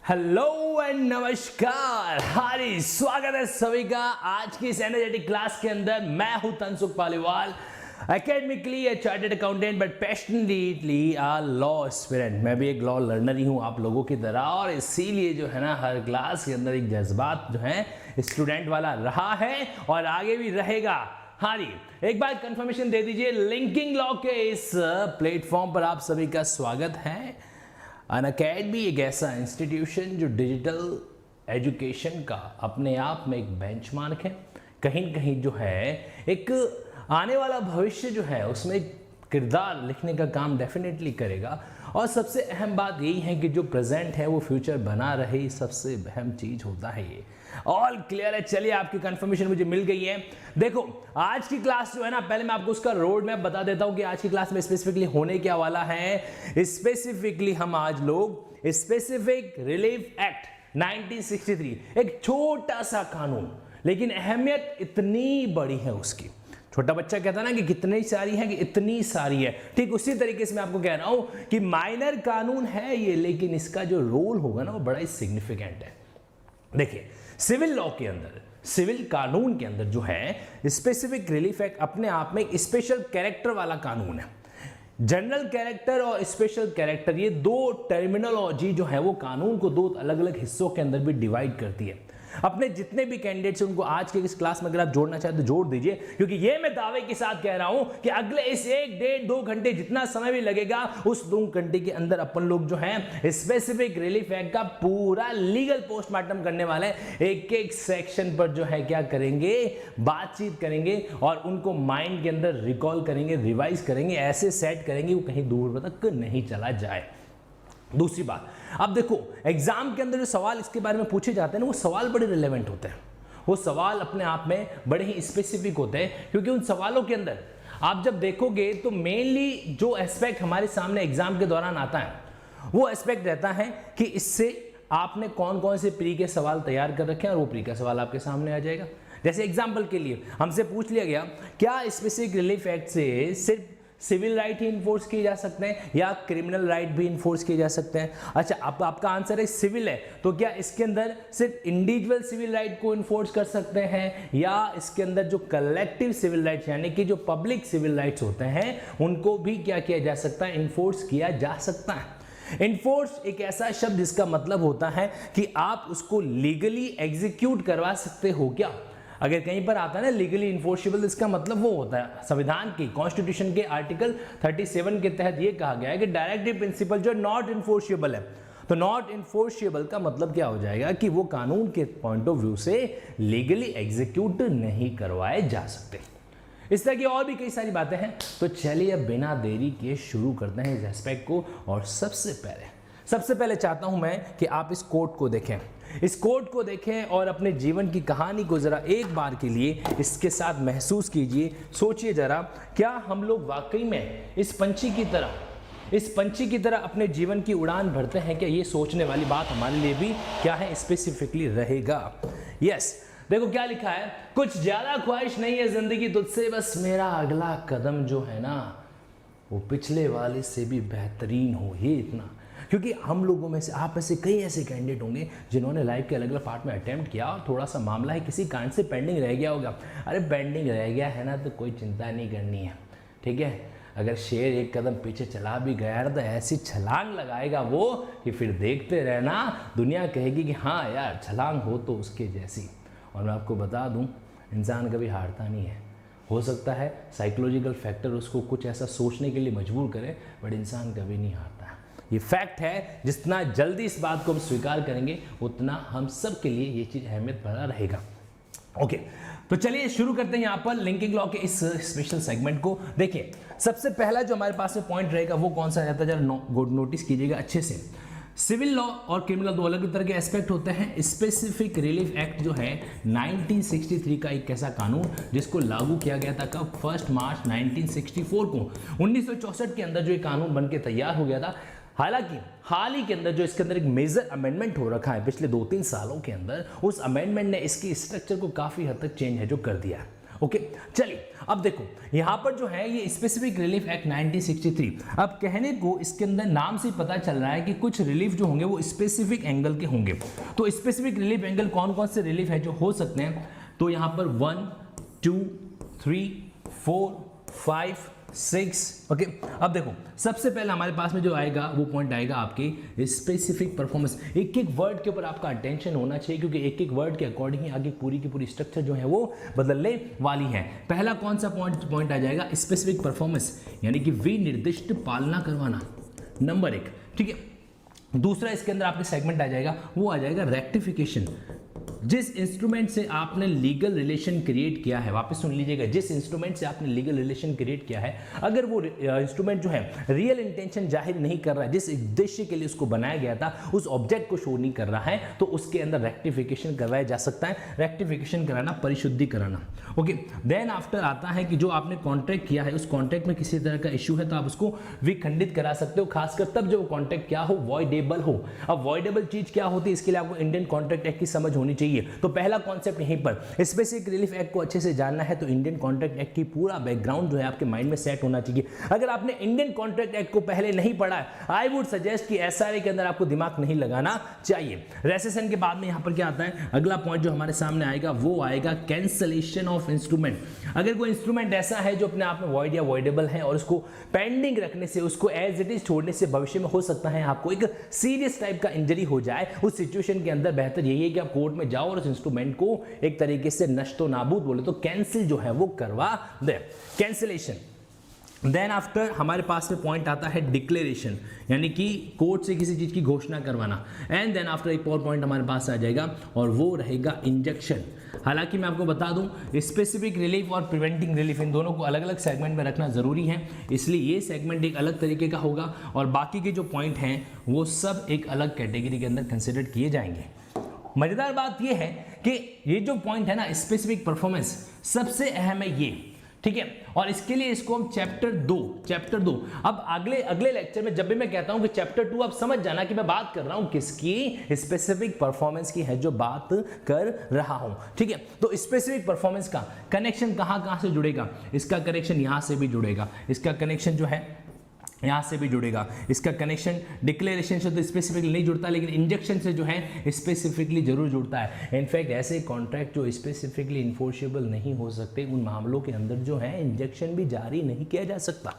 Hello and नमस्कार, हारी स्वागत है सभी का आज की इस एनर्जेटिक क्लास के अंदर। मैं हूं Tansukh Paliwal, academically A chartered accountant but passionately a law aspirant. मैं भी एक लॉ लर्नर ही हूं आप लोगों की तरह, और इसीलिए जो है ना हर क्लास के अंदर एक जज्बात जो है स्टूडेंट वाला रहा है और आगे भी रहेगा। हाँ जी, एक बार कंफर्मेशन दे दीजिए, लिंकिंग लॉ के इस प्लेटफॉर्म पर आप सभी का स्वागत है। अनअकैडमी एक ऐसा इंस्टीट्यूशन जो डिजिटल एजुकेशन का अपने आप में एक बेंचमार्क है। कहीं न कहीं जो है एक आने वाला भविष्य जो है उसमें एक किरदार लिखने का काम डेफिनेटली करेगा। और सबसे अहम बात यही है कि जो प्रेजेंट है वो फ्यूचर बना रहे, सबसे अहम चीज होता है ये। ऑल क्लियर है? चलिए, आपकी कंफर्मेशन मुझे मिल गई है। देखो, आज की क्लास जो है ना, पहले मैं आपको उसका रोड मैप बता देता हूं कि आज की क्लास में स्पेसिफिकली होने क्या वाला है। स्पेसिफिकली हम आज लोग स्पेसिफिक रिलीफ एक्ट 1963, एक छोटा सा कानून, लेकिन अहमियत इतनी बड़ी है उसकी। छोटा बच्चा कहता ना कि कितनी सारी है, कि इतनी सारी है। ठीक उसी तरीके से मैं आपको कह रहा हूं कि माइनर कानून है ये, लेकिन इसका जो रोल होगा ना वो बड़ा ही सिग्निफिकेंट है। देखिए, सिविल लॉ के अंदर, सिविल कानून के अंदर जो है स्पेसिफिक रिलीफ एक्ट अपने आप में एक स्पेशल कैरेक्टर वाला कानून है। जनरल कैरेक्टर और स्पेशल कैरेक्टर, ये दो टर्मिनोलॉजी जो है वो कानून को दो अलग अलग हिस्सों के अंदर भी डिवाइड करती है। अपने जितने भी कैंडिडेट्स हैं उनको आज के इस क्लास में अगर आप जोड़ना चाहते तो जोड़ दीजिए, क्योंकि ये मैं दावे के साथ कह रहा हूं कि अगले इस 1, 1.5, 2 घंटे जितना समय भी लगेगा उस 2 घंटे के अंदर अपन लोग जो है स्पेसिफिक रिलीफ एक्ट का पूरा लीगल पोस्टमार्टम करने वाले हैं। एक एक सेक्शन पर जो है क्या करेंगे, बातचीत करेंगे और उनको माइंड के अंदर रिकॉल करेंगे, रिवाइज करेंगे, ऐसे सेट करेंगे वो कहीं दूर तक नहीं चला जाए। दूसरी बात, अब देखो एग्जाम के अंदर जो सवाल इसके बारे में पूछे जाते हैं ना, वो सवाल बड़े रिलेवेंट होते हैं। वो सवाल अपने आप में बड़े ही स्पेसिफिक होते हैं, क्योंकि उन सवालों के अंदर आप जब देखोगे तो मेनली जो एस्पेक्ट हमारे सामने एग्जाम के दौरान आता है वो एस्पेक्ट रहता है कि इससे आपने कौन कौन से प्री के सवाल तैयार कर रखे हैं, और वो प्री का सवाल आपके सामने आ जाएगा। जैसे एग्जाम्पल के लिए हमसे पूछ लिया गया, क्या स्पेसिफिक रिलीफ एक्ट से सिर्फ सिविल राइट ही इन्फोर्स किए जा सकते हैं या क्रिमिनल राइट भी इन्फोर्स किए जा सकते हैं? अच्छा, अब आपका आंसर है सिविल है, तो क्या इसके अंदर सिर्फ इंडिविजुअल सिविल राइट को इन्फोर्स कर सकते हैं, या इसके अंदर जो कलेक्टिव सिविल राइट्स यानी कि जो पब्लिक सिविल राइट्स होते हैं उनको भी क्या किया जा सकता है, इन्फोर्स किया जा सकता है? इन्फोर्स एक ऐसा शब्द जिसका मतलब होता है कि आप उसको लीगली एग्जीक्यूट करवा सकते हो। क्या अगर कहीं पर आता है ना लीगली इन्फोर्सेबल, इसका मतलब वो होता है संविधान की, कॉन्स्टिट्यूशन के आर्टिकल 37 के तहत ये कहा गया है कि डायरेक्टिव प्रिंसिपल जो नॉट इन्फोर्सेबल है, तो नॉट इन्फोर्सेबल का मतलब क्या हो जाएगा कि वो कानून के पॉइंट ऑफ व्यू से लीगली एग्जीक्यूट नहीं करवाए जा सकते। इस तरह की और भी कई सारी बातें हैं। तो चलिए अब बिना देरी के शुरू करते हैं इस एस्पेक्ट को। और सबसे पहले चाहता हूं मैं कि आप इस कोट को देखें, इस कोट को देखें और अपने जीवन की कहानी को जरा एक बार के लिए इसके साथ महसूस कीजिए। सोचिए जरा, क्या हम लोग वाकई में इस पंछी की तरह अपने जीवन की उड़ान भरते हैं? क्या ये सोचने वाली बात हमारे लिए भी क्या है स्पेसिफिकली रहेगा? यस, देखो क्या लिखा है, कुछ ज्यादा ख्वाहिश नहीं है जिंदगी तुझसे, बस मेरा अगला कदम जो है ना वो पिछले वाले से भी बेहतरीन हो। ये इतना, क्योंकि हम लोगों में से, आप में से कई ऐसे कैंडिडेट होंगे जिन्होंने लाइफ के अलग अलग पार्ट में अटेम्प्ट किया और थोड़ा सा मामला है किसी कारण से पेंडिंग रह गया होगा। अरे पेंडिंग रह गया है ना तो कोई चिंता नहीं करनी है, ठीक है। अगर शेर एक कदम पीछे चला भी गया ना तो ऐसी छलांग लगाएगा वो कि फिर देखते रहना, दुनिया कहेगी कि हाँ यार छलांग हो तो उसके जैसी। और मैं आपको बता दूँ, इंसान कभी हारता नहीं है। हो सकता है साइकोलॉजिकल फैक्टर उसको कुछ ऐसा सोचने के लिए मजबूर करे, बट इंसान कभी नहीं हारता। ये फैक्ट है, जितना जल्दी इस बात को हम स्वीकार करेंगे उतना हम सब के लिए ये चीज़ अहमियत भरा रहेगा। ओके, तो चलिए शुरू करते हैं यहाँ पर लिंकिंग लॉ के इस स्पेशल सेगमेंट को। देखिए, सबसे पहला जो हमारे पास में पॉइंट रहेगा वो कौन सा रहता है, जरा नोटिस कीजिएगा अच्छे से। सिविल लॉ और क्रिमिनल दो अलग तरह के एस्पेक्ट होते हैं। स्पेसिफिक रिलीफ एक्ट जो है 1963 का एक ऐसा कानून जिसको लागू किया गया था कब, 1 मार्च 1964 को। 1964 के अंदर जो ये कानून बन के तैयार हो गया था। हालांकि हाल ही के अंदर जो इसके अंदर एक मेजर अमेंडमेंट हो रखा है पिछले 2-3 सालों के अंदर, उस अमेंडमेंट ने इसकी स्ट्रक्चर को काफी हद तक चेंज है जो कर दिया है। ओके चलिए अब देखो यहां पर जो है ये स्पेसिफिक रिलीफ एक्ट 1963, अब कहने को इसके अंदर नाम से पता चल रहा है कि कुछ रिलीफ जो होंगे वो स्पेसिफिक एंगल के होंगे। तो स्पेसिफिक रिलीफ एंगल कौन कौन से रिलीफ है जो हो सकते हैं, तो यहां पर 1 2 3 4 5 6 ओके। अब देखो सबसे पहले हमारे पास में जो आएगा वो पॉइंट आएगा आपके स्पेसिफिक परफॉर्मेंस। एक एक वर्ड के ऊपर आपका अटेंशन होना चाहिए क्योंकि एक एक वर्ड के अकॉर्डिंग ही आगे पूरी की पूरी स्ट्रक्चर जो है वो बदलने वाली है। पहला कौन सा पॉइंट आ जाएगा, स्पेसिफिक परफॉर्मेंस, यानी कि विनिर्दिष्ट पालना करवाना, नंबर 1, ठीक है। दूसरा इसके अंदर आपके सेगमेंट आ जाएगा, वो आ जाएगा रेक्टिफिकेशन। जिस इंस्ट्रूमेंट से आपने लीगल रिलेशन क्रिएट किया है, वापस सुन लीजिएगा, जिस इंस्ट्रूमेंट से आपने लीगल रिलेशन क्रिएट किया है, अगर वो इंस्ट्रूमेंट जो है रियल इंटेंशन जाहिर नहीं कर रहा है, जिस उद्देश्य के लिए उसको बनाया गया था उस ऑब्जेक्ट को शो नहीं कर रहा है, तो उसके अंदर रेक्टिफिकेशन करवाया जा सकता है। रेक्टिफिकेशन कराना, परिशुद्धि कराना, ओके। देन आफ्टर आता है कि जो आपने कॉन्ट्रैक्ट किया है उस कॉन्ट्रैक्ट में किसी तरह का इश्यू है तो आप उसको विखंडित करा सकते हो, खासकर तब जब वो कॉन्ट्रैक्ट क्या हो, वॉइडेबल हो। अब वॉइडेबल चीज क्या होती है, इसके लिए आपको इंडियन कॉन्ट्रैक्ट एक्ट की समझ होनी चाहिए। तो पहला कॉन्सेप्ट यहीं पर, स्पेसिफिक रिलीफ एक्ट को अच्छे से जानना है तो इंडियन कॉन्ट्रैक्ट एक्ट की पूरा बैकग्राउंड जो है आपके माइंड में सेट होना चाहिए। अगर आपने इंडियन कॉन्ट्रैक्ट एक्ट को पहले नहीं पढ़ा है, आई वुड सजेस्ट कि एसआरए के अंदर आपको दिमाग नहीं लगाना चाहिए। रेसेशन के बाद में यहां पर क्या आता है, अगला पॉइंट जो हमारे सामने आएगा वो आएगा कैंसलेशन ऑफ इंस्ट्रूमेंट। अगर कोई इंस्ट्रूमेंट ऐसा है जो अपने आप में वॉइड या वॉइडेबल है और उसको पेंडिंग रखने से, उसको एज इट इज छोड़ने से भविष्य में हो सकता है आपको एक सीरियस टाइप का इंजरी हो जाए, उस सिचुएशन के अंदर बेहतर यही है कि आप कोर्ट में जाओ और उस इंस्ट्रूमेंट को एक तरीके से नष्टो नाबूद बोले तो कैंसिल जो है वो करवा दे, कैंसिलेशन। देन आफ्टर हमारे पास में पॉइंट आता है डिक्लेरेशन, यानी कि कोर्ट से किसी चीज की घोषणा करवाना। एंड देन आफ्टर एक और पॉइंट हमारे पास आ जाएगा और वो रहेगा इंजेक्शन। हालांकि मैं आपको बता दूं स्पेसिफिक रिलीफ और प्रिवेंटिंग रिलीफ इन दोनों को अलग अलग सेगमेंट में रखना जरूरी है, इसलिए ये सेगमेंट एक अलग तरीके का होगा और बाकी के जो पॉइंट हैं वो सब एक अलग कैटेगरी के अंदर कंसिडर किए जाएंगे। मजेदार बात ये है कि ये जो पॉइंट है ना स्पेसिफिक परफॉर्मेंस, सबसे अहम है ये, ठीक है। और इसके लिए इसको हम चैप्टर 2 अब अगले लेक्चर में जब भी मैं कहता हूं कि चैप्टर 2, आप समझ जाना कि मैं बात कर रहा हूं किसकी, स्पेसिफिक परफॉर्मेंस की है जो बात कर रहा हूं, ठीक है। तो स्पेसिफिक परफॉर्मेंस का कनेक्शन कहां से जुड़ेगा, इसका कनेक्शन यहां से भी जुड़ेगा, इसका कनेक्शन जो है यहाँ से भी जुड़ेगा, इसका कनेक्शन डिक्लेरेशन से तो स्पेसिफिकली नहीं जुड़ता लेकिन इंजेक्शन से जो है स्पेसिफिकली जरूर जुड़ता है। इनफैक्ट ऐसे कॉन्ट्रैक्ट जो स्पेसिफिकली इन्फोर्सेबल नहीं हो सकते उन मामलों के अंदर जो है इंजेक्शन भी जारी नहीं किया जा सकता।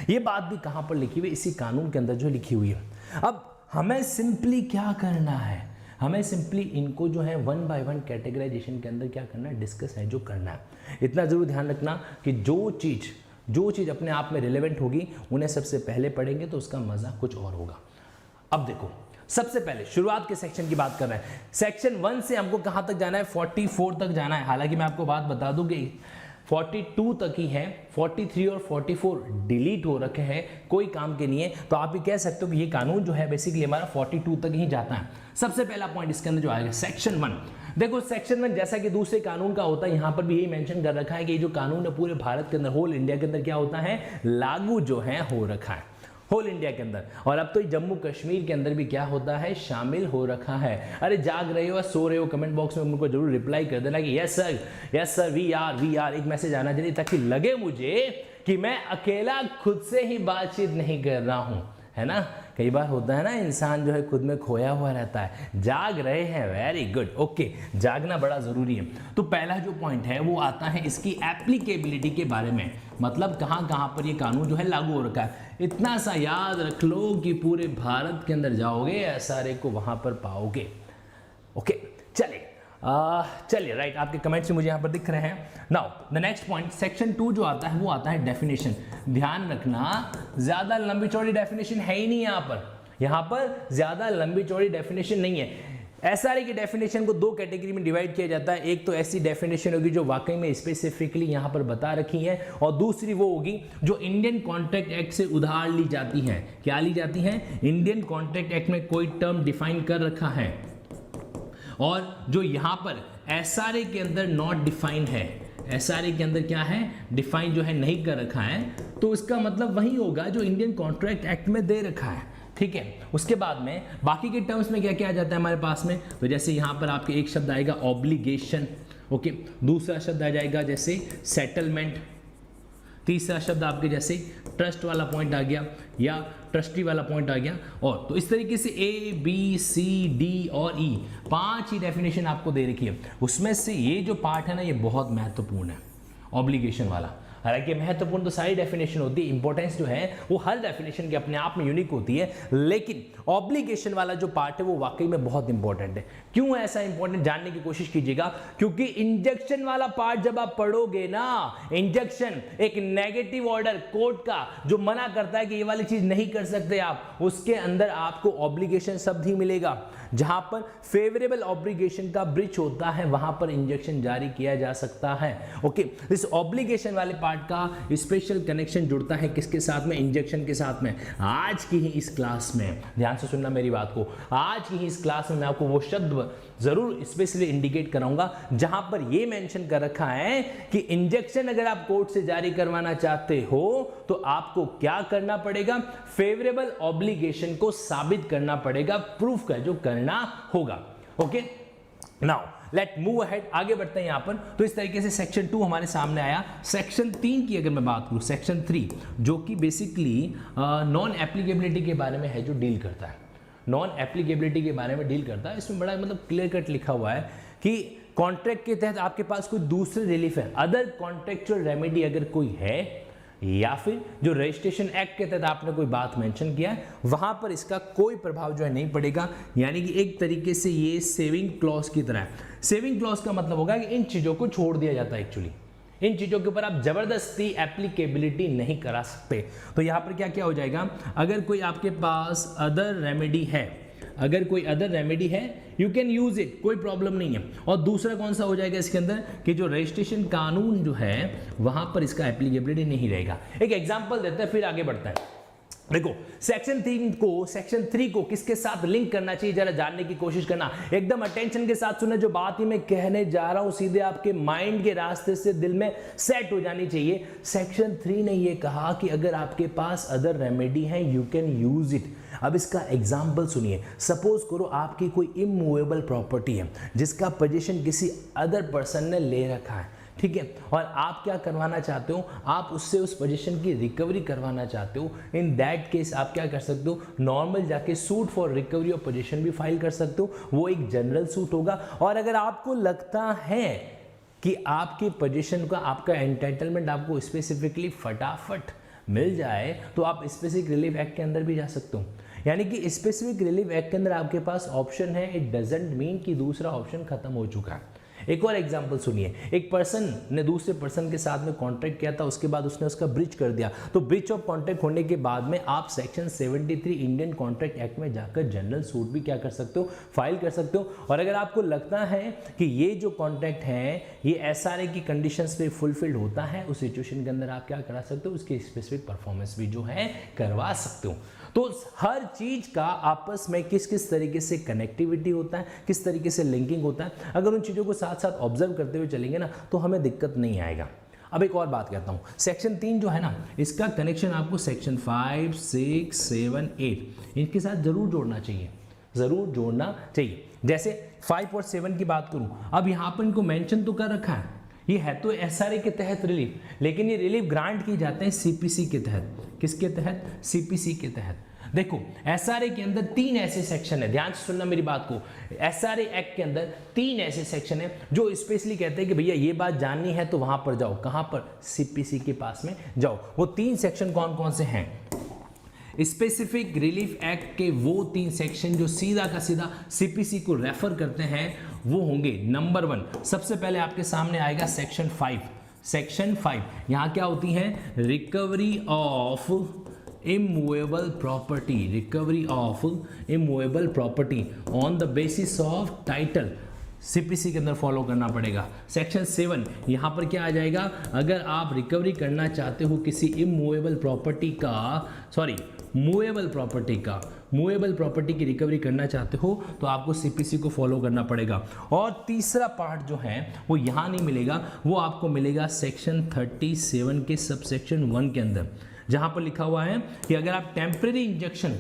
ये बात भी कहाँ पर लिखी हुई, इसी कानून के अंदर जो लिखी हुई है। अब हमें सिंपली क्या करना है, हमें सिंपली इनको जो है 1 बाय 1 कैटेगराइजेशन के अंदर क्या करना है, डिस्कस है जो करना है। इतना जरूर ध्यान रखना कि जो चीज़ अपने आप में रिलेवेंट होगी उन्हें सबसे पहले पढ़ेंगे तो उसका मजा कुछ और होगा। अब देखो सबसे पहले शुरुआत के सेक्शन की बात कर रहे हैं। सेक्शन 1 से हमको कहां तक जाना है, 44 तक जाना है। हालांकि मैं आपको बात बता दूं कि 42 तक ही है, 43 और 44 डिलीट हो रखे हैं, कोई काम के नहीं है। तो आप ये कह सकते हो कि ये कानून जो है बेसिकली हमारा 42 तक ही जाता है। सबसे पहला पॉइंट इसके अंदर जो आएगा सेक्शन 1। देखो सेक्शन 1 जैसा कि दूसरे कानून का होता है, यहां पर भी यही मेंशन कर रखा है कि ये जो कानून है पूरे भारत के अंदर, होल इंडिया के अंदर क्या होता है, लागू जो है हो रखा है होल इंडिया के अंदर। और अब तो जम्मू कश्मीर के अंदर भी क्या होता है, शामिल हो रखा है। अरे जाग रहे हो या सो रहे हो, कमेंट बॉक्स में मुझको जरूर रिप्लाई कर देना कि यस सर वी आर एक मैसेज आना चाहिए ताकि लगे मुझे कि मैं अकेला खुद से ही बातचीत नहीं कर रहा हूं, है ना। कई बार होता है ना इंसान जो है खुद में खोया हुआ रहता है। जाग रहे हैं, वेरी गुड, ओके, जागना बड़ा जरूरी है। तो पहला जो पॉइंट है वो आता है इसकी एप्लीकेबिलिटी के बारे में, मतलब कहां पर ये कानून जो है लागू हो रखा है। इतना सा याद रख लो कि पूरे भारत के अंदर जाओगे एसआरए को वहां पर पाओगे। ओके चलिए राइट, आपके कमेंट्स से मुझे यहाँ पर दिख रहे हैं। Now the next point section 2 जो आता है वो आता है डेफिनेशन। ध्यान रखना ज्यादा लंबी चौड़ी डेफिनेशन है ही नहीं यहाँ पर ज्यादा लंबी चौड़ी डेफिनेशन नहीं है। एसआरए की डेफिनेशन को 2 कैटेगरी में डिवाइड किया जाता है। एक तो ऐसी डेफिनेशन होगी जो वाकई में स्पेसिफिकली यहाँ पर बता रखी है, और दूसरी वो होगी जो इंडियन कॉन्ट्रैक्ट एक्ट से उधार ली जाती है। क्या ली जाती है, इंडियन कॉन्ट्रैक्ट एक्ट में कोई टर्म डिफाइन कर रखा है और जो यहाँ पर एसआरए के अंदर नॉट डिफाइंड है, एसआरए के अंदर क्या है, डिफाइन जो है नहीं कर रखा है, तो इसका मतलब वही होगा जो इंडियन कॉन्ट्रैक्ट एक्ट में दे रखा है, ठीक है। उसके बाद में बाकी के टर्म्स में क्या क्या आ जाता है हमारे पास में, तो जैसे यहाँ पर आपके एक शब्द आएगा ऑब्लिगेशन, ओके, दूसरा शब्द आ जाएगा जैसे सेटलमेंट, तीसरा शब्द आपके जैसे ट्रस्ट वाला पॉइंट आ गया या ट्रस्टी वाला पॉइंट आ गया। और तो इस तरीके से ए बी सी डी और ई 5 ही डेफिनेशन आपको दे रखी है। उसमें से ये जो पार्ट है ना ये बहुत महत्वपूर्ण है, ऑब्लिगेशन वाला। हालांकि महत्वपूर्ण तो सारी डेफिनेशन होती है, इंपॉर्टेंस जो है वो हर डेफिनेशन के अपने आप में यूनिक होती है, लेकिन ऑब्लिगेशन वाला जो पार्ट है वो वाकई में बहुत इंपॉर्टेंट है। क्यों ऐसा इंपॉर्टेंट जानने की कोशिश कीजिएगा, क्योंकि इंजेक्शन वाला पार्ट जब आप पढ़ोगे ना, इंजेक्शन एक नेगेटिव ऑर्डर कोर्ट का जो मना करता है कि ये वाली चीज नहीं कर सकते आप, उसके अंदर आपको ऑब्लिगेशन शब्द ही मिलेगा। जहां पर फेवरेबल ऑब्लिगेशन का ब्रीच होता है वहां पर इंजेक्शन जारी किया जा सकता है। ओके, इस ऑब्लिगेशन वाले पार्ट का स्पेशल कनेक्शन जुड़ता है किसके साथ में, इंजेक्शन के साथ में। आज की ही इस क्लास में ध्यान से सुनना मेरी बात को, आज की ही इस क्लास में मैं आपको वो शब्द जरूर स्पेशली इंडिकेट कराऊंगा जहां पर ये मेंशन कर रखा है कि इंजेक्शन अगर आप कोर्ट से जारी करवाना चाहते हो तो आपको क्या करना पड़ेगा, फेवरेबल ऑब्लिगेशन को साबित करना पड़ेगा, प्रूफ का जो करना होगा। Okay, now let move ahead, आगे बढ़ते हैं यहां पर। तो इस तरीके से सेक्शन 2 हमारे सामने आया। सेक्शन 3 की अगर मैं बात करूं, सेक्शन 3 जो कि बेसिकली नॉन एप्लीकेबिलिटी के बारे में है, जो डील करता है, नॉन एप्लीकेबिलिटी के बारे में डील करता है। इसमें बड़ा मतलब क्लियर कट लिखा हुआ है कि कॉन्ट्रैक्ट के तहत आपके पास कोई दूसरी रिलीफ है, अदर कॉन्ट्रेक्चुअल रेमेडी अगर कोई है, या फिर जो रजिस्ट्रेशन एक्ट के तहत आपने कोई बात मेंशन किया है वहां पर इसका कोई प्रभाव जो है नहीं पड़ेगा। यानी कि एक तरीके से ये सेविंग क्लॉज की तरह है। सेविंग क्लॉज का मतलब होगा कि इन चीजों को छोड़ दिया जाता है, एक्चुअली इन चीजों के ऊपर आप जबरदस्ती एप्लीकेबिलिटी नहीं करा सकते। तो यहां पर क्या क्या हो जाएगा, अगर कोई आपके पास अदर रेमेडी है, अगर कोई अदर रेमेडी है यू कैन यूज इट, कोई प्रॉब्लम नहीं है। और दूसरा कौन सा हो जाएगा इसके अंदर कि जो रजिस्ट्रेशन कानून जो है वहां पर इसका एप्लीकेबिलिटी नहीं रहेगा। एक एग्जांपल देते हैं फिर आगे बढ़ता है। देखो सेक्शन 3 को किसके साथ लिंक करना चाहिए जरा जानने की कोशिश करना, एकदम अटेंशन के साथ सुने। जो बात ही मैं कहने जा रहा हूं सीधे आपके माइंड के रास्ते से दिल में सेट हो जानी चाहिए। सेक्शन 3 ने यह कहा कि अगर आपके पास अदर रेमेडी है यू कैन यूज इट। अब इसका एग्जाम्पल सुनिए, सपोज करो आपकी कोई इमूवेबल प्रॉपर्टी है जिसका पोजीशन किसी अदर पर्सन ने ले रखा है, ठीक है, और आप क्या करवाना चाहते हो, आप उससे उस पोजीशन की रिकवरी करवाना चाहते हो। इन दैट केस आप क्या कर सकते हो, नॉर्मल जाके suit for recovery of position भी फाइल कर सकते हो, वो एक जनरल सूट होगा। और अगर आपको लगता है कि आपकी पोजीशन का आपका एंटाइटलमेंट आपको स्पेसिफिकली फटाफट मिल जाए तो आप स्पेसिफिक रिलीफ एक्ट के अंदर भी जा सकते हो। यानी कि स्पेसिफिक रिलीफ एक्ट के अंदर आपके पास ऑप्शन है, इट डजंट मीन कि दूसरा ऑप्शन खत्म हो चुका है। एक और एग्जांपल सुनिए, एक पर्सन ने दूसरे पर्सन के साथ में कॉन्ट्रैक्ट किया था, उसके बाद उसने उसका ब्रीच कर दिया, तो ब्रीच ऑफ कॉन्ट्रैक्ट होने के बाद में आप सेक्शन 73 इंडियन कॉन्ट्रैक्ट एक्ट में जाकर जनरल सूट भी क्या कर सकते हो, फाइल कर सकते हो। और अगर आपको लगता है कि ये जो कॉन्ट्रैक्ट है ये एसआरए की कंडीशंस पे फुलफिल्ड होता है, उस सिचुएशन के अंदर आप क्या करा सकते हो, उसकी स्पेसिफिक परफॉर्मेंस भी जो है करवा सकते हो। तो हर चीज का आपस में किस किस तरीके से कनेक्टिविटी होता है, किस तरीके से लिंकिंग होता है, अगर उन चीज़ों को साथ साथ ऑब्जर्व करते हुए चलेंगे ना तो हमें दिक्कत नहीं आएगा। अब एक और बात कहता हूँ, सेक्शन 3 जो है ना इसका कनेक्शन आपको सेक्शन 5, 6, 7, 8 इनके साथ जरूर जोड़ना चाहिए, जरूर जोड़ना चाहिए। जैसे 5 और 7 की बात करूँ, अब यहाँ पर इनको मेंशन तो कर रखा है, ये है तो एसआरए के तहत रिलीफ, लेकिन ये रिलीफ ग्रांट की जाते हैं सीपीसी के तहत। किसके तहत, सीपीसी के तहत। देखो एसआरए के अंदर 3 ऐसे सेक्शन है, ध्यान से सुनना मेरी बात को। एसआरए एक्ट के अंदर 3 ऐसे सेक्शन है जो स्पेशली कहते हैं कि भैया ये बात जाननी है तो वहां पर जाओ, कहां पर, सीपीसी के पास में जाओ। वो 3 सेक्शन कौन कौन से हैं, स्पेसिफिक रिलीफ एक्ट के वो 3 सेक्शन जो सीधा का सीधा सीपीसी को रेफर करते हैं वो होंगे। नंबर 1 सबसे पहले आपके सामने आएगा सेक्शन 5। सेक्शन 5 यहां क्या होती है, recovery of immovable property, recovery of immovable property on the basis of title, CPC के अंदर फॉलो करना पड़ेगा। सेक्शन 7 यहाँ पर क्या आ जाएगा, अगर आप रिकवरी करना चाहते हो किसी इमूवेबल प्रॉपर्टी का, सॉरी मूवेबल प्रॉपर्टी का, मूवेबल प्रॉपर्टी की रिकवरी करना चाहते हो तो आपको सीपीसी को फॉलो करना पड़ेगा। और तीसरा पार्ट जो है वो यहाँ नहीं मिलेगा, वो आपको मिलेगा सेक्शन 37 के सबसेक्शन 1 के अंदर, जहां पर लिखा हुआ है कि अगर आप टेम्परेरी इंजेक्शन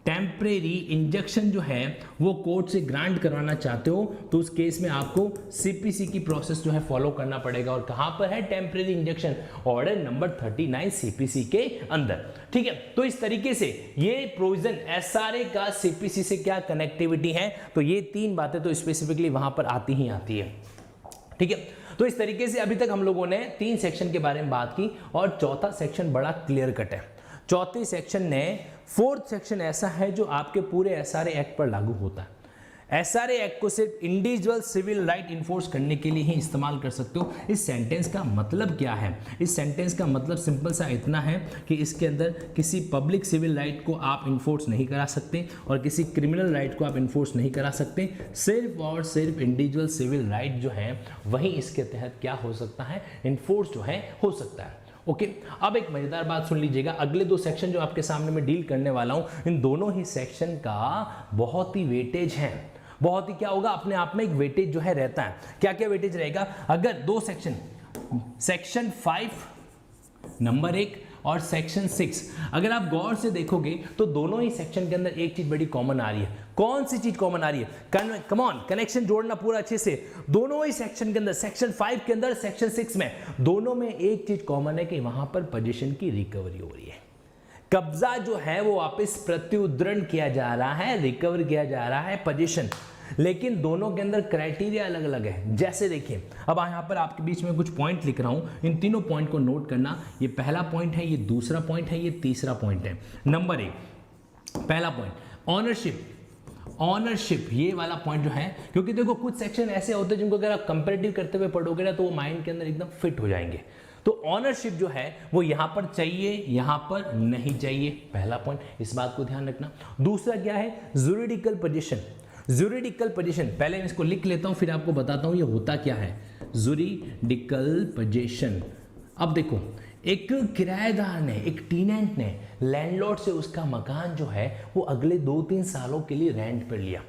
टेम्परेरी इंजेक्शन जो है वो कोर्ट से ग्रांट करवाना चाहते हो तो उस केस में आपको सीपीसी की प्रोसेस जो है फॉलो करना पड़ेगा। और कहां पर है temporary injection? Order number 39 CPC के अंदर। ठीक है, तो इस तरीके से ये प्रोविजन एसआरए का सीपीसी से क्या कनेक्टिविटी है, तो ये तीन बातें तो स्पेसिफिकली वहां पर आती ही आती है। ठीक है, तो इस तरीके से अभी तक हम लोगों ने 3 सेक्शन के बारे में बात की और चौथा सेक्शन बड़ा क्लियर कट है। चौथे सेक्शन ने 4th सेक्शन ऐसा है जो आपके पूरे एसआरए एक्ट पर लागू होता है। एसआरए एक्ट को सिर्फ इंडिविजुअल सिविल राइट इन्फोर्स करने के लिए ही इस्तेमाल कर सकते हो। इस सेंटेंस का मतलब क्या है? इस सेंटेंस का मतलब सिंपल सा इतना है कि इसके अंदर किसी पब्लिक सिविल राइट को आप इन्फोर्स नहीं करा सकते और किसी क्रिमिनल राइट को आप इन्फोर्स नहीं करा सकते। सिर्फ और सिर्फ इंडिविजुअल सिविल राइट जो है वही इसके तहत क्या हो सकता है, इन्फोर्स जो है हो सकता है। ओके, अब एक मजेदार बात सुन लीजिएगा। अगले 2 सेक्शन जो आपके सामने मैं डील करने वाला हूं, इन दोनों ही सेक्शन का बहुत ही वेटेज है। बहुत ही क्या होगा, अपने आप में एक वेटेज जो है रहता है। क्या क्या वेटेज रहेगा? अगर 2 सेक्शन, सेक्शन 5 नंबर 1 और सेक्शन 6, अगर आप गौर से देखोगे तो दोनों ही सेक्शन के अंदर एक चीज बड़ी कॉमन आ रही है। कौन सी चीज कॉमन आ रही है? कम ऑन, कनेक्शन जोड़ना पूरा अच्छे से। दोनों ही सेक्शन के अंदर, सेक्शन 5 के अंदर, सेक्शन 6 में, दोनों में एक चीज कॉमन है कि वहां पर पोजीशन की रिकवरी हो रही है। कब्जा जो है वो वापस प्रत्युद्रण किया जा रहा है, रिकवर किया जा रहा है पोजीशन। लेकिन दोनों के अंदर क्राइटेरिया अलग अलग है। जैसे देखिए, अब यहाँ पर आपके बीच में कुछ पॉइंट लिख रहा हूं, इन तीनों पॉइंट को नोट करना। ये पहला पॉइंट है, ये दूसरा पॉइंट है, ये तीसरा पॉइंट है। नंबर 1, पहला पॉइंट ऑनरशिप। ऑनरशिप ये वाला पॉइंट जो है, क्योंकि देखो कुछ सेक्शन ऐसे होते हैं जिनको अगर आप कंपैरेटिव करते हुए पढ़ोगे ना तो वो माइंड के अंदर एकदम फिट हो जाएंगे। तो ऑनरशिप जो है वो यहां पर चाहिए, यहां पर नहीं चाहिए। पहला पॉइंट, इस बात को ध्यान रखना। दूसरा क्या है? Juridical position. ज्यूरिडिकल पोजीशन, पहले मैं इसको लिख लेता हूं फिर आपको बताता हूं ये होता क्या है। ज्यूरिडिकल पोजीशन, अब देखो, एक किराएदार ने, एक टेनेंट ने लैंडलॉर्ड से उसका मकान जो है वो अगले 2-3 सालों के लिए रेंट पर लिया।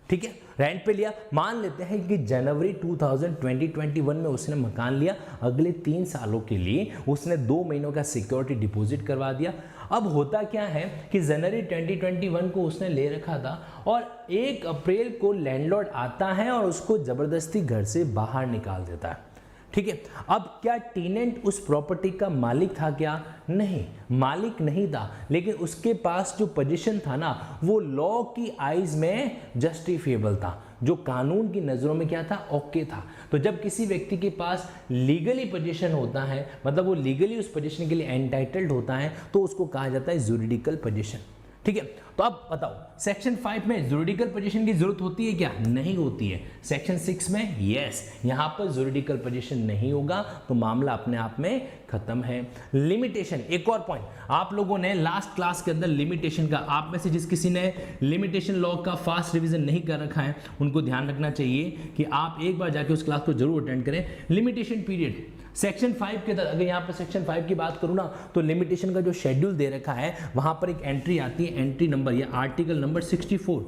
ठीक है, रेंट पे लिया। मान लेते हैं कि जनवरी 2021 में उसने मकान लिया, अगले 3 सालों के लिए उसने 2 महीनों का सिक्योरिटी डिपॉजिट करवा दिया। अब होता क्या है कि जनवरी 2021 को उसने ले रखा था और 1 अप्रैल को लैंडलॉर्ड आता है और उसको जबरदस्ती घर से बाहर निकाल देता है। ठीक है, अब क्या टेनेंट उस प्रॉपर्टी का मालिक था क्या? नहीं, मालिक नहीं था, लेकिन उसके पास जो पोजीशन था ना वो लॉ की आईज में जस्टिफिएबल था, जो कानून की नज़रों में क्या था, ओके था। तो जब किसी व्यक्ति के पास लीगली पोजीशन होता है, मतलब वो लीगली उस पोजीशन के लिए एंटाइटल्ड होता है, तो उसको कहा जाता है ज्यूरिडिकल पोजीशन। ठीक है, तो अब बताओ, सेक्शन 5 में ज्यूरिडिकल पोजीशन की जरूरत होती है क्या? नहीं होती है। सेक्शन 6 में यस, यहां पर ज्यूरिडिकल पोजीशन नहीं होगा, तो मामला अपने आप में खत्म है। लिमिटेशन, एक और पॉइंट, आप लोगों ने लास्ट क्लास के अंदर लिमिटेशन का, आप में से जिस किसी ने लिमिटेशन लॉ का फास्ट रिवीजन नहीं कर रखा है उनको ध्यान रखना चाहिए कि आप एक बार जाके उस क्लास को जरूर अटेंड करें। लिमिटेशन पीरियड सेक्शन 5 के अंदर, अगर यहाँ पर सेक्शन 5 की बात करूँ ना तो लिमिटेशन का जो शेड्यूल दे रखा है वहां पर एक एंट्री आती है, एंट्री नंबर या आर्टिकल नंबर 64,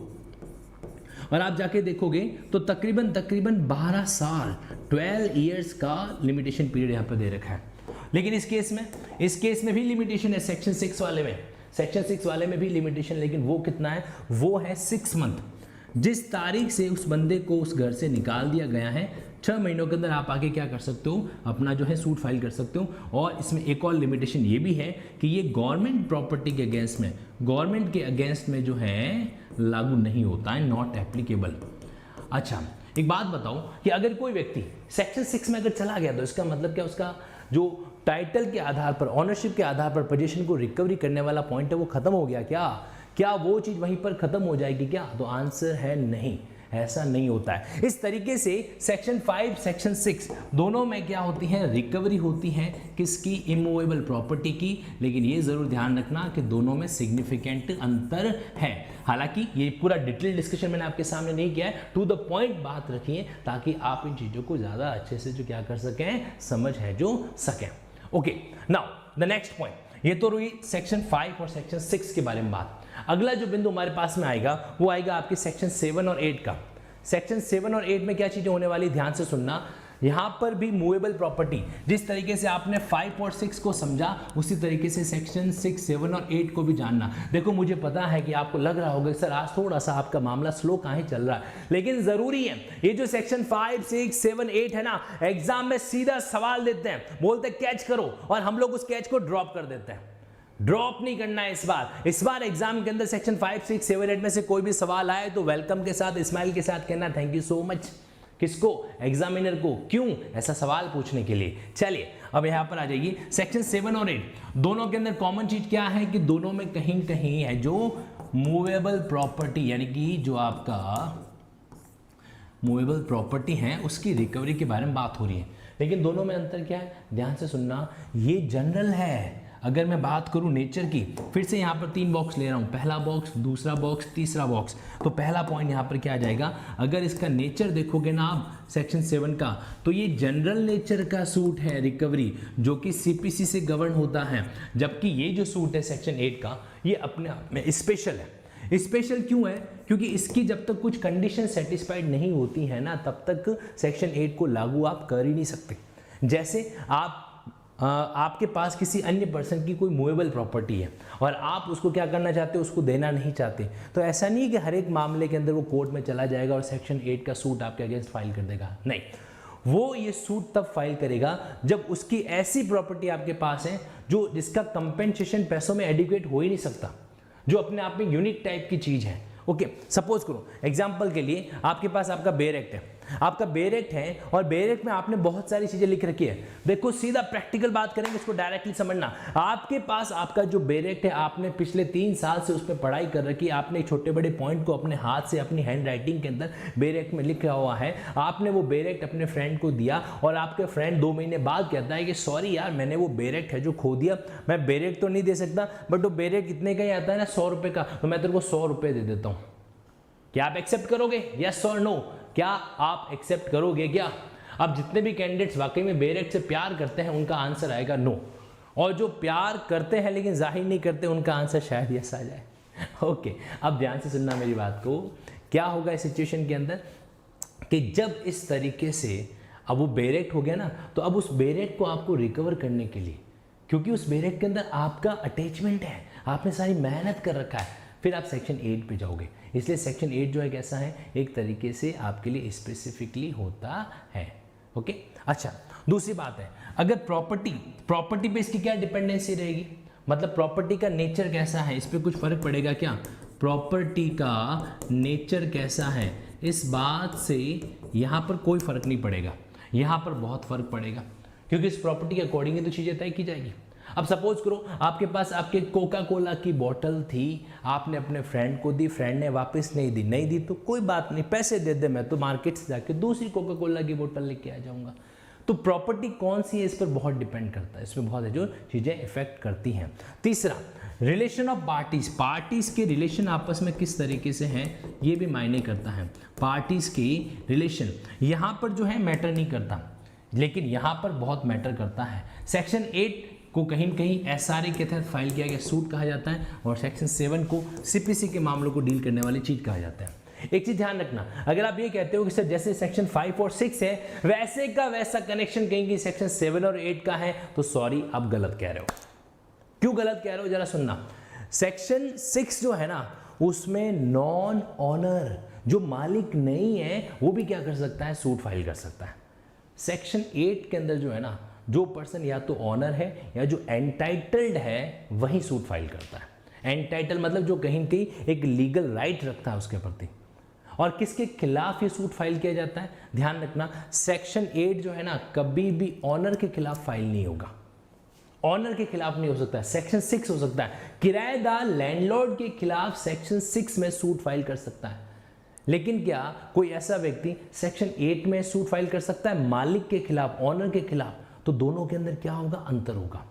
और आप जाके देखोगे तो तकरीबन 12 साल 12 इयर्स का लिमिटेशन पीरियड यहाँ पर दे रखा है। लेकिन इस केस में भी लिमिटेशन है सेक्शन 6 वाले में। सेक्शन 6 वाले में भी लिमिटेशन, लेकिन वो कितना है? वो है 6 मंथ। जिस तारीख से उस बंदे को उस घर से निकाल दिया गया है, 6 महीनों के अंदर आप आके क्या कर सकते हो, अपना जो है सूट फाइल कर सकते हो। और इसमें एक और लिमिटेशन ये भी है कि ये गवर्नमेंट प्रॉपर्टी के अगेंस्ट में, गवर्नमेंट के अगेंस्ट में जो है लागू नहीं होता है, नॉट एप्लीकेबल। अच्छा, एक बात बताओ कि अगर कोई व्यक्ति सेक्शन 6 में अगर चला गया तो इसका मतलब क्या, उसका जो टाइटल के आधार पर, ऑनरशिप के आधार पर पोजीशन को रिकवरी करने वाला पॉइंट है वो खत्म हो गया क्या? क्या वो चीज वहीं पर खत्म हो जाएगी क्या? तो आंसर है नहीं, ऐसा नहीं होता है। इस तरीके से सेक्शन 5, सेक्शन 6 दोनों में क्या होती है, रिकवरी होती है किसकी, इमूवेबल प्रॉपर्टी की। लेकिन ये जरूर ध्यान रखना कि दोनों में सिग्निफिकेंट अंतर है। हालांकि ये पूरा डिटेल डिस्कशन मैंने आपके सामने नहीं किया है, टू द पॉइंट बात रखिए ताकि आप इन चीजों को ज्यादा अच्छे से जो क्या कर सकें, समझ है जो सकें। Okay, now the next point, ये तो रही सेक्शन 5 और सेक्शन 6 के बारे में बात। अगला जो बिंदु हमारे पास में आएगा वो आएगा आपके सेक्शन 7 और 8 का। सेक्शन 7 और 8 में क्या चीजें होने वाली, ध्यान से सुनना। यहां पर भी मूवेबल प्रॉपर्टी, जिस तरीके से आपने 5 और 6 को समझा उसी तरीके से सेक्शन 6, 7 और 8 को भी जानना। देखो मुझे पता है कि आपको लग रहा होगा सर आज थोड़ा सा आपका मामला स्लो काहे चल रहा है, लेकिन जरूरी है। ये जो सेक्शन 5, 6, 7, 8 है ना, एग्जाम में सीधा सवाल देते हैं, बोलते कैच करो, और हम लोग उस कैच को ड्रॉप कर देते हैं। ड्रॉप नहीं करना है इस बार एग्जाम के अंदर सेक्शन 5, 6, 7, 8 में से कोई भी सवाल आए तो वेलकम के साथ, स्माइल के साथ कहना थैंक यू सो मच। किसको? एग्जामिनर को। क्यों? ऐसा सवाल पूछने के लिए। चलिए अब यहां पर आ जाइए, सेक्शन 7 और 8 दोनों के अंदर कॉमन चीज क्या है कि दोनों में कहीं कहीं है जो मूवेबल प्रॉपर्टी, यानी कि जो आपका मूवेबल प्रॉपर्टी है उसकी रिकवरी के बारे में बात हो रही है। लेकिन दोनों में अंतर क्या है, ध्यान से सुनना, ये जनरल है। अगर मैं बात करूं नेचर की, फिर से यहाँ पर 3 बॉक्स ले रहा हूँ, पहला बॉक्स, दूसरा बॉक्स, तीसरा बॉक्स। तो पहला पॉइंट यहाँ पर क्या आ जाएगा, अगर इसका नेचर देखोगे ना आप सेक्शन 7 का, तो ये जनरल नेचर का सूट है रिकवरी, जो कि सीपीसी से गवर्न होता है। जबकि ये जो सूट है सेक्शन 8 का, ये अपने आप में स्पेशल है। स्पेशल क्यों है? क्योंकि इसकी जब तक कुछ कंडीशन सेटिस्फाइड नहीं होती है ना, तब तक सेक्शन 8 को लागू आप कर ही नहीं सकते। जैसे आपके पास किसी अन्य पर्सन की कोई मूवेबल प्रॉपर्टी है और आप उसको क्या करना चाहते हो, उसको देना नहीं चाहते, तो ऐसा नहीं है कि हर एक मामले के अंदर वो कोर्ट में चला जाएगा और सेक्शन 8 का सूट आपके अगेंस्ट फाइल कर देगा। नहीं, वो ये सूट तब फाइल करेगा जब उसकी ऐसी प्रॉपर्टी आपके पास है जो जिसका कंपेंसेशन पैसों में एडिक्वेट हो ही नहीं सकता, जो अपने आप में यूनिक टाइप की चीज है। ओके, सपोज करो एग्जांपल के लिए आपके पास आपका बेयर एक्ट है, आपका बेयर एक्ट है और बेयर एक्ट में आपने बहुत सारी चीजें लिख रखी है। देखो सीधा प्रैक्टिकल बात करेंगे, इसको डायरेक्टली समझना। आपके पास आपका जो बेयर एक्ट है, आपने पिछले 3 साल से उस पर पढ़ाई कर रखी है, आपने छोटे बड़े पॉइंट को अपने हाथ से अपनी हैंड राइटिंग के अंदर बेयर एक्ट में लिखा हुआ है। आपने वो बेयर एक्ट अपने फ्रेंड को दिया और आपके फ्रेंड 2 महीने बाद कहता है कि सॉरी यार, मैंने वो बेयर एक्ट है जो खो दिया, मैं बेयर एक्ट तो नहीं दे सकता, बट वो बेयर एक्ट कितने का ही आता है ना, 100 रुपए का, तो मैं तेरे को 100 रुपए दे देता हूँ। क्या आप एक्सेप्ट करोगे? यस और नो? क्या आप एक्सेप्ट करोगे क्या? अब जितने भी कैंडिडेट्स वाकई में बेयर एक्ट से प्यार करते हैं उनका आंसर आएगा नो, और जो प्यार करते हैं लेकिन जाहिर नहीं करते उनका आंसर शायद यस आ जाए। ओके, अब ध्यान से सुनना मेरी बात को। क्या होगा इस सिचुएशन के अंदर कि जब इस तरीके से अब वो बेयर एक्ट हो गया ना, तो अब उस बेयर एक्ट को आपको रिकवर करने के लिए, क्योंकि उस बेयर एक्ट के अंदर आपका अटैचमेंट है, आपने सारी मेहनत कर रखा है, फिर आप सेक्शन 8 पे जाओगे। इसलिए सेक्शन 8 जो है कैसा है, एक तरीके से आपके लिए स्पेसिफिकली होता है। ओके, अच्छा दूसरी बात है, अगर प्रॉपर्टी पे इसकी क्या डिपेंडेंसी रहेगी, मतलब प्रॉपर्टी का नेचर कैसा है, इस पर कुछ फर्क पड़ेगा क्या? प्रॉपर्टी का नेचर कैसा है, इस बात से यहाँ पर कोई फर्क नहीं पड़ेगा, यहाँ पर बहुत फर्क पड़ेगा, क्योंकि इस प्रॉपर्टी के अकॉर्डिंग ही तो चीज़ें तय की जाएगी। अब सपोज करो आपके पास आपके कोका कोला की बोतल थी, आपने अपने फ्रेंड को दी, फ्रेंड ने वापस नहीं दी तो कोई बात नहीं, पैसे दे दे, मैं तो मार्केट से जाके दूसरी कोका कोला की बोतल लेके आ जाऊंगा। तो प्रॉपर्टी कौन सी है, इस पर बहुत डिपेंड करता है, इसमें बहुत है जो चीज़ें इफेक्ट करती हैं। तीसरा, रिलेशन ऑफ पार्टीज के रिलेशन आपस में किस तरीके से हैं, ये भी मायने करता है। पार्टीज की रिलेशन यहाँ पर जो है मैटर नहीं करता, लेकिन यहाँ पर बहुत मैटर करता है। सेक्शन 8 को कहीं न कहीं एसआरए के तहत फाइल किया गया सूट कहा जाता है, और सेक्शन 7 को सीपीसी के मामलों को डील करने वाली चीज कहा जाता है। एक चीज ध्यान रखना, अगर आप ये कहते हो कि सर जैसे सेक्शन 5 और 6 है वैसे का वैसा कनेक्शन कहेंगे सेक्शन 7 और 8 का है, तो सॉरी आप गलत कह रहे हो। क्यों गलत कह रहे हो, जरा सुनना। सेक्शन 6 जो है ना, उसमें नॉन ऑनर, जो मालिक नहीं है वो भी क्या कर सकता है, सूट फाइल कर सकता है। सेक्शन 8 के अंदर जो है ना, जो पर्सन या तो ऑनर है या जो एंटाइटल्ड है वही सूट फाइल करता है। एंटाइटल मतलब जो कहीं कहीं एक लीगल राइट रखता है उसके प्रति। और किसके खिलाफ ये सूट फाइल किया जाता है, ध्यान रखना, सेक्शन 8 जो है ना, कभी भी ऑनर के खिलाफ फाइल नहीं होगा, ऑनर के खिलाफ नहीं हो सकता है। सेक्शन 6 हो सकता है, किराएदार लैंडलॉर्ड के खिलाफ सेक्शन 6 में सूट फाइल कर सकता है। लेकिन क्या कोई ऐसा व्यक्ति सेक्शन 8 में सूट फाइल कर सकता है मालिक के खिलाफ, ऑनर के खिलाफ? तो दोनों के अंदर क्या होगा, अंतर होगा,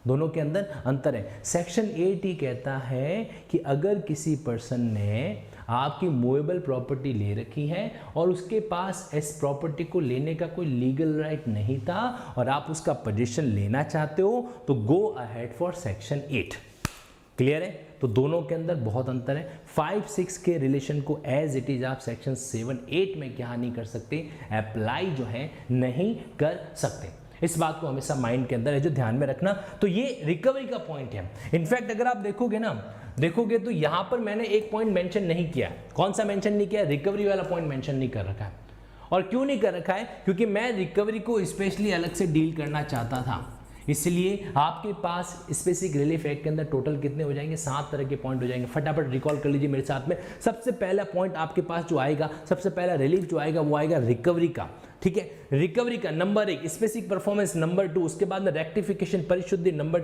दोनों के अंदर अंतर है। सेक्शन 8 ही कहता है कि अगर किसी पर्सन ने आपकी मूवेबल प्रॉपर्टी ले रखी है और उसके पास इस प्रॉपर्टी को लेने का कोई लीगल राइट नहीं था और आप उसका पोजीशन लेना चाहते हो, तो go ahead for section 8। Clear है? तो दोनों के अंदर बहुत अंतर है। 5-6 के रिलेशन को एज इट इज आप सेक्शन 7-8 में क्या नहीं कर सकते, अप्लाई जो है नहीं कर सकते। इस बात को हमेशा माइंड के अंदर है जो ध्यान में रखना। तो ये रिकवरी का पॉइंट है। इनफैक्ट अगर आप देखोगे तो यहां पर मैंने एक पॉइंट मेंशन नहीं किया। कौन सा मेंशन नहीं किया? रिकवरी वाला पॉइंट मेंशन नहीं कर रखा है। और क्यों नहीं कर रखा है? क्योंकि मैं रिकवरी को स्पेशली अलग से डील करना चाहता था। इसलिए आपके पास स्पेसिफिक रिलीफ एक्ट के अंदर टोटल कितने हो जाएंगे? 7 तरह के पॉइंट हो जाएंगे। फटाफट रिकॉल कर लीजिए मेरे साथ में। सबसे पहला पॉइंट आपके पास जो आएगा, सबसे पहला रिलीफ जो आएगा वो आएगा रिकवरी का। ठीक है, रिकवरी का नंबर 1 स्पेसिफिक परफॉर्मेंस, नंबर 2 उसके बाद में रेक्टिफिकेशन परिशुद्धि, नंबर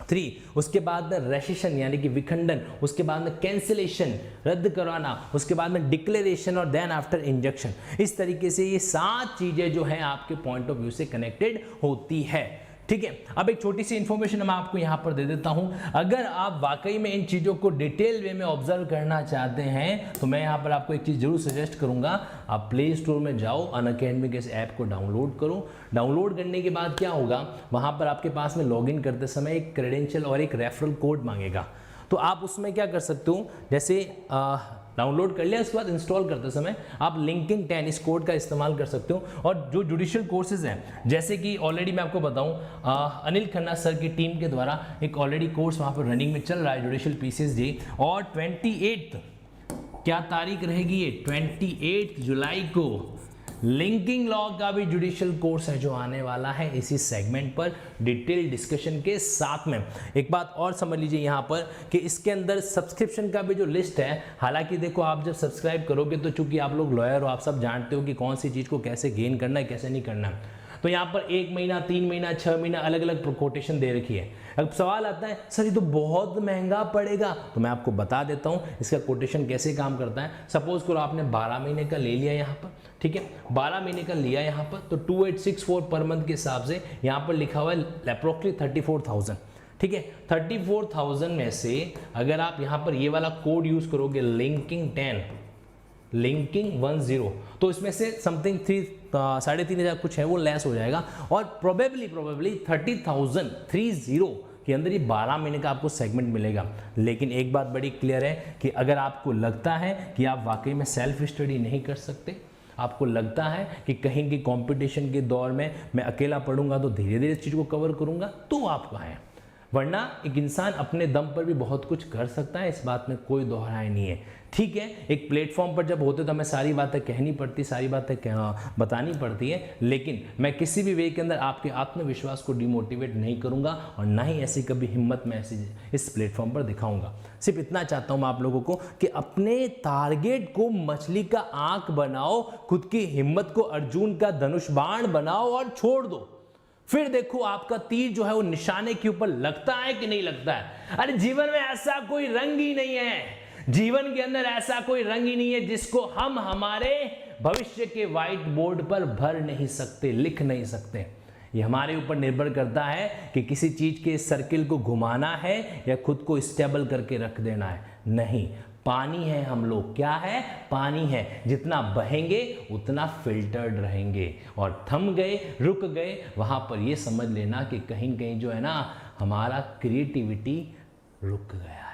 3 उसके बाद में रेसिशन यानी कि विखंडन, उसके बाद में कैंसिलेशन रद्द करवाना, उसके बाद में डिक्लेरेशन और देन आफ्टर इंजेक्शन। इस तरीके से ये 7 चीजें जो है आपके पॉइंट ऑफ व्यू से कनेक्टेड होती है। ठीक है, अब एक छोटी सी इंफॉर्मेशन मैं आपको यहां पर दे देता हूं। अगर आप वाकई में इन चीजों को डिटेल वे में ऑब्जर्व करना चाहते हैं तो मैं यहां पर आपको एक चीज जरूर सजेस्ट करूंगा। आप प्ले स्टोर में जाओ, अनअकैडमी के इस ऐप को डाउनलोड करो। डाउनलोड करने के बाद क्या होगा, वहां पर आपके पास में लॉगिन करते समय एक क्रेडेंशियल और एक रेफरल कोड मांगेगा। तो आप उसमें क्या कर सकते हो, जैसे डाउनलोड कर लिया, उसके बाद इंस्टॉल करते समय आप लिंकिंग 10 इस कोड का इस्तेमाल कर सकते हो। और जो जुडिशियल कोर्सेज हैं, जैसे कि ऑलरेडी मैं आपको बताऊं, अनिल खन्ना सर की टीम के द्वारा एक ऑलरेडी कोर्स वहां पर रनिंग में चल रहा है, जुडिशियल पीसीएस डे। और 28 क्या तारीख रहेगी ये? 28 जुलाई को लिंकिंग लॉ का भी जुडिशियल कोर्स है जो आने वाला है इसी सेगमेंट पर डिटेल डिस्कशन के साथ में। एक बात और समझ लीजिए यहाँ पर कि इसके अंदर सब्सक्रिप्शन का भी जो लिस्ट है, हालांकि देखो आप जब सब्सक्राइब करोगे तो चूंकि आप लोग लॉयर हो, आप सब जानते हो कि कौन सी चीज़ को कैसे गेन करना है, कैसे नहीं करना है। तो यहाँ पर 1 महीना, 3 महीना, 6 महीना अलग अलग कोटेशन दे रखी है। अब सवाल आता है सर ये तो बहुत महंगा पड़ेगा, तो मैं आपको बता देता हूँ इसका कोटेशन कैसे काम करता है। सपोज करो आपने 12 महीने का ले लिया यहाँ पर, ठीक है, 12 महीने का लिया यहाँ पर, तो 2864 पर मंथ के हिसाब से यहाँ पर लिखा हुआ है अप्रोक्सली 34,000। ठीक है, 34,000 में से अगर आप यहाँ पर ये वाला कोड यूज करोगे लिंकिंग 10 तो इसमें से समथिंग 3,500 कुछ है वो लेस हो जाएगा। और प्रोबेबली 30,030 के अंदर ये 12 महीने का आपको सेगमेंट मिलेगा। लेकिन एक बात बड़ी क्लियर है कि अगर आपको लगता है कि आप वाकई में सेल्फ स्टडी नहीं कर सकते, आपको लगता है कि कहीं की कंपटीशन के दौर में मैं अकेला पढ़ूंगा तो धीरे धीरे इस चीज़ को कवर करूंगा, तो आप कहाँ हैं। वरना एक इंसान अपने दम पर भी बहुत कुछ कर सकता है, इस बात में कोई दोहराई नहीं है। ठीक है, एक प्लेटफॉर्म पर जब होते तो हमें सारी बातें कहनी पड़ती, सारी बातें बतानी पड़ती है, लेकिन मैं किसी भी वे के अंदर आपके आत्मविश्वास को डिमोटिवेट नहीं करूंगा और ना ही ऐसी कभी हिम्मत मैं ऐसी इस प्लेटफॉर्म पर दिखाऊंगा। सिर्फ इतना चाहता हूं मैं आप लोगों को कि अपने टारगेट को मछली का आंख बनाओ, खुद की हिम्मत को अर्जुन का धनुष बाण बनाओ और छोड़ दो। फिर देखो आपका तीर जो है वो निशाने के ऊपर लगता है कि नहीं लगता है। अरे जीवन में ऐसा कोई रंग ही नहीं है, जीवन के अंदर ऐसा कोई रंग ही नहीं है जिसको हम हमारे भविष्य के व्हाइट बोर्ड पर भर नहीं सकते, लिख नहीं सकते। ये हमारे ऊपर निर्भर करता है कि किसी चीज के सर्किल को घुमाना है या खुद को स्टेबल करके रख देना है। नहीं, पानी है हम लोग, क्या है? पानी है। जितना बहेंगे उतना फिल्टर्ड रहेंगे, और थम गए, रुक गए, वहां पर ये समझ लेना कि कहीं कहीं जो है ना हमारा क्रिएटिविटी रुक गया है।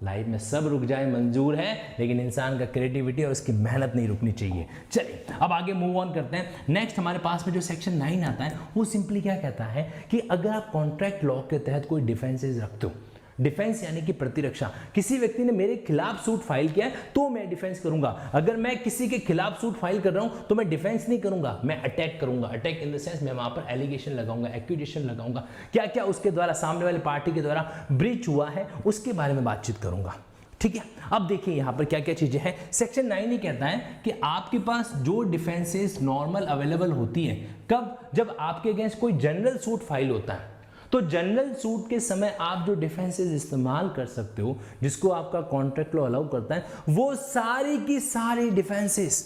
लाइफ में सब रुक जाए मंजूर है, लेकिन इंसान का क्रिएटिविटी और उसकी मेहनत नहीं रुकनी चाहिए। चलिए अब आगे मूव ऑन करते हैं। नेक्स्ट हमारे पास में जो सेक्शन 9 आता है वो सिंपली क्या कहता है कि अगर आप कॉन्ट्रैक्ट लॉ के तहत कोई डिफेंसेस रखते हो, डिफेंस यानी कि प्रतिरक्षा, किसी व्यक्ति ने मेरे खिलाफ सूट फाइल किया है तो मैं डिफेंस करूंगा। अगर मैं किसी के खिलाफ सूट फाइल कर रहा हूं तो मैं डिफेंस नहीं करूंगा, मैं अटैक करूंगा। अटैक इन द सेंस मैं वहां पर एलिगेशन लगाऊंगा, एक्यूजेशन लगाऊंगा, क्या क्या उसके द्वारा, सामने वाले पार्टी के द्वारा ब्रीच हुआ है उसके बारे में बातचीत करूंगा। ठीक है, अब देखिए यहां पर क्या क्या चीजें हैं। सेक्शन 9 ही कहता है कि आपके पास जो डिफेंसेस नॉर्मल अवेलेबल होती है, कब? जब आपके अगेंस्ट कोई जनरल सूट फाइल होता है। तो जनरल सूट के समय आप जो डिफेंसेस इस्तेमाल कर सकते हो, जिसको आपका कॉन्ट्रैक्ट लॉ अलाउ करता है, वो सारी की सारी डिफेंसेस,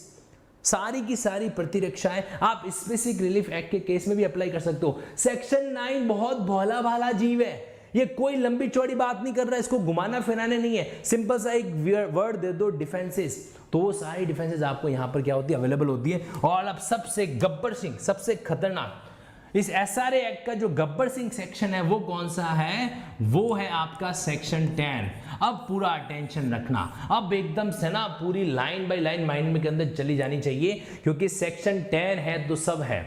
सारी की सारी प्रतिरक्षाएं आप स्पेसिफिक रिलीफ एक्ट के केस में भी अप्लाई कर सकते हो। सेक्शन 9 बहुत भोला भाला जीव है, ये कोई लंबी चौड़ी बात नहीं कर रहा है, इसको घुमाना फिराने नहीं है। सिंपल सा एक वर्ड दे दो, डिफेंसेस, तो वो सारी डिफेंसेस आपको यहां पर क्या होती है, अवेलेबल होती है। और अब सबसे गब्बर सिंह, सबसे खतरनाक इस एसआरए एक्ट का जो गब्बर सिंह सेक्शन है वो कौन सा है, वो है आपका सेक्शन 10। अब पूरा अटेंशन रखना, अब एकदम से ना पूरी लाइन बाय लाइन माइंड में के अंदर चली जानी चाहिए, क्योंकि सेक्शन 10 है तो सब है,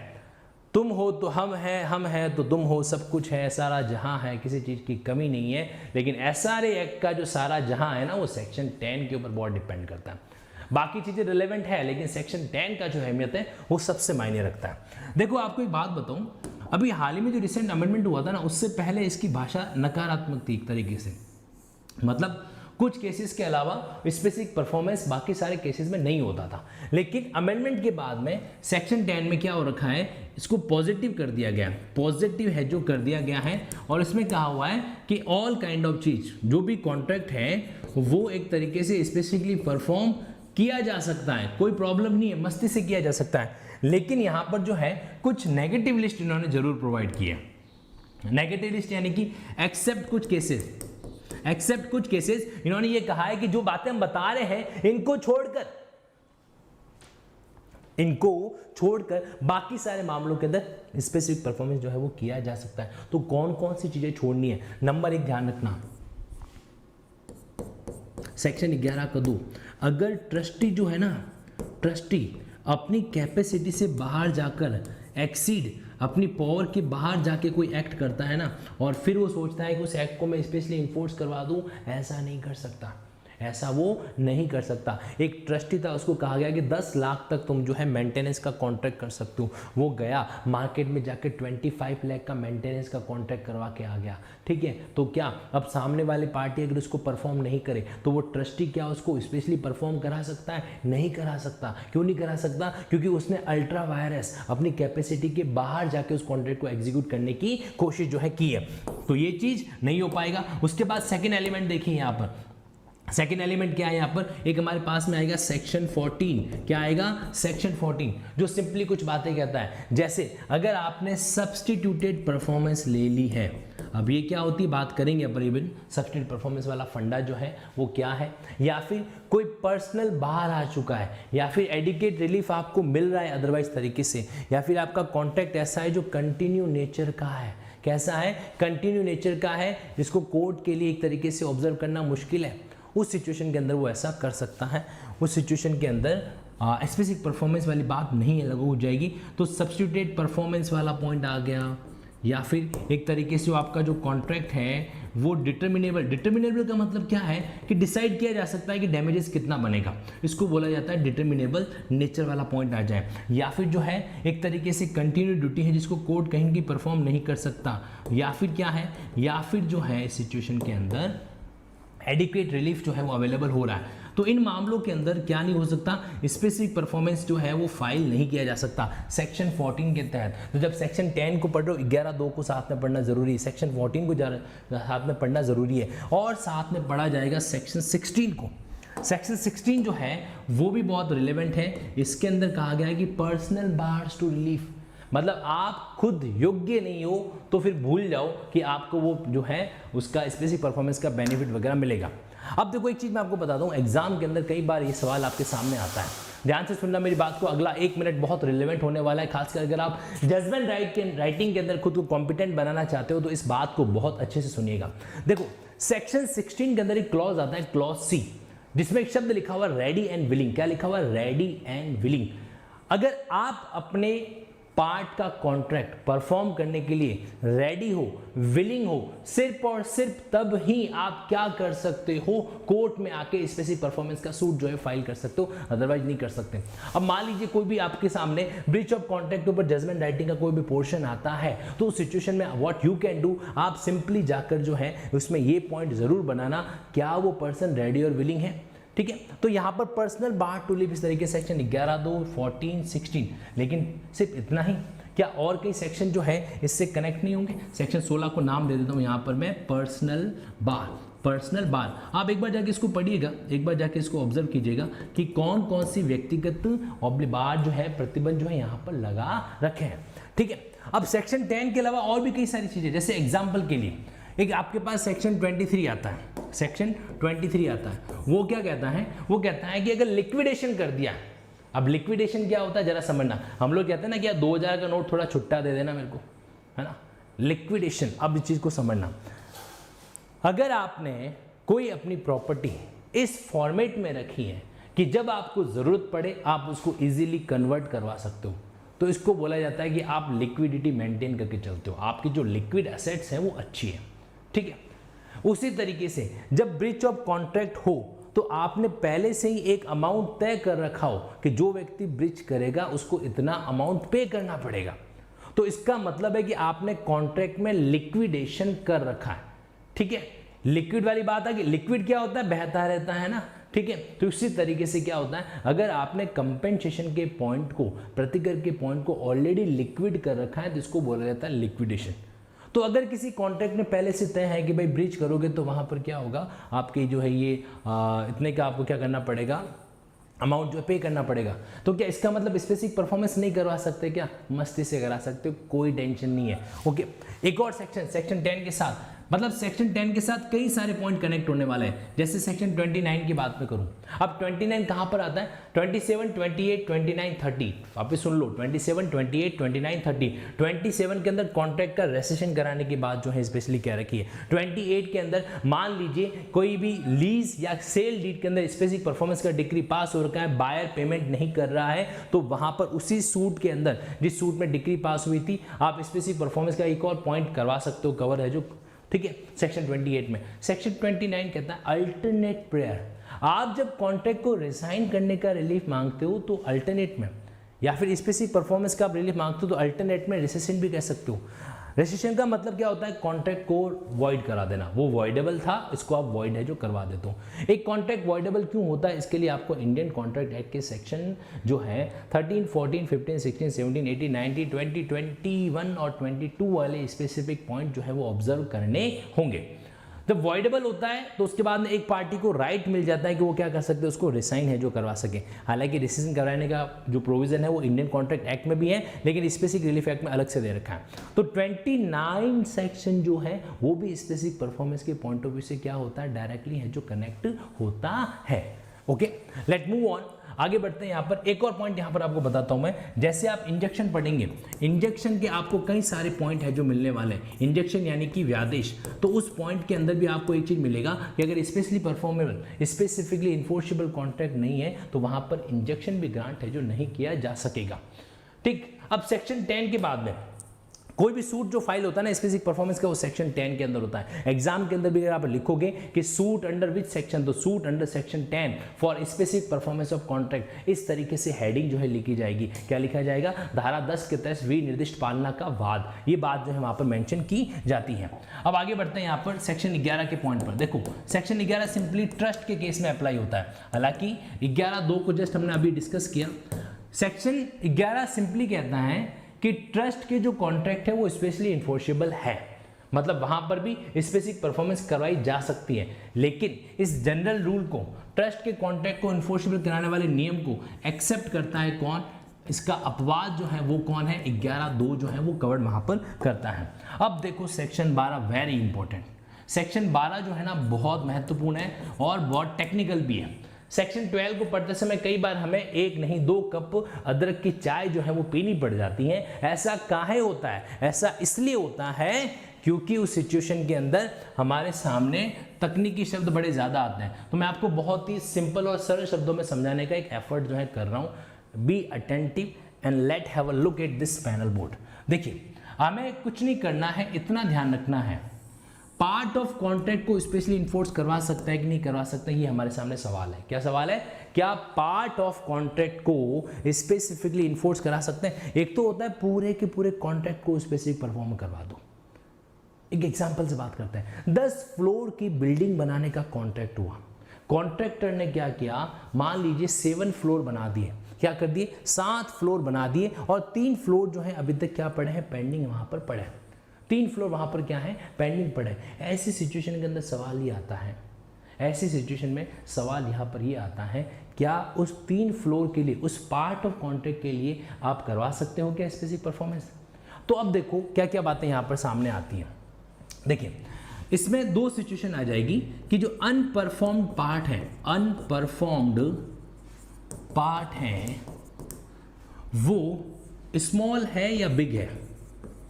तुम हो तो हम हैं तो तुम हो, सब कुछ है, सारा जहां है, किसी चीज की कमी नहीं है। लेकिन एसआरए एक्ट का जो सारा जहां है ना वो सेक्शन 10 के ऊपर बहुत डिपेंड करता है। बाकी चीजें रिलेवेंट है, लेकिन सेक्शन 10 का जो अहमियत है वो सबसे मायने रखता है। देखो आपको एक बात बताऊं, अभी हाल ही में जो रिसेंट अमेंडमेंट हुआ था ना, उससे पहले इसकी भाषा नकारात्मक थी एक तरीके से, मतलब कुछ केसेस के अलावा स्पेसिफिक परफॉर्मेंस बाकी सारे केसेस में नहीं होता था। लेकिन अमेंडमेंट के बाद में सेक्शन 10 में क्या हो रखा है, इसको पॉजिटिव कर दिया गया, पॉजिटिव है जो कर दिया गया है, और इसमें कहा हुआ है कि ऑल काइंड ऑफ चीज, जो भी कॉन्ट्रैक्ट है वो एक तरीके से स्पेसिफिकली परफॉर्म किया जा सकता है, कोई प्रॉब्लम नहीं है, मस्ती से किया जा सकता है। लेकिन यहां पर जो है कुछ नेगेटिव लिस्ट इन्होंने जरूर प्रोवाइड की है। नेगेटिव लिस्ट यानी कि एक्सेप्ट कुछ केसेस इन्होंने ये कहा है कि जो बातें हम बता रहे हैं इनको छोड़कर बाकी सारे मामलों के अंदर स्पेसिफिक परफॉर्मेंस जो है वो किया जा सकता है। तो कौन कौन सी चीजें छोड़नी है, नंबर 1 ध्यान रखना, सेक्शन 11 का 2, अगर ट्रस्टी जो है ना, ट्रस्टी अपनी कैपेसिटी से बाहर जाकर एक्सीड अपनी पावर के बाहर जाके कोई एक्ट करता है ना, और फिर वो सोचता है कि उस एक्ट को मैं स्पेशली इन्फोर्स करवा दूं, ऐसा नहीं कर सकता, ऐसा वो नहीं कर सकता। एक ट्रस्टी था, उसको कहा गया कि 10 लाख तक तुम जो है मेंटेनेंस का कॉन्ट्रैक्ट कर सकते हो, वो गया मार्केट में जाके 25 लाख का मेंटेनेंस का कॉन्ट्रैक्ट करवा के आ गया। ठीक है, तो क्या अब सामने वाली पार्टी अगर उसको परफॉर्म नहीं करे तो वो ट्रस्टी क्या उसको स्पेशली परफॉर्म करा सकता है? नहीं करा सकता। क्यों नहीं करा सकता? क्योंकि उसने अल्ट्रा वायरस अपनी कैपेसिटी के बाहर जाके उस कॉन्ट्रैक्ट को एग्जीक्यूट करने की कोशिश जो है की है, तो ये चीज नहीं हो पाएगा। उसके बाद सेकेंड एलिमेंट देखिए, यहाँ पर सेकेंड एलिमेंट क्या है, यहाँ पर एक हमारे पास में आएगा सेक्शन 14। क्या आएगा? सेक्शन 14, जो सिंपली कुछ बातें कहता है, जैसे अगर आपने सब्सटीट्यूटेड परफॉर्मेंस ले ली है, अब ये क्या होती है बात करेंगे अपन, इवन सब्सटीट्यूटेड परफॉर्मेंस वाला फंडा जो है वो क्या है, या फिर कोई पर्सनल बाहर आ चुका है, या फिर एडिकेट रिलीफ आपको मिल रहा है अदरवाइज तरीके से, या फिर आपका कॉन्ट्रैक्ट ऐसा है जो कंटिन्यू नेचर का है। कैसा है? कंटिन्यू नेचर का है, जिसको कोर्ट के लिए एक तरीके से ऑब्जर्व करना मुश्किल है, उस सिचुएशन के अंदर वो ऐसा कर सकता है। उस सिचुएशन के अंदर स्पेसिफिक परफॉर्मेंस वाली बात नहीं लागू हो जाएगी। तो सब्स्टिट्यूटेड परफॉर्मेंस वाला पॉइंट आ गया, या फिर एक तरीके से आपका जो कॉन्ट्रैक्ट है वो डिटर्मिनेबल का मतलब क्या है कि डिसाइड किया जा सकता है कि डैमेजेस कितना बनेगा, इसको बोला जाता है डिटर्मिनेबल नेचर वाला पॉइंट आ जाए। या फिर जो है एक तरीके से कंटिन्यू ड्यूटी है जिसको कोर्ट कहीं की परफॉर्म नहीं कर सकता, या फिर क्या है, या फिर जो है इस सिचुएशन के अंदर एडिक्वेट रिलीफ जो है वो अवेलेबल हो रहा है। तो इन मामलों के अंदर क्या नहीं हो सकता, स्पेसिफिक परफॉर्मेंस जो है वो फाइल नहीं किया जा सकता सेक्शन 14 के तहत। तो जब सेक्शन 10 को पढ़ रहे हो, 11(2) को साथ में पढ़ना जरूरी है, सेक्शन 14 को साथ में पढ़ना जरूरी है, और साथ में पढ़ा जाएगा सेक्शन 16 को। सेक्शन 16 जो है वो भी बहुत रिलेवेंट है। इसके अंदर कहा गया है कि पर्सनल बार्स टू रिलीफ, मतलब आप खुद योग्य नहीं हो तो फिर भूल जाओ कि आपको वो जो है उसका स्पेसिफिक परफॉर्मेंस का बेनिफिट वगैरह मिलेगा। अब देखो एक चीज़ मैं आपको बता दूं, एग्जाम के अंदर कई बार ये सवाल आपके सामने आता है, ध्यान से सुनना मेरी बात को, अगला 1 मिनट बहुत रिलेवेंट होने वाला है, खासकर अगर आप जजमेंट राइटिंग के अंदर खुद को कॉम्पिटेंट बनाना चाहते हो तो इस बात को बहुत अच्छे से सुनिएगा। देखो सेक्शन 16 के अंदर एक क्लॉज आता है, क्लॉज सी, जिसमें एक शब्द लिखा हुआ रेडी एंड विलिंग। क्या लिखा हुआ? Ready and willing. अगर आप अपने पार्ट का कॉन्ट्रैक्ट परफॉर्म करने के लिए रेडी हो, विलिंग हो, सिर्फ और सिर्फ तब ही आप क्या कर सकते हो, कोर्ट में आके स्पेसिफिक परफॉर्मेंस का सूट जो है फाइल कर सकते हो, अदरवाइज नहीं कर सकते। अब मान लीजिए कोई भी आपके सामने ब्रीच ऑफ कॉन्ट्रैक्ट के ऊपर जजमेंट राइटिंग का कोई भी पोर्शन आता है, तो उस सिचुएशन में व्हाट यू कैन डू, आप सिंपली जाकर जो है उसमें ये पॉइंट जरूर बनाना, क्या वो पर्सन रेडी और विलिंग है। ठीक है, तो यहां पर पर्सनल बार टू लिव इस तरीके से सेक्शन 11(2), 14, 16, लेकिन सिर्फ इतना ही, क्या और कई सेक्शन जो है इससे कनेक्ट नहीं होंगे? सेक्शन 16 को नाम दे देता हूं यहां पर मैं, पर्सनल बार। आप एक बार जाके इसको पढ़िएगा, एक बार जाके इसको ऑब्जर्व कीजिएगा कि कौन कौन सी व्यक्तिगत बार जो है प्रतिबंध जो है यहां पर लगा रखे हैं। ठीक है, अब सेक्शन 10 के अलावा और भी कई सारी चीजें, जैसे एग्जाम्पल के लिए एक आपके पास सेक्शन 23 आता है, सेक्शन 23 आता है, वो क्या कहता है? वो कहता है कि अगर लिक्विडेशन कर दिया, अब लिक्विडेशन क्या होता है जरा समझना, हम लोग कहते हैं ना कि यार 2000 का नोट थोड़ा छुट्टा दे देना मेरे को, है ना। लिक्विडेशन, अब इस चीज को समझना, अगर आपने कोई अपनी प्रॉपर्टी इस फॉर्मेट में रखी है कि जब आपको जरूरत पड़े आप उसको इजीली कन्वर्ट करवा सकते हो, तो इसको बोला जाता है कि आप लिक्विडिटी मेंटेन करके चलते हो, आपकी जो लिक्विड एसेट्स हैं वो अच्छी है, ठीक है। उसी तरीके से जब ब्रीच ऑफ कॉन्ट्रैक्ट हो तो आपने पहले से ही एक अमाउंट तय कर रखा हो कि जो व्यक्ति ब्रीच करेगा उसको इतना अमाउंट पे करना पड़ेगा, तो इसका मतलब है कि आपने कॉन्ट्रैक्ट में लिक्विडेशन कर रखा है, ठीक है। लिक्विड वाली बात है कि लिक्विड क्या होता है, बहता रहता है ना, ठीक है। तो इसी तरीके से क्या होता है, अगर आपने कंपेंसेशन के पॉइंट को, प्रतिकर के पॉइंट को ऑलरेडी लिक्विड कर रखा है तो इसको बोला जाता है लिक्विडेशन। तो अगर किसी कॉन्ट्रैक्ट में पहले से तय है कि भाई ब्रीच करोगे तो वहां पर क्या होगा, आपके जो है ये इतने का आपको क्या करना पड़ेगा, अमाउंट जो पे करना पड़ेगा। तो क्या इसका मतलब स्पेसिफिक परफॉर्मेंस नहीं करवा सकते क्या, मस्ती से करा सकते हो, कोई टेंशन नहीं है, ओके। एक और सेक्शन 10 के साथ, मतलब सेक्शन 10 के साथ कई सारे पॉइंट कनेक्ट होने वाले हैं। जैसे सेक्शन 29 की बात मैं करूं, अब 29 कहां पर आता है, 27, 28, 29, 30, वापस सुन लो, 27, 28, 29, 30। 27 के अंदर कॉन्ट्रैक्ट का रेसेशन कराने की बात जो है स्पेशली क्या रखी है। 28 के अंदर मान लीजिए कोई भी लीज या सेल डीड के अंदर स्पेसिफिक परफॉर्मेंस का डिक्री पास हो रखा है, बायर पेमेंट नहीं कर रहा है, तो वहां पर उसी सूट के अंदर, जिस सूट में डिक्री पास हुई थी, आप स्पेसिफिक परफॉर्मेंस का एक और पॉइंट करवा सकते हो, कवर है जो, ठीक है, सेक्शन 28 में। सेक्शन 29 कहता है अल्टरनेट प्रेयर, आप जब कॉन्ट्रैक्ट को रिसाइन करने का रिलीफ मांगते हो तो अल्टरनेट में, या फिर स्पेसिफिक परफॉर्मेंस का आप रिलीफ मांगते हो तो अल्टरनेट में रेसेशन भी कह सकते हो। रेसेशन का मतलब क्या होता है, कॉन्ट्रैक्ट को वॉइड करा देना, वो वॉइडेबल था, इसको आप वॉइड है जो करवा देते हो। एक कॉन्ट्रैक्ट वॉइडेबल क्यों होता है, इसके लिए आपको इंडियन कॉन्ट्रैक्ट एक्ट के सेक्शन जो है 13, 14, 15, 16, 17, 18, 19, 20, 21 और 22 वाले स्पेसिफिक पॉइंट जो है वो ऑब्जर्व करने होंगे। जब वॉइडेबल होता है तो उसके बाद में एक पार्टी को राइट मिल जाता है कि वो क्या कर सकते हैं, उसको रिसाइन है जो करवा सके। हालांकि रिसाइन कराने का जो प्रोविजन है वो इंडियन कॉन्ट्रैक्ट एक्ट में भी है, लेकिन स्पेसिफिक रिलीफ एक्ट में अलग से दे रखा है। तो 29 सेक्शन जो है वो भी स्पेसिफिक परफॉर्मेंस के पॉइंट ऑफ व्यू से क्या होता है, डायरेक्टली है जो कनेक्ट होता है, ओके। लेट मूव ऑन, आगे बढ़ते हैं। यहाँ पर एक और पॉइंट यहाँ पर आपको बताता हूं मैं, जैसे आप इंजेक्शन पढ़ेंगे, इंजेक्शन के आपको कई सारे पॉइंट है जो मिलने वाले हैं। इंजेक्शन यानी कि व्यादेश, तो उस पॉइंट के अंदर भी आपको एक चीज मिलेगा कि अगर स्पेशली परफॉर्मेबल, स्पेसिफिकली इन्फोर्सेबल कॉन्ट्रैक्ट नहीं है तो वहां पर इंजेक्शन भी ग्रांट है जो नहीं किया जा सकेगा, ठीक। अब सेक्शन 10 के बाद में कोई भी सूट जो फाइल होता है ना स्पेसिफिक परफॉर्मेंस का, वो सेक्शन 10 के अंदर होता है। एग्जाम के अंदर भी अगर आप लिखोगे कि सूट अंडर विच सेक्शन, तो suit under section 10 for specific performance of contract, इस तरीके से हेडिंग जो है लिखी जाएगी। क्या लिखा जाएगा, धारा 10 के तहत विनिर्दिष्ट पालना का वाद, ये बात जो है वहां पर मेंशन की जाती है। अब आगे बढ़ते हैं यहाँ पर सेक्शन 11 के पॉइंट पर। देखो सेक्शन 11 सिंपली ट्रस्ट के केस में अप्लाई होता है, हालांकि 11(2) को जस्ट हमने अभी डिस्कस किया। सेक्शन 11 सिंपली कहता है कि ट्रस्ट के जो कॉन्ट्रैक्ट है वो स्पेशली इन्फोर्सेबल है, मतलब वहां पर भी स्पेसिफिक परफॉर्मेंस करवाई जा सकती है, लेकिन इस जनरल रूल को, ट्रस्ट के कॉन्ट्रैक्ट को इन्फोर्सेबल कराने वाले नियम को एक्सेप्ट करता है कौन, इसका अपवाद जो है वो कौन है, 11(2) जो है वो कवर्ड वहां पर करता है। अब देखो सेक्शन 12 वेरी इंपॉर्टेंट, सेक्शन 12 जो है ना बहुत महत्वपूर्ण है और बहुत टेक्निकल भी है। सेक्शन 12 को पढ़ते समय कई बार हमें एक नहीं 2 कप अदरक की चाय जो है वो पीनी पड़ जाती है। ऐसा काहे होता है, ऐसा इसलिए होता है क्योंकि उस सिचुएशन के अंदर हमारे सामने तकनीकी शब्द बड़े ज़्यादा आते हैं। तो मैं आपको बहुत ही सिंपल और सरल शब्दों में समझाने का एक एफर्ट जो है कर रहा हूँ। Be attentive and let have a look at this panel board. देखिए हमें कुछ नहीं करना है, इतना ध्यान रखना है, पार्ट ऑफ कॉन्ट्रैक्ट को स्पेशली इन्फोर्स करवा सकता है कि नहीं करवा सकता, ये हमारे सामने सवाल है। क्या सवाल है, क्या पार्ट ऑफ कॉन्ट्रैक्ट को स्पेसिफिकली इन्फोर्स करा सकते हैं। एक तो होता है पूरे के पूरे कॉन्ट्रैक्ट को स्पेसिफिक परफॉर्म करवा दो। एक एग्जांपल से बात करते हैं, 10 फ्लोर की बिल्डिंग बनाने का कॉन्ट्रैक्ट हुआ, कॉन्ट्रैक्टर ने क्या किया, मान लीजिए 7 फ्लोर बना दिए, क्या कर दिए 7 फ्लोर बना दिए, और 3 फ्लोर जो है अभी तक क्या पड़े हैं, पेंडिंग वहां पर पड़े हैं, 3 फ्लोर वहां पर क्या है, पेंडिंग पड़े। ऐसी सिचुएशन के अंदर सवाल ये आता है, ऐसी सिचुएशन में सवाल यहाँ पर ये आता है, क्या उस 3 फ्लोर के लिए, उस पार्ट ऑफ कॉन्ट्रैक्ट के लिए आप करवा सकते हो क्या स्पेसिफिक परफॉर्मेंस। तो अब देखो क्या क्या बातें यहाँ पर सामने आती हैं। देखिए इसमें 2 सिचुएशन आ जाएगी कि जो अनपरफॉर्म्ड पार्ट है, अनपरफॉर्म्ड पार्ट है वो स्मॉल है या बिग है,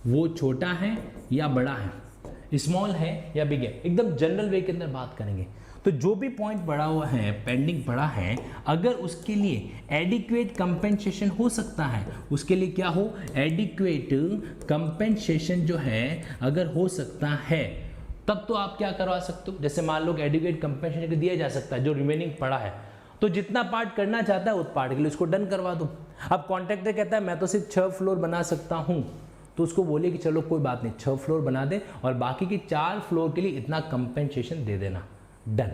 वो छोटा है या बड़ा है, स्मॉल है या बिग है, एकदम जनरल वे के अंदर बात करेंगे। तो जो भी पॉइंट पड़ा हुआ है, पेंडिंग पड़ा है, अगर उसके लिए एडिक्वेट कंपेंसेशन हो सकता है, उसके लिए क्या हो, एडिक्वेट कंपेंसेशन जो है अगर हो सकता है, तब तो आप क्या करवा सकते हो। जैसे मान लो एडिक्वेट कंपेंसेशन दिया जा सकता है जो रिमेनिंग पड़ा है, तो जितना पार्ट करना चाहता है उस पार्ट के लिए उसको डन करवा दो। अब कॉन्ट्रैक्टर कहता है मैं तो सिर्फ 6 फ्लोर बना सकता हूं, तो उसको बोले कि चलो कोई बात नहीं 6 फ्लोर बना दे और बाकी के 4 फ्लोर के लिए इतना कंपेंसेशन दे देना, डन।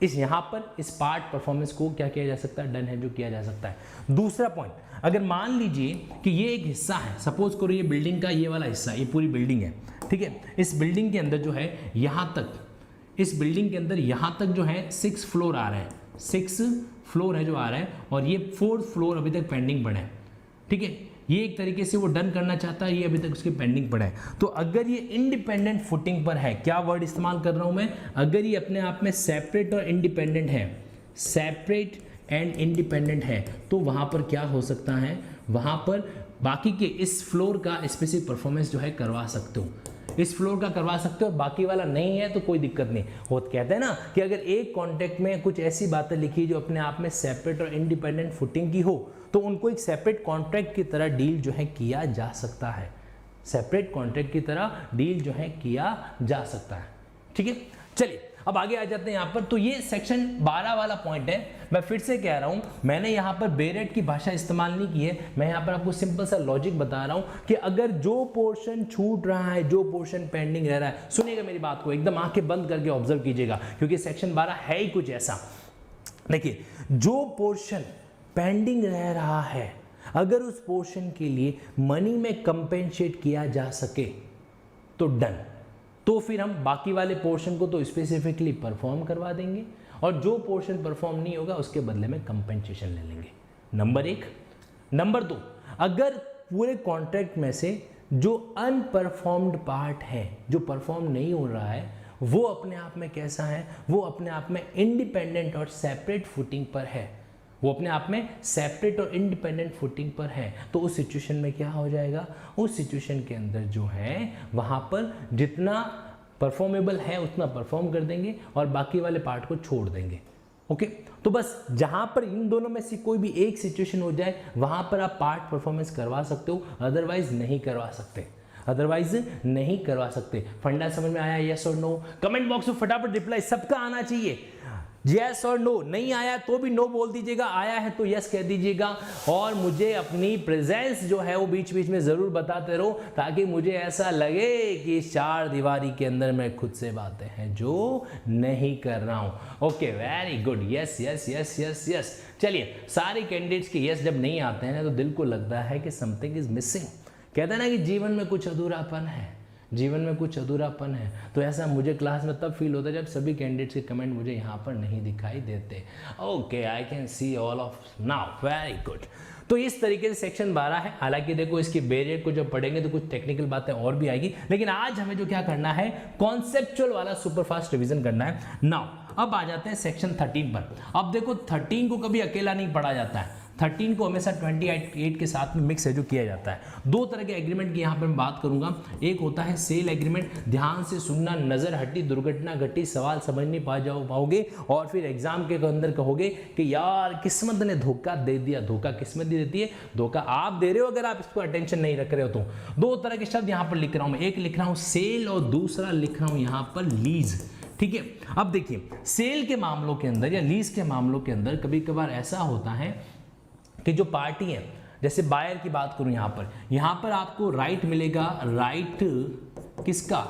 इस यहाँ पर इस पार्ट परफॉर्मेंस को क्या किया जा सकता है, डन है, जो किया जा सकता है। दूसरा पॉइंट, अगर मान लीजिए कि ये एक हिस्सा है, सपोज करो ये बिल्डिंग का ये वाला हिस्सा, ये पूरी बिल्डिंग है, ठीक है। इस बिल्डिंग के अंदर जो है यहाँ तक, इस बिल्डिंग के अंदर यहाँ तक जो है 6 फ्लोर आ रहे हैं, 6 फ्लोर है जो आ रहा है, और ये 4th फ्लोर अभी तक पेंडिंग पड़ा है, ठीक है। ये एक तरीके से वो डन करना चाहता है, ये अभी तक उसके पेंडिंग पड़ा है। तो अगर ये इंडिपेंडेंट फुटिंग पर है, क्या वर्ड इस्तेमाल कर रहा हूं मैं, अगर ये अपने आप में सेपरेट और इंडिपेंडेंट है, सेपरेट एंड इंडिपेंडेंट है, तो वहां पर क्या हो सकता है, वहां पर बाकी के इस फ्लोर का स्पेसिफिक परफॉर्मेंस जो है करवा सकते हो, इस फ्लोर का करवा सकते हो, बाकी वाला नहीं है तो कोई दिक्कत नहीं हो। कहते हैं ना कि अगर एक कॉन्ट्रैक्ट में कुछ ऐसी बातें लिखी जो अपने आप में सेपरेट और इंडिपेंडेंट फुटिंग की हो, तो उनको एक सेपरेट कॉन्ट्रैक्ट की तरह डील जो है किया जा सकता है, सेपरेट कॉन्ट्रैक्ट की तरह डील जो है किया जा सकता है, ठीक है। चलिए अब आगे आ जाते हैं यहाँ पर। तो ये सेक्शन 12 वाला पॉइंट है। मैं फिर से कह रहा हूँ, मैंने यहाँ पर बेरेट की भाषा इस्तेमाल नहीं की है, मैं यहाँ पर आपको सिंपल सा लॉजिक बता रहा हूँ कि अगर जो पोर्शन छूट रहा है, जो पोर्शन पेंडिंग रह रहा है, सुनिएगा मेरी बात को, एकदम आंखें बंद करके ऑब्जर्व कीजिएगा, क्योंकि सेक्शन 12 है ही कुछ ऐसा। देखिए, जो पोर्शन पेंडिंग रह रहा है, अगर उस पोर्शन के लिए मनी में कंपेंसेट किया जा सके तो डन, तो फिर हम बाकी वाले पोर्शन को तो स्पेसिफिकली परफॉर्म करवा देंगे, और जो पोर्शन परफॉर्म नहीं होगा उसके बदले में कंपेंसेशन ले लेंगे। नंबर 1। नंबर 2, अगर पूरे कॉन्ट्रैक्ट में से जो अनपरफॉर्म्ड पार्ट है, जो परफॉर्म नहीं हो रहा है, वो अपने आप में कैसा है, वो अपने आप में इंडिपेंडेंट और सेपरेट फुटिंग पर है, वो अपने आप में सेपरेट और इंडिपेंडेंट फुटिंग पर है, तो उस सिचुएशन में क्या हो जाएगा, उस सिचुएशन के अंदर जो है वहाँ पर जितना परफॉर्मेबल है उतना परफॉर्म कर देंगे और बाकी वाले पार्ट को छोड़ देंगे। ओके, तो बस जहाँ पर इन दोनों में से कोई भी एक सिचुएशन हो जाए वहाँ पर आप पार्ट परफॉर्मेंस करवा सकते हो, अदरवाइज नहीं करवा सकते, अदरवाइज नहीं करवा सकते। फंडा समझ में आया? यस और नो? कमेंट बॉक्स में फटाफट रिप्लाई सबका आना चाहिए, यस और नो। नहीं आया तो भी नो बोल दीजिएगा, आया है तो यस कह दीजिएगा, और मुझे अपनी प्रेजेंस जो है वो बीच बीच में जरूर बताते रहो, ताकि मुझे ऐसा लगे कि इस 4 दीवारी के अंदर मैं खुद से बातें हैं जो नहीं कर रहा हूं। Okay, very good, yes yes yes yes yes. चलिए, सारे कैंडिडेट्स के यस जब नहीं आते हैं तो दिल को लगता है कि समथिंग इज मिसिंग। कहते हैं ना कि जीवन में कुछ अधूरापन है, जीवन में कुछ अधूरापन है। तो ऐसा मुझे क्लास में तब फील होता है जब सभी कैंडिडेट्स के कमेंट मुझे यहाँ पर नहीं दिखाई देते। Okay, I can see all of now, very good. तो इस तरीके से सेक्शन 12 है। हालांकि देखो, इसकी बेरियर को जब पढ़ेंगे तो कुछ टेक्निकल बातें और भी आएगी, लेकिन आज हमें जो क्या करना है, कॉन्सेप्चुअल वाला सुपरफास्ट रिवीजन करना है। नाउ अब आ जाते हैं सेक्शन 13 पर। अब देखो, 13 को कभी अकेला नहीं पढ़ा जाता है, 13 को हमेशा 28 के साथ में मिक्स है जो किया जाता है। 2 तरह के एग्रीमेंट की यहाँ पर मैं बात करूंगा। एक होता है सेल एग्रीमेंट, ध्यान से सुनना, नजर हटी, दुर्घटना घटी, सवाल समझ नहीं पाओगे और फिर एग्जाम के अंदर कहोगे कि यार किस्मत ने धोखा दे दिया। धोखा किस्मत दी देती है, धोखा आप दे रहे हो अगर आप इसको अटेंशन नहीं रख रहे हो तो। 2 तरह के शब्द यहाँ पर लिख रहा हूँ मैं, एक लिख रहा हूँ सेल और दूसरा लिख रहा हूँ यहाँ पर लीज। ठीक है, अब देखिए, सेल के मामलों के अंदर या लीज के मामलों के अंदर कभी कभार ऐसा होता है कि जो पार्टी है, जैसे बायर की बात करूं यहां पर आपको राइट मिलेगा, राइट किसका,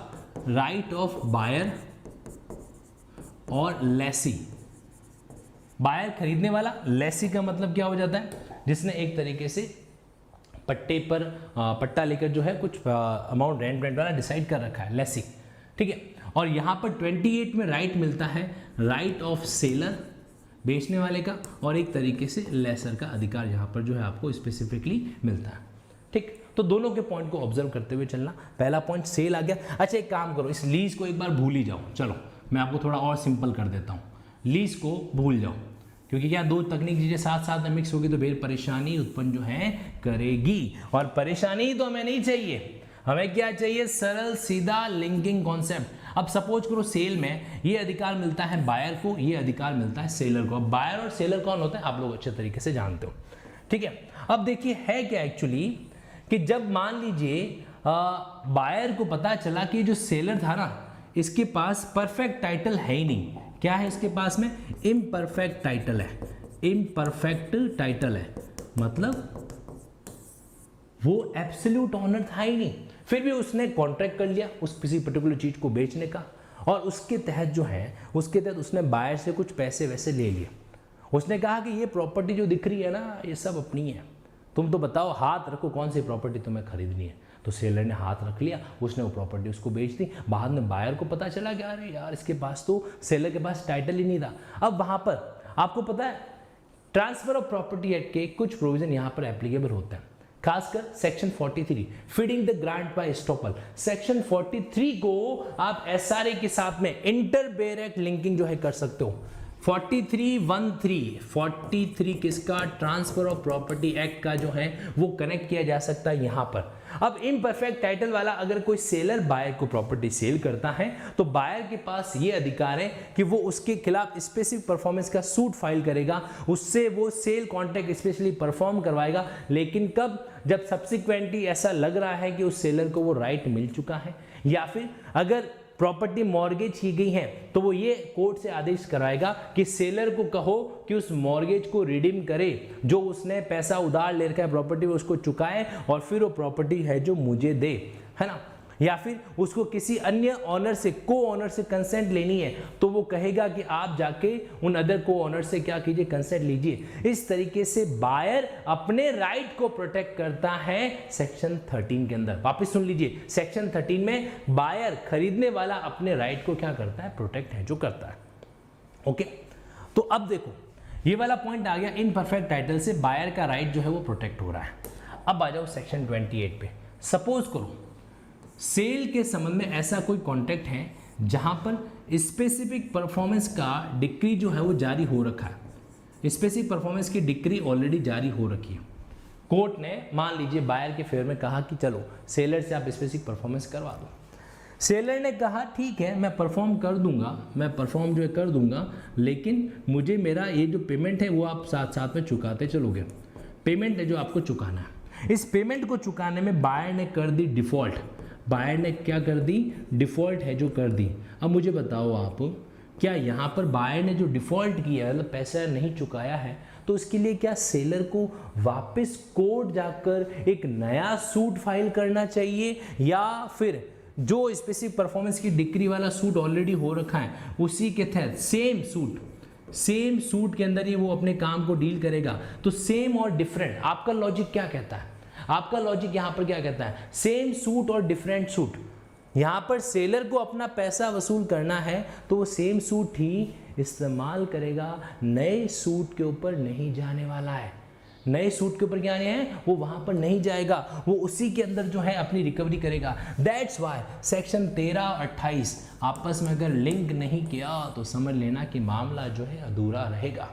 राइट ऑफ बायर और लेसी। बायर खरीदने वाला, लेसी का मतलब क्या हो जाता है, जिसने एक तरीके से पट्टे पर पट्टा लेकर जो है कुछ अमाउंट रेंट वाला डिसाइड कर रखा है, लेसी। ठीक है, और यहां पर 28 में राइट मिलता है, राइट ऑफ सेलर बेचने वाले का, और एक तरीके से लेसर का अधिकार यहाँ पर जो है आपको स्पेसिफिकली मिलता है। ठीक, तो दोनों के पॉइंट को ऑब्जर्व करते हुए चलना। पहला पॉइंट सेल आ गया। अच्छा, एक काम करो, इस लीज को एक बार भूल ही जाओ। चलो मैं आपको थोड़ा और सिंपल कर देता हूँ, लीज को भूल जाओ, क्योंकि क्या 2 तकनीक चीजें साथ साथ में मिक्स होगी तो फिर परेशानी उत्पन्न जो है करेगी, और परेशानी तो हमें नहीं चाहिए। हमें क्या चाहिए, सरल सीधा लिंकिंग कॉन्सेप्ट। अब सपोज करो सेल में ये अधिकार मिलता है बायर को, ये अधिकार मिलता है सेलर को। बायर और सेलर कौन होता है आप लोग अच्छे तरीके से जानते हो, ठीक है। अब देखिए है क्या एक्चुअली कि जब मान लीजिए बायर को पता चला कि जो सेलर था ना इसके पास परफेक्ट टाइटल है ही नहीं, क्या है इसके पास में, इम्परफेक्ट टाइटल है, इम्परफेक्ट टाइटल है, मतलब वो एब्सोल्यूट ऑनर था ही नहीं, फिर भी उसने कॉन्ट्रैक्ट कर लिया उस किसी पर्टिकुलर चीज को बेचने का, और उसके तहत जो है उसके तहत उसने बायर से कुछ पैसे वैसे ले लिए। उसने कहा कि ये प्रॉपर्टी जो दिख रही है ना ये सब अपनी है, तुम तो बताओ हाथ रखो कौन सी प्रॉपर्टी तुम्हें खरीदनी है। तो सेलर ने हाथ रख लिया, उसने वो प्रॉपर्टी उसको बेच दी। बाद में बायर को पता चला कि अरे यार इसके पास तो, सेलर के पास टाइटल ही नहीं था। अब वहां पर आपको पता है ट्रांसफर ऑफ प्रॉपर्टी एक्ट के कुछ प्रोविजन यहां पर एप्लीकेबल होते हैं, खासकर section 43 feeding the grant by estoppel. Section 43 को आप एसआरए के साथ में इंटर बेरेक्ट लिंकिंग जो है कर सकते हो। 43 किसका, ट्रांसफर ऑफ प्रॉपर्टी एक्ट का जो है वो कनेक्ट किया जा सकता है यहां पर। अब इम्परफेक्ट टाइटल वाला अगर कोई सेलर बायर को प्रॉपर्टी सेल करता है तो बायर के पास ये अधिकार है कि वो उसके खिलाफ स्पेसिफिक परफॉर्मेंस का सूट फाइल करेगा, उससे वो सेल कॉन्ट्रैक्ट स्पेशली परफॉर्म करवाएगा। लेकिन कब, जब सब्सिक्वेंटली ऐसा लग रहा है कि उस सेलर को वो राइट मिल चुका है, या फिर अगर प्रॉपर्टी मॉर्गेज की गई है तो वो ये कोर्ट से आदेश कराएगा कि सेलर को कहो कि उस मॉर्गेज को रिडीम करे, जो उसने पैसा उधार ले रखा है प्रॉपर्टी में उसको चुकाए और फिर वो प्रॉपर्टी है जो मुझे दे, है ना। या फिर उसको किसी अन्य ऑनर से, को ऑनर से कंसेंट लेनी है तो वो कहेगा कि आप जाके उन अदर को ऑनर से क्या कीजिए, कंसेंट लीजिए। इस तरीके से बायर अपने राइट को प्रोटेक्ट करता है सेक्शन 13 के अंदर। वापस सुन लीजिए, सेक्शन 13 में बायर, खरीदने वाला अपने राइट को क्या करता है, प्रोटेक्ट है जो करता है। ओके, तो अब देखो ये वाला पॉइंट आ गया, इनपरफेक्ट टाइटल से बायर का राइट जो है वो प्रोटेक्ट हो रहा है। अब आ जाओ सेक्शन 28 पे। सपोज करो सेल के संबंध में ऐसा कोई कॉन्ट्रैक्ट है जहां पर स्पेसिफिक परफॉर्मेंस का डिक्री जो है वो जारी हो रखा है, स्पेसिफिक परफॉर्मेंस की डिक्री ऑलरेडी जारी हो रखी है। कोर्ट ने मान लीजिए बायर के फेवर में कहा कि चलो सेलर से आप स्पेसिफिक परफॉर्मेंस करवा दो। सेलर ने कहा ठीक है मैं परफॉर्म कर दूंगा, मैं परफॉर्म जो है कर दूंगा, लेकिन मुझे मेरा ये जो पेमेंट है वो आप साथ साथ में चुकाते चलोगे। पेमेंट है जो आपको चुकाना है, इस पेमेंट को चुकाने में बायर ने कर दी डिफॉल्ट। बायर ने क्या कर दी, डिफॉल्ट है जो कर दी। अब मुझे बताओ आप, क्या यहाँ पर बायर ने जो डिफॉल्ट किया मतलब पैसा नहीं चुकाया है तो उसके लिए क्या सेलर को वापस कोर्ट जाकर एक नया सूट फाइल करना चाहिए, या फिर जो स्पेसिफिक परफॉर्मेंस की डिक्री वाला सूट ऑलरेडी हो रखा है उसी के तहत सेम सूट के अंदर ही वो अपने काम को डील करेगा। तो सेम और डिफरेंट, आपका लॉजिक क्या कहता है, आपका लॉजिक यहां पर क्या कहता है, सेम सूट और डिफरेंट सूट। यहां पर सेलर को अपना पैसा वसूल करना है तो वो सेम सूट ही इस्तेमाल करेगा, नए सूट के ऊपर नहीं जाने वाला है। नए सूट के ऊपर क्या है, वो वहां पर नहीं जाएगा, वो उसी के अंदर जो है अपनी रिकवरी करेगा। दैट्स वाई सेक्शन 13 और 28 आपस में अगर लिंक नहीं किया तो समझ लेना कि मामला जो है अधूरा रहेगा।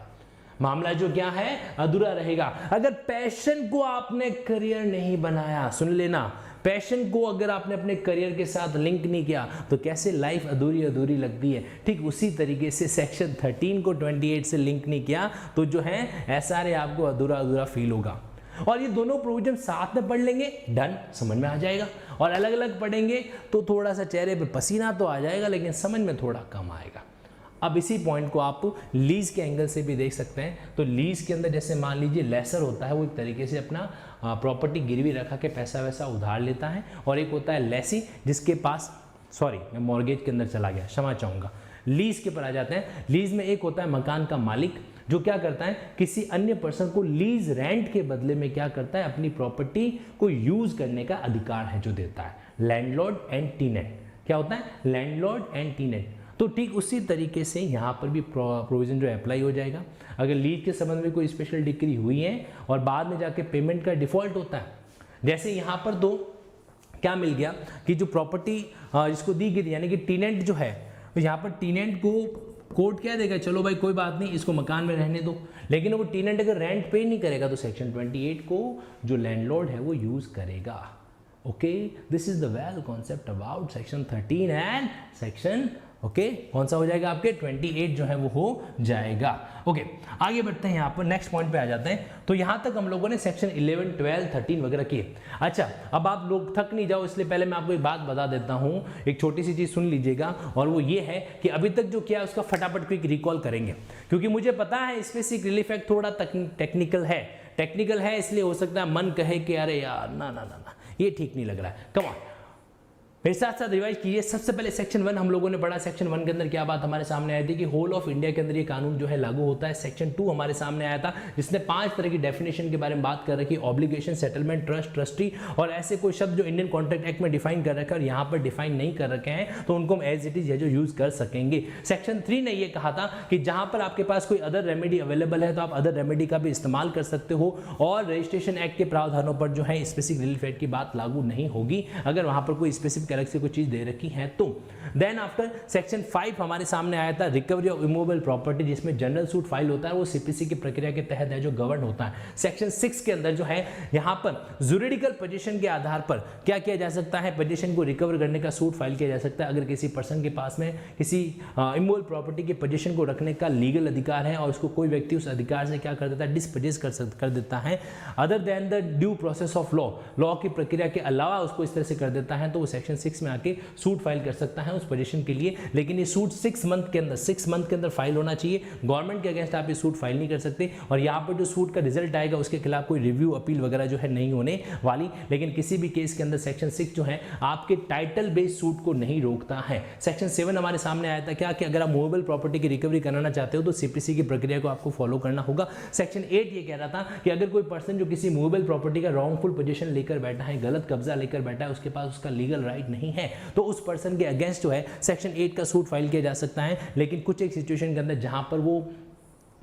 मामला जो क्या है, अधूरा रहेगा। अगर पैशन को आपने करियर नहीं बनाया, सुन लेना, पैशन को अगर आपने अपने करियर के साथ लिंक नहीं किया तो कैसे लाइफ अधूरी अधूरी लगती है। ठीक उसी तरीके से सेक्शन 13 को 28 से लिंक नहीं किया तो जो है एसआरए आपको अधूरा अधूरा फील होगा। और ये दोनों प्रोविजन साथ में पढ़ लेंगे, डन, समझ में आ जाएगा। और अलग अलग पढ़ेंगे तो थोड़ा सा चेहरे पे पसीना तो आ जाएगा लेकिन समझ में थोड़ा कम आएगा। अब इसी पॉइंट को आप लीज के एंगल से भी देख सकते हैं। तो लीज के अंदर जैसे मान लीजिए लेसर होता है, वो एक तरीके से अपना प्रॉपर्टी गिरवी रखा के पैसा वैसा उधार लेता है, और एक होता है लेसी जिसके पास, सॉरी मैं मॉर्गेज के अंदर चला गया, क्षमा चाहूँगा, लीज के पर आ जाते हैं। लीज में एक होता है मकान का मालिक जो क्या करता है, किसी अन्य पर्सन को लीज रेंट के बदले में क्या करता है, अपनी प्रॉपर्टी को यूज करने का अधिकार है जो देता है। लैंडलॉर्ड एंड टीनेंट, क्या होता है, लैंडलॉर्ड एंड टीनेंट। तो ठीक उसी तरीके से यहाँ पर भी प्रोविजन जो अप्लाई हो जाएगा। अगर लीज के संबंध में कोई स्पेशल डिक्री हुई है और बाद में जाके पेमेंट का डिफॉल्ट होता है, जैसे यहाँ पर तो क्या मिल गया कि जो प्रॉपर्टी जिसको दी गई यानी कि टीनेंट जो है, तो यहाँ पर टीनेंट को कोर्ट क्या देगा, चलो भाई कोई बात नहीं इसको मकान में रहने दो, लेकिन वो टीनेंट अगर रेंट पे नहीं करेगा तो सेक्शन 28 को जो लैंडलॉर्ड है वो यूज करेगा। Okay, this is the well concept about section 13 and section okay कौन सा हो जाएगा आपके 28 जो है वो हो जाएगा। ओके, आगे बढ़ते हैं, यहाँ पर नेक्स्ट पॉइंट पे आ जाते हैं। तो यहाँ तक हम लोगों ने सेक्शन 11, 12, 13 वगैरह किए। अच्छा, अब आप लोग थक नहीं जाओ इसलिए पहले मैं आपको एक बात बता देता हूँ, एक छोटी सी चीज़ सुन लीजिएगा, और वो ये है कि अभी तक जो किया उसका फटाफट क्विक रिकॉल करेंगे, क्योंकि मुझे पता है स्पेसिफिक रिलीफ एक्ट थोड़ा टेक्निकल है, इसलिए हो सकता है मन कहे कि अरे यार ना ना ना ना ये ठीक नहीं लग रहा है। कम ऑन, मेरे साथ साथ रिवाइज कीजिए। सबसे पहले सेक्शन 1 हम लोगों ने पढ़ा। सेक्शन 1 के अंदर क्या बात हमारे सामने आई थी कि होल ऑफ इंडिया के अंदर ये कानून जो है लागू होता है। सेक्शन 2 हमारे सामने आया था, जिसने 5 तरह की डेफिनेशन के बारे में बात कर रखी, ऑब्लिगेशन, सेटलमेंट, ट्रस्ट, ट्रस्टी, और ऐसे कोई शब्द जो इंडियन कॉन्ट्रैक्ट एक्ट में डिफाइन कर रखे हैं और यहाँ पर डिफाइन नहीं कर रखे हैं, तो उनको हम एज इट इज जो यूज कर सकेंगे। सेक्शन 3 ने ये कहा था कि जहां पर आपके पास कोई अदर रेमेडी अवेलेबल है तो आप अदर रेमेडी का भी इस्तेमाल कर सकते हो, और रजिस्ट्रेशन एक्ट के प्रावधानों पर जो है स्पेसिफिक रिलीफ एक्ट की बात लागू नहीं होगी अगर वहां पर कोई स्पेसिफिक अलग से कोई चीज दे की है तो। देन आफ्टर सेक्शन 5 हमारे सामने आया था रिकवरी ऑफ इमूवेबल प्रॉपर्टी, जिसमें जनरल सूट फाइल होता है, वो सीपीसी की प्रक्रिया के तहत है जो गवर्न होता है। सेक्शन 6 के अंदर जो है यहाँ पर जुरिडिकल पोजीशन के आधार पर क्या किया जा सकता है, पोजीशन को रिकवर करने का सूट फाइल किया जा सकता है अगर किसी पर्सन के पास में किसी इमूवेबल प्रॉपर्टी की पोजीशन को रखने का लीगल अधिकार है और उसको कोई व्यक्ति उस अधिकार से क्या कर देता है, डिस्पोजेस कर देता है, other than the due process of law की प्रक्रिया के अलावा उसको इस तरह से कर देता है, तो वो सेक्शन 6 में आके सूट फाइल कर सकता है उस पोजीशन के लिए। लेकिन ये सूट 6 मंथ के अंदर फाइल होना चाहिए। गवर्नमेंट के अगेंस्ट आप ये सूट फाइल नहीं कर सकते, और यहाँ पर जो सूट का रिजल्ट आएगा उसके खिलाफ कोई रिव्यू अपील वगैरह जो है नहीं होने वाली। लेकिन किसी भी केस के अंदर सेक्शन 6 जो है आपके टाइटल बेस्ड सूट को नहीं रोकता है। सेक्शन 7 हमारे सामने आया था क्या कि अगर आप मूवेबल प्रॉपर्टी की रिकवरी कराना चाहते हो तो सीपीसी की प्रक्रिया को आपको फॉलो करना होगा। सेक्शन 8 ये कह रहा था कि अगर कोई पर्सन जो किसी मूवेबल प्रॉपर्टी का रॉन्गफुल पोजीशन लेकर बैठा है, गलत कब्जा लेकर बैठा है, उसके पास उसका लीगल राइट नहीं है, तो उस पर्सन के अगेंस्ट जो है सेक्शन 8 का सूट फाइल किया जा सकता है। लेकिन कुछ एक सिचुएशन के अंदर जहां पर वो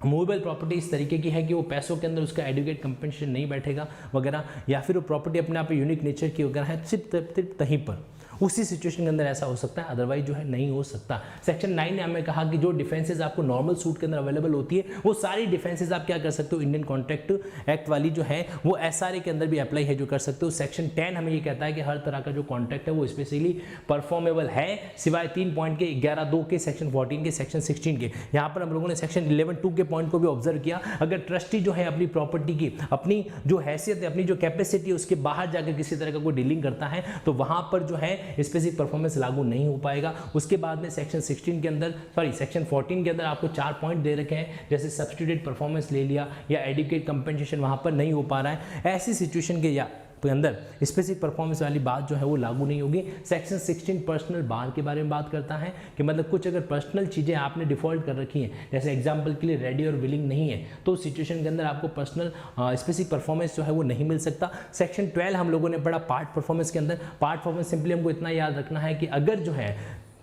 मूवेबल प्रॉपर्टी इस तरीके की है कि वो पैसों के अंदर उसका एडुकेट कंपनसेशन नहीं बैठेगा वगैरह, या फिर वो प्रॉपर्टी अपने आप यूनिक नेचर की वगैरह है, सिर्फ तहीं पर उसी सिचुएशन के अंदर ऐसा हो सकता है, अदरवाइज जो है नहीं हो सकता। सेक्शन 9 ने हमें कहा कि जो डिफेंसेस आपको नॉर्मल सूट के अंदर अवेलेबल होती है वो सारी डिफेंसेस आप क्या कर सकते हो, इंडियन कॉन्ट्रैक्ट एक्ट वाली जो है वो एसआरए के अंदर भी अप्लाई है जो कर सकते हो। सेक्शन 10 हमें ये कहता है कि हर तरह का जो कॉन्ट्रैक्ट है वो स्पेशली परफॉर्मेबल है, सिवाय 3 पॉइंट के, 11(2) के, सेक्शन 14 के, सेक्शन 16 के। यहाँ पर हम लोगों ने सेक्शन 11(2) के पॉइंट को भी ऑब्जर्व किया। अगर ट्रस्टी जो है अपनी प्रॉपर्टी की अपनी जो हैसियत है, अपनी जो कैपेसिटी है, उसके बाहर जाकर किसी तरह का कोई डीलिंग करता है तो वहां पर जो है स्पेसिफिक परफॉर्मेंस लागू नहीं हो पाएगा। उसके बाद में सेक्शन 16 के अंदर सेक्शन 14 के अंदर आपको 4 पॉइंट दे रखे हैं, जैसे सब्स्टिट्यूटेड परफॉर्मेंस ले लिया या एडुकेट कंपनसेशन वहां पर नहीं हो पा रहा है, ऐसी सिचुएशन के अंदर स्पेसिफिक परफॉर्मेंस वाली बात जो है वो लागू नहीं होगी। सेक्शन 16 पर्सनल बार के बारे में बात करता है कि मतलब कुछ अगर पर्सनल चीज़ें आपने डिफॉल्ट कर रखी हैं, जैसे एग्जांपल के लिए रेडी और विलिंग नहीं है, तो उस सिचुएशन के अंदर आपको पर्सनल स्पेसिफिक परफॉर्मेंस जो है वो नहीं मिल सकता। सेक्शन 12 हम लोगों ने पढ़ा पार्ट परफॉर्मेंस के अंदर। पार्ट परफॉर्मेंस सिंपली हमको इतना याद रखना है कि अगर जो है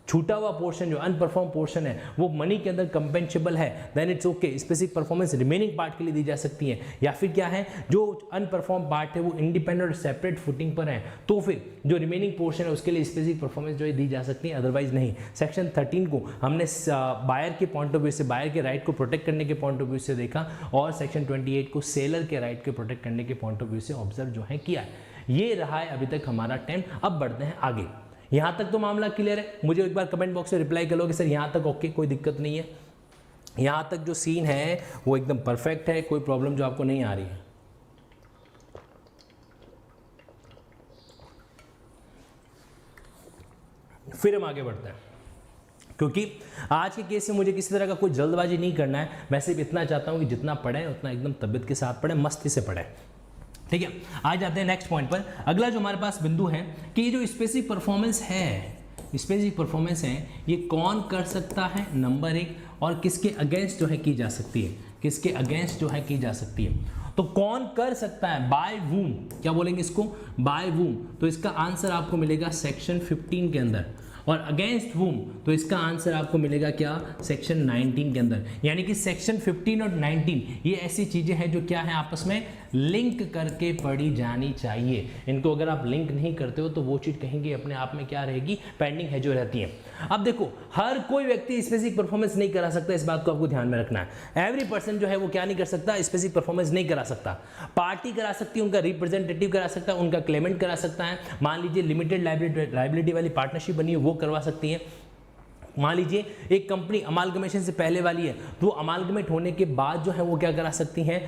छूटा हुआ पोर्शन जो अनपरफॉर्म पोर्शन है वो मनी के अंदर कंपेंसेबल है, then it's okay, specific performance remaining part के लिए दी जा सकती है। या फिर क्या है, जो अनपरफॉर्म पार्ट है वो इंडिपेंडेंट और सेपरेट फुटिंग पर है, तो फिर जो रिमेनिंग पोर्शन है उसके लिए स्पेसिफिक परफॉर्मेंस जो है दी जा सकती है, अदरवाइज नहीं। सेक्शन 13 को हमने बायर के पॉइंट ऑफ व्यू से, बायर के राइट को प्रोटेक्ट करने के पॉइंट ऑफ व्यू से देखा, और सेक्शन 28 को सेलर के राइट को प्रोटेक्ट करने के पॉइंट ऑफ व्यू से ऑब्जर्व जो है किया है। ये रहा है अभी तक हमारा टाइम। अब बढ़ते हैं आगे। यहाँ तक तो मामला क्लियर है? मुझे एक बार कमेंट बॉक्स में रिप्लाई कर लो कि सर यहाँ तक ओके, कोई दिक्कत नहीं है, यहाँ तक जो सीन है वो एकदम परफेक्ट है, कोई प्रॉब्लम जो आपको नहीं आ रही है। फिर हम आगे बढ़ते हैं, क्योंकि आज के केस में मुझे किसी तरह का कोई जल्दबाजी नहीं करना है। मैं सिर्फ इतना चाहता हूँ कि जितना पढ़ें उतना एकदम तबियत के साथ पढ़ें, मस्ती से पढ़ें, ठीक है। आ जाते हैं नेक्स्ट पॉइंट पर। अगला जो हमारे पास बिंदु है कि ये जो स्पेसिफिक परफॉर्मेंस है, ये कौन कर सकता है, नंबर 1, और किसके अगेंस्ट जो है की जा सकती है, किसके अगेंस्ट जो है की जा सकती है। तो कौन कर सकता है, बाय वूम, क्या बोलेंगे इसको, बाय वूम। तो इसका आंसर आपको मिलेगा सेक्शन 15 के अंदर। और अगेंस्ट वूम, तो इसका आंसर आपको मिलेगा क्या, सेक्शन 19 के अंदर। यानी कि सेक्शन 15 और 19 ये ऐसी चीजें हैं जो क्या है, आपस में लिंक करके पढ़ी जानी चाहिए। इनको अगर आप लिंक नहीं करते हो तो वो चीज कहेंगे अपने आप में क्या रहेगी, पेंडिंग है जो रहती है। अब देखो, हर कोई व्यक्ति स्पेसिफिक परफॉर्मेंस नहीं करा सकता, इस बात को आपको ध्यान में रखना है। एवरी पर्सन जो है वो क्या नहीं कर सकता, स्पेसिफिक परफॉर्मेंस नहीं करा सकता। पार्टी करा सकती है, उनका रिप्रेजेंटेटिव करा सकता है, उनका क्लेमेंट करा सकता है। मान लीजिए लिमिटेड लायबिलिटी वाली पार्टनरशिप बनी है, वो करवा सकती है। मान लीजिए एक कंपनी अमालगमेशन से पहले वाली है, तो अमालगमेट होने के बाद जो है वो क्या करा सकती हैं,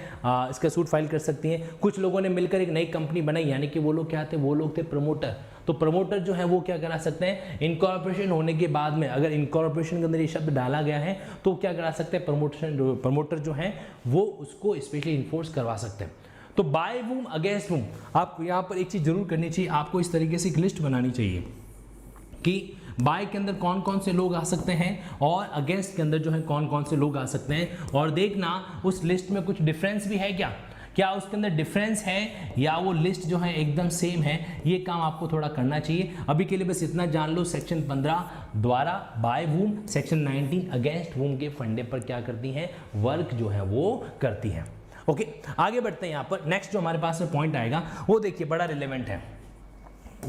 इसका सूट फाइल कर सकती हैं। कुछ लोगों ने मिलकर एक नई कंपनी बनाई, यानी कि वो लोग क्या थे, वो लोग थे प्रमोटर। तो प्रमोटर जो है वो क्या करा सकते हैं, इनकॉर्पोरेशन होने के बाद में, अगर इनकॉर्पोरेशन के अंदर ये शब्द डाला गया है तो क्या करा सकते हैं, प्रमोटर जो है वो उसको स्पेशली इन्फोर्स करवा सकते हैं। तो बाय वूम अगेंस्ट वूम, आपको यहाँ पर एक चीज़ जरूर करनी चाहिए, आपको इस तरीके से एक लिस्ट बनानी चाहिए कि बाय के अंदर कौन कौन से लोग आ सकते हैं और अगेंस्ट के अंदर जो है कौन कौन से लोग आ सकते हैं। और देखना उस लिस्ट में कुछ डिफरेंस भी है क्या उसके अंदर डिफरेंस है या वो लिस्ट जो है एकदम सेम है, ये काम आपको थोड़ा करना चाहिए। अभी के लिए बस इतना जान लो, सेक्शन 15 द्वारा बाय वूम, सेक्शन 19 अगेंस्ट वूम के फंडे पर क्या करती हैं, वर्क जो है वो करती हैं। ओके, आगे बढ़ते हैं। यहाँ पर नेक्स्ट जो हमारे पास में पॉइंट आएगा वो देखिए बड़ा रिलेवेंट है।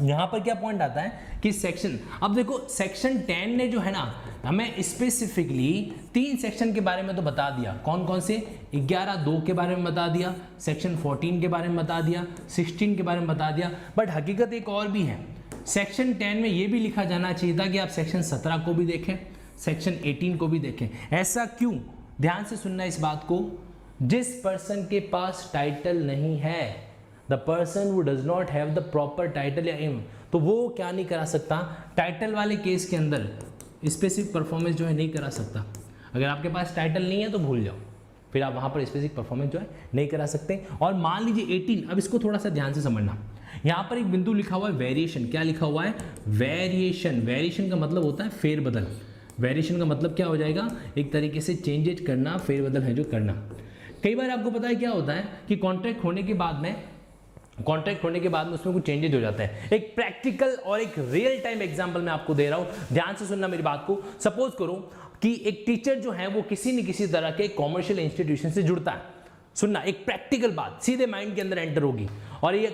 यहाँ पर क्या पॉइंट आता है कि सेक्शन, अब देखो सेक्शन 10 ने जो है ना हमें स्पेसिफिकली 3 सेक्शन के बारे में तो बता दिया, कौन कौन से, 11(2) के बारे में बता दिया, सेक्शन 14 के बारे में बता दिया, 16 के बारे में बता दिया। बट हकीकत एक और भी है, सेक्शन 10 में ये भी लिखा जाना चाहिए था कि आप सेक्शन 17 को भी देखें, सेक्शन 18 को भी देखें। ऐसा क्यों, ध्यान से सुनना इस बात को। जिस पर्सन के पास टाइटल नहीं है, the person who does not have the proper title या एम, तो वो क्या नहीं करा सकता, टाइटल वाले केस के अंदर स्पेसिफिक परफॉर्मेंस जो है नहीं करा सकता। अगर आपके पास टाइटल नहीं है तो भूल जाओ, फिर आप वहाँ पर स्पेसिफिक परफॉर्मेंस जो है नहीं करा सकते। और मान लीजिए 18, अब इसको थोड़ा सा ध्यान से समझना, यहाँ पर एक बिंदु लिखा हुआ है वेरिएशन, क्या लिखा हुआ है, वेरिएशन। वेरिएशन का मतलब होता है फेरबदल। वेरिएशन का मतलब क्या हो जाएगा, एक तरीके से चेंजेज करना, फेरबदल है जो करना। कई बार आपको पता है क्या होता है कि कॉन्ट्रैक्ट होने के बाद में उसमें कुछ चेंजेस हो जाते हैं। एक प्रैक्टिकल और एक रियल टाइम एग्जांपल मैं आपको दे रहा हूं, ध्यान से सुनना मेरी बात को। सपोज करो कि एक टीचर जो है वो किसी न किसी तरह के कॉमर्शियल इंस्टीट्यूशन से जुड़ता है। सुनना, एक प्रैक्टिकल बात सीधे माइंड के अंदर एंटर होगी और ये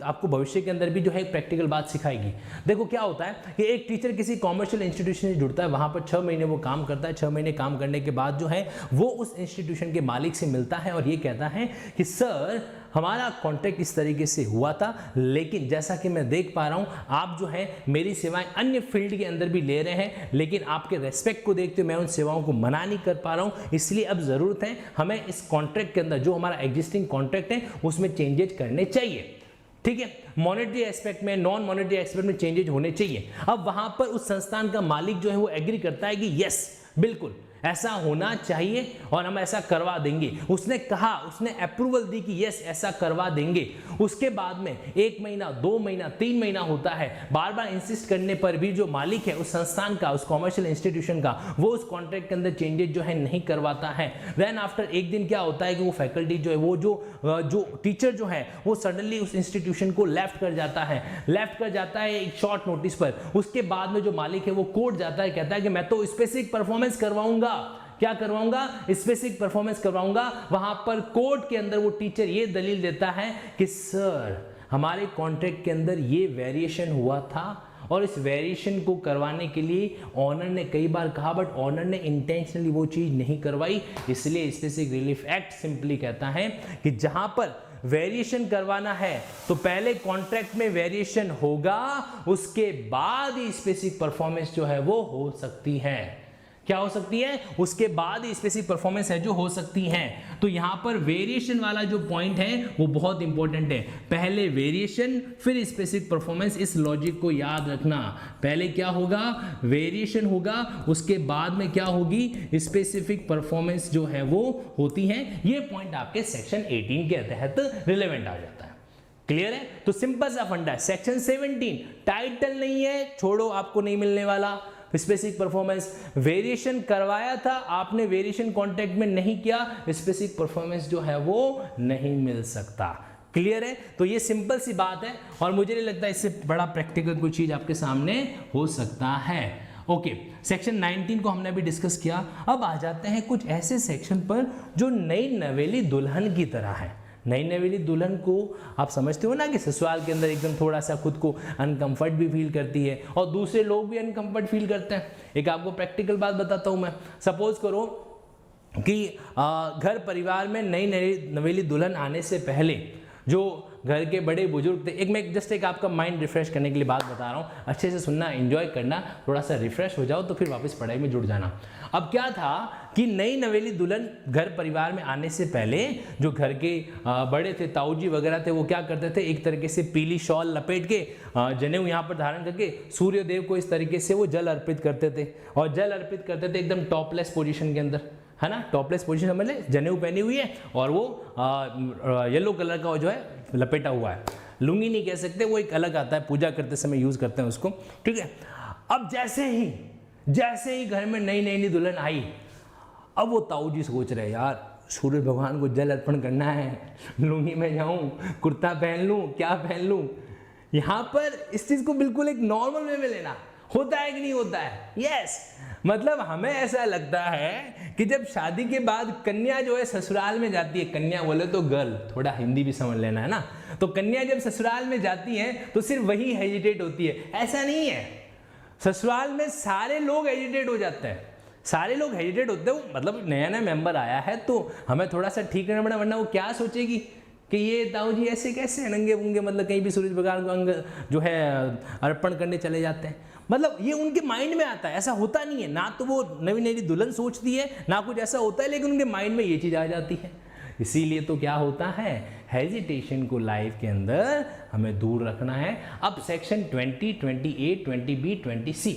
आपको भविष्य के अंदर भी जो है एक प्रैक्टिकल बात सिखाएगी। देखो क्या होता है कि एक टीचर किसी कॉमर्शियल इंस्टीट्यूशन से जुड़ता है, वहां पर 6 महीने वो काम करता है। 6 महीने काम करने के बाद जो है वो उस इंस्टीट्यूशन के मालिक से मिलता है और ये कहता है कि सर हमारा कॉन्ट्रैक्ट इस तरीके से हुआ था, लेकिन जैसा कि मैं देख पा रहा हूं आप जो है मेरी सेवाएं अन्य फील्ड के अंदर भी ले रहे हैं, लेकिन आपके रेस्पेक्ट को देखते हुए मैं उन सेवाओं को मना नहीं कर पा रहा हूं, इसलिए अब जरूरत है हमें इस कॉन्ट्रैक्ट के अंदर जो हमारा एग्जिस्टिंग कॉन्ट्रैक्ट है उसमें चेंजेस करने चाहिए। ठीक है, मॉनेटरी एस्पेक्ट में, नॉन मॉनेटरी एस्पेक्ट में चेंजेस होने चाहिए। अब वहां पर उस संस्थान का मालिक जो है वो एग्री करता है कि यस बिल्कुल ऐसा होना चाहिए और हम ऐसा करवा देंगे। उसने कहा, उसने अप्रूवल दी कि यस ऐसा करवा देंगे। उसके बाद में 1 महीना, 2 महीना, 3 महीना होता है, बार बार इंसिस्ट करने पर भी जो मालिक है उस संस्थान का, उस कॉमर्शियल इंस्टीट्यूशन का, वो उस कॉन्ट्रैक्ट के अंदर चेंजेस जो है नहीं करवाता है। देन आफ्टर एक दिन क्या होता है कि वो फैकल्टी जो है, वो जो टीचर जो है वो सडनली उस इंस्टीट्यूशन को लेफ्ट कर जाता है एक शॉर्ट नोटिस पर। उसके बाद में जो मालिक है वो कोर्ट जाता है, कहता है कि मैं तो स्पेसिफिक परफॉर्मेंस करवाऊंगा। क्या करवाऊंगा, स्पेसिफिक परफॉर्मेंस करवाऊंगा। वहां पर कोर्ट के अंदर वो टीचर ये दलील देता है कि सर हमारे कॉन्ट्रैक्ट के अंदर ये वेरिएशन हुआ था और इस वेरिएशन को करवाने के लिए ऑनर ने कई बार कहा, बट ऑनर ने इंटेंशनली वो चीज नहीं करवाई। इसलिए स्पेसिफिक रिलीफ एक्ट सिंपली कहता है कि जहां पर वेरिएशन करवाना है तो पहले कॉन्ट्रैक्ट में वेरिएशन होगा, उसके बाद ही स्पेसिफिक परफॉर्मेंस जो है वो हो सकती है। क्या हो सकती है, उसके बाद ही स्पेसिफिक परफॉर्मेंस है जो हो सकती है। तो यहां पर वेरिएशन वाला जो पॉइंट है वो बहुत इंपॉर्टेंट है। पहले वेरिएशन फिर स्पेसिफिक परफॉर्मेंस, इस लॉजिक को याद रखना। पहले क्या होगा, वेरिएशन होगा, उसके बाद में क्या होगी, स्पेसिफिक परफॉर्मेंस जो है वो होती है। ये पॉइंट आपके सेक्शन 18 के तहत रिलेवेंट आ जाता है। क्लियर है? तो सिंपल सा फंडा है। सेक्शन 17 टाइटल नहीं है, छोड़ो, आपको नहीं मिलने वाला स्पेसिफिक परफॉर्मेंस। वेरिएशन करवाया था आपने, वेरिएशन कॉन्ट्रैक्ट में नहीं किया, स्पेसिफिक परफॉर्मेंस जो है वो नहीं मिल सकता। क्लियर है? तो ये सिंपल सी बात है और मुझे नहीं लगता इससे बड़ा प्रैक्टिकल कोई चीज आपके सामने हो सकता है। ओके, सेक्शन 19 को हमने अभी डिस्कस किया। अब आ जाते हैं कुछ ऐसे सेक्शन पर जो नई नवेली दुल्हन की तरह है। नई नवेली दुल्हन को आप समझते हो ना कि ससुराल के अंदर एकदम थोड़ा सा खुद को अनकंफर्ट भी फील करती है और दूसरे लोग भी अनकंफर्ट फील करते हैं। एक आपको प्रैक्टिकल बात बताता हूँ मैं। सपोज करो कि घर परिवार में नई नवेली दुल्हन आने से पहले जो घर के बड़े बुजुर्ग थे, एक आपका माइंड रिफ्रेश करने के लिए बात बता रहा हूँ, अच्छे से सुनना, एंजॉय करना, थोड़ा सा रिफ्रेश हो जाओ तो फिर वापस पढ़ाई में जुड़ जाना। अब क्या था कि नई नवेली दुल्हन घर परिवार में आने से पहले जो घर के बड़े थे, ताऊजी वगैरह थे, वो क्या करते थे, एक तरीके से पीली शॉल लपेट के जनेऊ यहाँ पर धारण करके सूर्य देव को इस तरीके से वो जल अर्पित करते थे और जल अर्पित करते थे एकदम टॉपलेस पोजीशन के अंदर, है ना। टॉपलेस पोजीशन मतलब जनेऊ पहनी हुई है और वो येलो कलर का जो है लपेटा हुआ है, लुंगी नहीं कह सकते, वो एक अलग आता है, पूजा करते समय यूज करते हैं उसको, ठीक है। अब जैसे ही घर में नई नई दुल्हन आई, अब वो ताऊ जी सोच रहे यार सूर्य भगवान को जल अर्पण करना है, लुंगी में जाऊं, कुर्ता पहन लूं, क्या पहन लूं। यहाँ पर इस चीज को बिल्कुल एक नॉर्मल वे में लेना होता है कि नहीं होता है? यस, मतलब हमें ऐसा लगता है कि जब शादी के बाद कन्या जो है ससुराल में जाती है, कन्या बोले तो गर्ल, थोड़ा हिंदी भी समझ लेना है ना, तो कन्या जब ससुराल में जाती है तो सिर्फ वही हेजिटेट होती है, ऐसा नहीं है। ससुराल में सारे लोग हेजिटेट हो जाते हैं, सारे लोग हेजिटेट होते हो, मतलब नया नया मेंबर आया है तो हमें थोड़ा सा ठीक रहना पड़ा, वरना वो क्या सोचेगी कि ये ताऊ जी ऐसे कैसे नंगे पुंगे, मतलब कहीं भी सूरज भगवान को अंग जो है अर्पण करने चले जाते हैं, मतलब ये उनके माइंड में आता है। ऐसा होता नहीं है, ना तो वो नई नई दुल्हन सोचती है ना कुछ ऐसा होता है, लेकिन उनके माइंड में ये चीज़ आ जाती है। इसीलिए तो क्या होता है, हेजिटेशन को लाइफ के अंदर हमें दूर रखना है। अब सेक्शन 20, 28, 20B, 20C,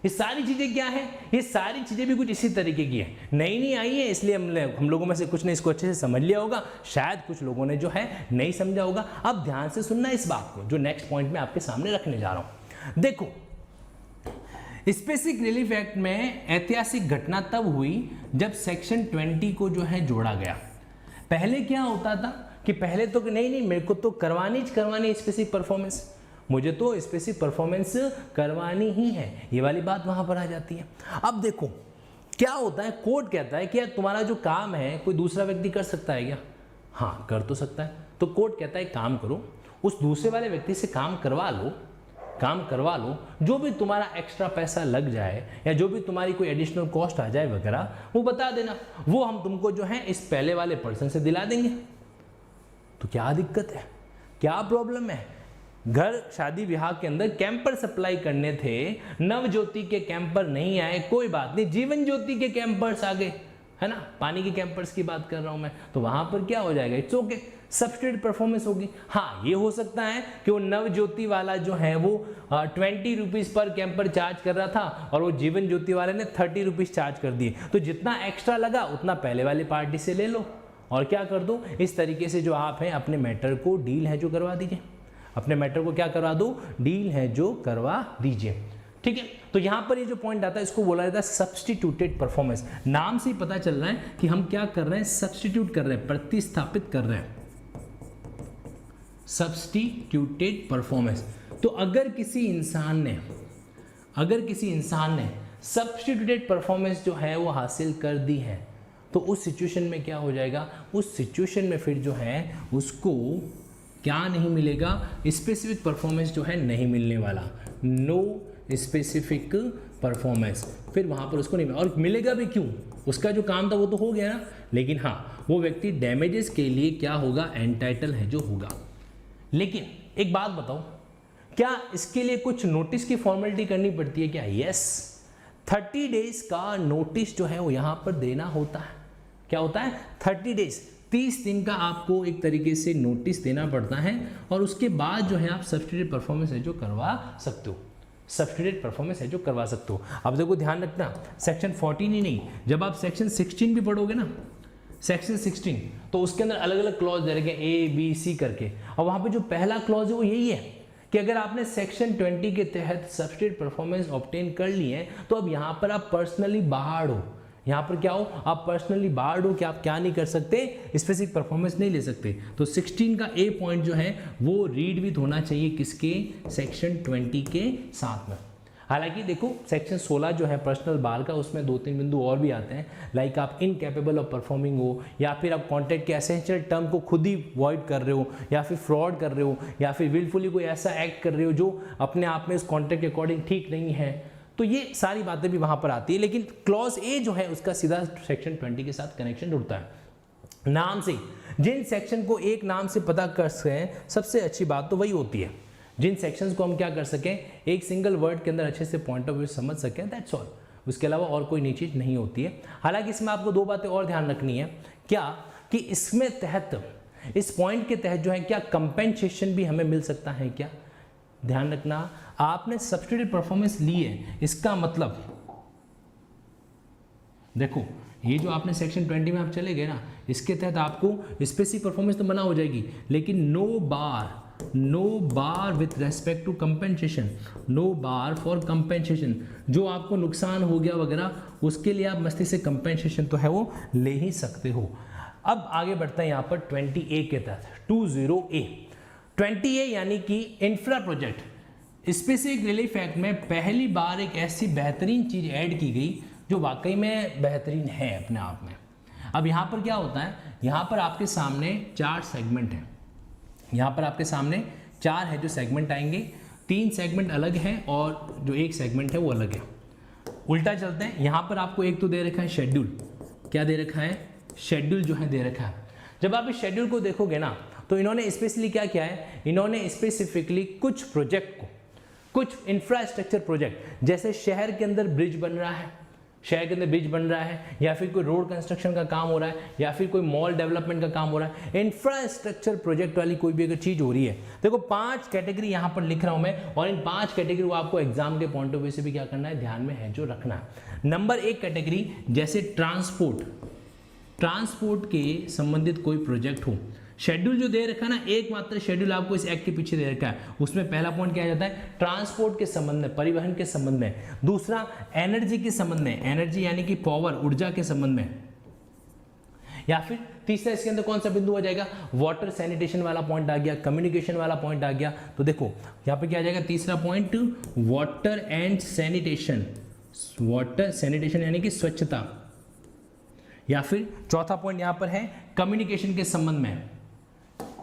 ये सारी चीज़ें क्या है, ये सारी चीज़ें भी कुछ इसी तरीके की है, नई नहीं आई है, इसलिए हम लोगों में से कुछ ने इसको अच्छे से समझ लिया होगा, शायद कुछ लोगों ने जो है नहीं समझा होगा। अब ध्यान से सुनना इस बात को, जो नेक्स्ट पॉइंट में आपके सामने रखने जा रहा हूं। देखो, स्पेसिफिक रिलीफ एक्ट में ऐतिहासिक घटना तब हुई जब सेक्शन 20 को जो है जोड़ा गया। पहले क्या होता था कि पहले तो नहीं मेरे को तो करवानी स्पेसिफिक परफॉर्मेंस, मुझे तो स्पेसिफिक परफॉर्मेंस करवानी ही है, ये वाली बात वहां पर आ जाती है। अब देखो क्या होता है, कोर्ट कहता है कि यार तुम्हारा जो काम है कोई दूसरा व्यक्ति कर सकता है क्या? हाँ, कर तो सकता है। तो कोर्ट कहता है काम करो, उस दूसरे वाले व्यक्ति से काम करवा लो, जो भी तुम्हारा एक्स्ट्रा पैसा लग जाए या जो भी तुम्हारी कोई एडिशनल कॉस्ट आ जाए वगैरह, वो बता देना, वो हम तुमको जो है इस पहले वाले पर्सन से दिला देंगे। तो क्या दिक्कत है, क्या प्रॉब्लम है? घर शादी विवाह के अंदर कैंपर सप्लाई करने थे, नव ज्योति के कैंपर नहीं आए, कोई बात नहीं, जीवन ज्योति के कैंपर्स आ गए, है ना, पानी के कैंपर्स की बात कर रहा हूं मैं, तो वहां पर क्या हो जाएगा, इट्स ओके, सब्स्टिट्यूट परफॉर्मेंस होगी। हाँ, ये हो सकता है कि वो नव ज्योति वाला जो है वो 20 रुपीज पर कैंपर चार्ज कर रहा था और वो जीवन ज्योति वाले ने 30 रुपीज चार्ज कर दिए, तो जितना एक्स्ट्रा लगा उतना पहले वाली पार्टी से ले लो और क्या कर दो, इस तरीके से जो आप हैं अपने मैटर को डील है जो करवा दीजिए, अपने मैटर को क्या करवा दो, डील है जो करवा दीजिए, ठीक है। तो यहां पर ये जो पॉइंट आता है इसको बोला जाता है सब्स्टिट्यूटेड परफॉर्मेंस। नाम से ही पता चल रहा है कि हम क्या कर रहे हैं, सब्स्टिट्यूट कर रहे हैं, प्रतिस्थापित कर रहे हैं, सब्स्टिट्यूटेड परफॉर्मेंस। तो अगर किसी इंसान ने सब्स्टिट्यूटेड परफॉर्मेंस जो है वो हासिल कर दी है, तो उस सिचुएशन में क्या हो जाएगा, उस सिचुएशन में फिर जो है उसको क्या नहीं मिलेगा, स्पेसिफिक परफॉर्मेंस जो है नहीं मिलने वाला, नो स्पेसिफिक परफॉर्मेंस, फिर वहां पर उसको नहीं मिलेगा। और मिलेगा भी क्यों, उसका जो काम था वो तो हो गया ना, लेकिन हाँ वो व्यक्ति डैमेजेस के लिए क्या होगा, एंटाइटल है जो होगा। लेकिन एक बात बताओ, क्या इसके लिए कुछ नोटिस की फॉर्मेलिटी करनी पड़ती है क्या? यस, 30 डेज का नोटिस जो है वो यहां पर देना होता है। क्या होता है, 30 डेज, 30 दिन का आपको एक तरीके से नोटिस देना पड़ता है और उसके बाद जो है आप सब्स्टिट्यूटेड परफॉर्मेंस है जो करवा सकते हो, सब्स्टिट्यूटेड परफॉर्मेंस है जो करवा सकते हो। अब देखो ध्यान रखना, सेक्शन 14 ही नहीं, जब आप सेक्शन 16 भी पढ़ोगे ना, सेक्शन 16, तो उसके अंदर अलग अलग क्लॉज दे रखे A, B, C करके, और वहां पे जो पहला क्लॉज है वो यही है कि अगर आपने सेक्शन 20 के तहत सब्स्टिट्यूटेड परफॉर्मेंस ऑब्टेन कर ली है तो अब यहां पर आप पर्सनली बाहर हो, यहाँ पर क्या हो, आप पर्सनली बार्ड हो कि आप क्या नहीं कर सकते, स्पेसिफिक परफॉर्मेंस नहीं ले सकते। तो 16 का ए पॉइंट जो है वो रीड विथ होना चाहिए किसके, सेक्शन 20 के साथ में। हालांकि देखो सेक्शन 16 जो है पर्सनल बार का, उसमें 2-3 बिंदु और भी आते हैं, लाइक आप इनकैपेबल ऑफ परफॉर्मिंग हो, या फिर आप कॉन्ट्रैक्ट के एसेंशियल टर्म को खुद ही वॉइड कर रहे हो, या फिर फ्रॉड कर रहे हो, या फिर विलफुली कोई ऐसा एक्ट कर रहे हो जो अपने आप में उस कॉन्ट्रैक्ट के अकॉर्डिंग ठीक नहीं है, तो ये सारी बातें भी वहां पर आती है। लेकिन क्लॉज ए जो है उसका सीधा सेक्शन 20 के साथ कनेक्शन जुड़ता है। नाम से जिन सेक्शन को एक नाम से पता कर सकें, सबसे अच्छी बात तो वही होती है जिन सेक्शंस को हम क्या कर सकें, एक सिंगल वर्ड के अंदर अच्छे से पॉइंट ऑफ व्यू समझ सकें, दैट्स ऑल। उसके अलावा और कोई नई चीज नहीं होती है। हालांकि इसमें आपको 2 बातें और ध्यान रखनी है, क्या कि इसमें तहत, इस पॉइंट के तहत जो है क्या कंपेंसेशन भी हमें मिल सकता है क्या। ध्यान रखना, आपने सब्स्टिट्यूट परफॉर्मेंस ली है, इसका मतलब देखो ये जो आपने सेक्शन 20 में आप चले गए ना, इसके तहत आपको स्पेसिफिक परफॉर्मेंस तो बना हो जाएगी, लेकिन no bar with respect to compensation, no bar for compensation, जो आपको नुकसान हो गया वगैरह उसके लिए आप मस्ती से कंपेंसेशन तो है वो ले ही सकते हो। अब आगे बढ़ते हैं यहाँ पर 20A के तहत, 20A 20A यानी कि infra project specific relief act में पहली बार एक ऐसी बेहतरीन चीज ऐड की गई जो वाकई में बेहतरीन है अपने आप में। अब यहाँ पर क्या होता है, यहाँ पर आपके सामने 4 सेगमेंट हैं, यहाँ पर आपके सामने 4 है जो सेगमेंट आएंगे, 3 सेगमेंट अलग हैं और जो एक सेगमेंट है वो अलग है। उल्टा चलते हैं, यहाँ पर आपको एक तो दे रखा है शेड्यूल, क्या दे रखा है, शेड्यूल जो है दे रखा है। जब आप इस शेड्यूल को देखोगे ना, तो इन्होंने स्पेशली क्या किया है, इन्होंने स्पेसिफिकली कुछ प्रोजेक्ट को, कुछ इंफ्रास्ट्रक्चर प्रोजेक्ट, जैसे शहर के अंदर ब्रिज बन रहा है, शहर के अंदर ब्रिज बन रहा है, या फिर कोई रोड कंस्ट्रक्शन का काम हो रहा है, या फिर कोई मॉल डेवलपमेंट का काम हो रहा है, इंफ्रास्ट्रक्चर प्रोजेक्ट वाली कोई भी अगर चीज हो रही है, देखो 5 कैटेगरी यहाँ पर लिख रहा हूं मैं, और इन 5 कैटेगरी को आपको एग्जाम के पॉइंट ऑफ व्यू से भी क्या करना है, ध्यान में है जो रखना है। नंबर 1 कैटेगरी, जैसे ट्रांसपोर्ट के संबंधित कोई प्रोजेक्ट हो, शेड्यूल जो दे रखा है ना, एकमात्र शेड्यूल आपको इस एक्ट के पीछे दे रखा है, उसमें पहला पॉइंट क्या आ जाता है, ट्रांसपोर्ट के संबंध में, परिवहन के संबंध में। दूसरा एनर्जी के संबंध में, एनर्जी यानी कि पावर, ऊर्जा के संबंध में। या फिर तीसरा इसके अंदर कौन सा बिंदु आ जाएगा, वाटर सैनिटेशन वाला पॉइंट आ गया, कम्युनिकेशन वाला पॉइंट आ गया। तो देखो यहाँ पे क्या आ जाएगा, तीसरा point water and sanitation, water sanitation यानी कि स्वच्छता। या फिर चौथा पॉइंट यहाँ पर है कम्युनिकेशन के संबंध में,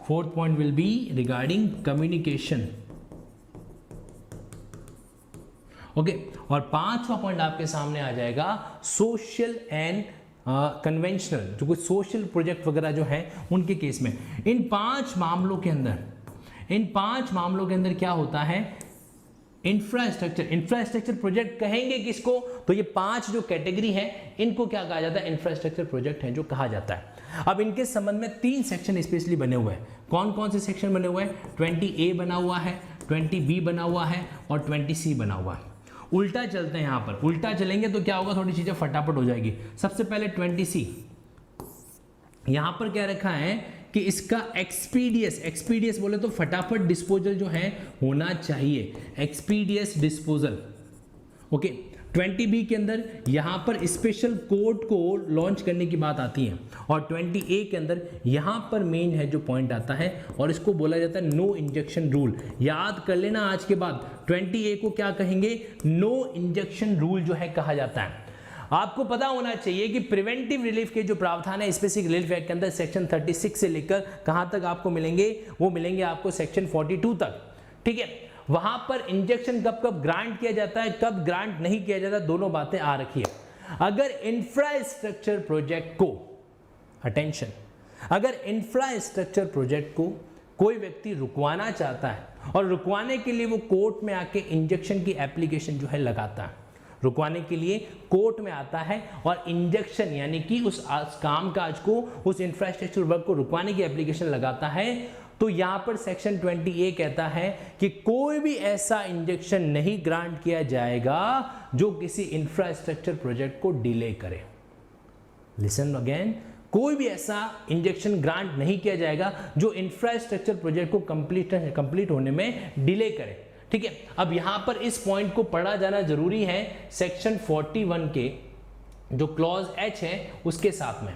fourth point will be regarding communication. Okay, और 5वां पॉइंट आपके सामने आ जाएगा सोशल एंड कन्वेंशनल, जो कुछ सोशल प्रोजेक्ट वगैरह जो है उनके केस में। इन 5 मामलों के अंदर क्या होता है, इंफ्रास्ट्रक्चर प्रोजेक्ट कहेंगे किसको, तो ये 5 जो कैटेगरी है इनको क्या कहा जाता है, इंफ्रास्ट्रक्चर प्रोजेक्ट है जो कहा जाता है। अब इनके संबंध में 3 सेक्शन स्पेशली बने हुए हैं। कौन कौन से सेक्शन बने हुए हैं, 20A बना हुआ है, 20B बना हुआ है और 20C बना हुआ है। उल्टा चलते हैं, यहाँ पर उल्टा चलेंगे तो क्या होगा, थोड़ी चीजें फटाफट हो जाएगी। सबसे पहले 20C, यहां पर क्या रखा है कि इसका एक्सपीडियस बोले तो फटाफट डिस्पोजल जो है होना चाहिए, एक्सपीडियस डिस्पोजल। ओके, 20B के अंदर यहां पर स्पेशल कोर्ट को लॉन्च करने की बात आती है, और 20A के अंदर यहां पर मेन है जो पॉइंट आता है, और इसको बोला जाता है नो इंजेक्शन रूल। याद कर लेना आज के बाद, 20A को क्या कहेंगे, नो इंजेक्शन रूल जो है कहा जाता है। आपको पता होना चाहिए कि प्रिवेंटिव रिलीफ के जो प्रावधान है स्पेसिफिक रिलीफ एक्ट के अंदर सेक्शन 36 से लेकर कहां तक आपको मिलेंगे, वो मिलेंगे आपको सेक्शन 42 तक। ठीक है, वहां पर इंजेक्शन कब कब ग्रांट किया जाता है, कब ग्रांट नहीं किया जाता, दोनों बातें आ रखी है। अगर इंफ्रास्ट्रक्चर प्रोजेक्ट को, अटेंशन, अगर इंफ्रास्ट्रक्चर प्रोजेक्ट को कोई व्यक्ति रुकवाना चाहता है और रुकवाने के लिए वो कोर्ट में आके इंजेक्शन की एप्लीकेशन जो है लगाता है, रुकवाने के लिए कोर्ट में आता है और इंजेक्शन यानी कि उस काम काज को, उस इंफ्रास्ट्रक्चर वर्क को रुकवाने की एप्लीकेशन लगाता है, तो यहां पर सेक्शन 20A कहता है कि कोई भी ऐसा इंजेक्शन नहीं ग्रांट किया जाएगा जो किसी इंफ्रास्ट्रक्चर प्रोजेक्ट को डिले करे। लिसन अगेन, कोई भी ऐसा इंजेक्शन ग्रांट नहीं किया जाएगा जो इंफ्रास्ट्रक्चर प्रोजेक्ट को कंप्लीट होने में डिले करे। ठीक है, अब यहां पर इस पॉइंट को पढ़ा जाना जरूरी है। सेक्शन 41 के जो क्लॉज एच है उसके साथ में,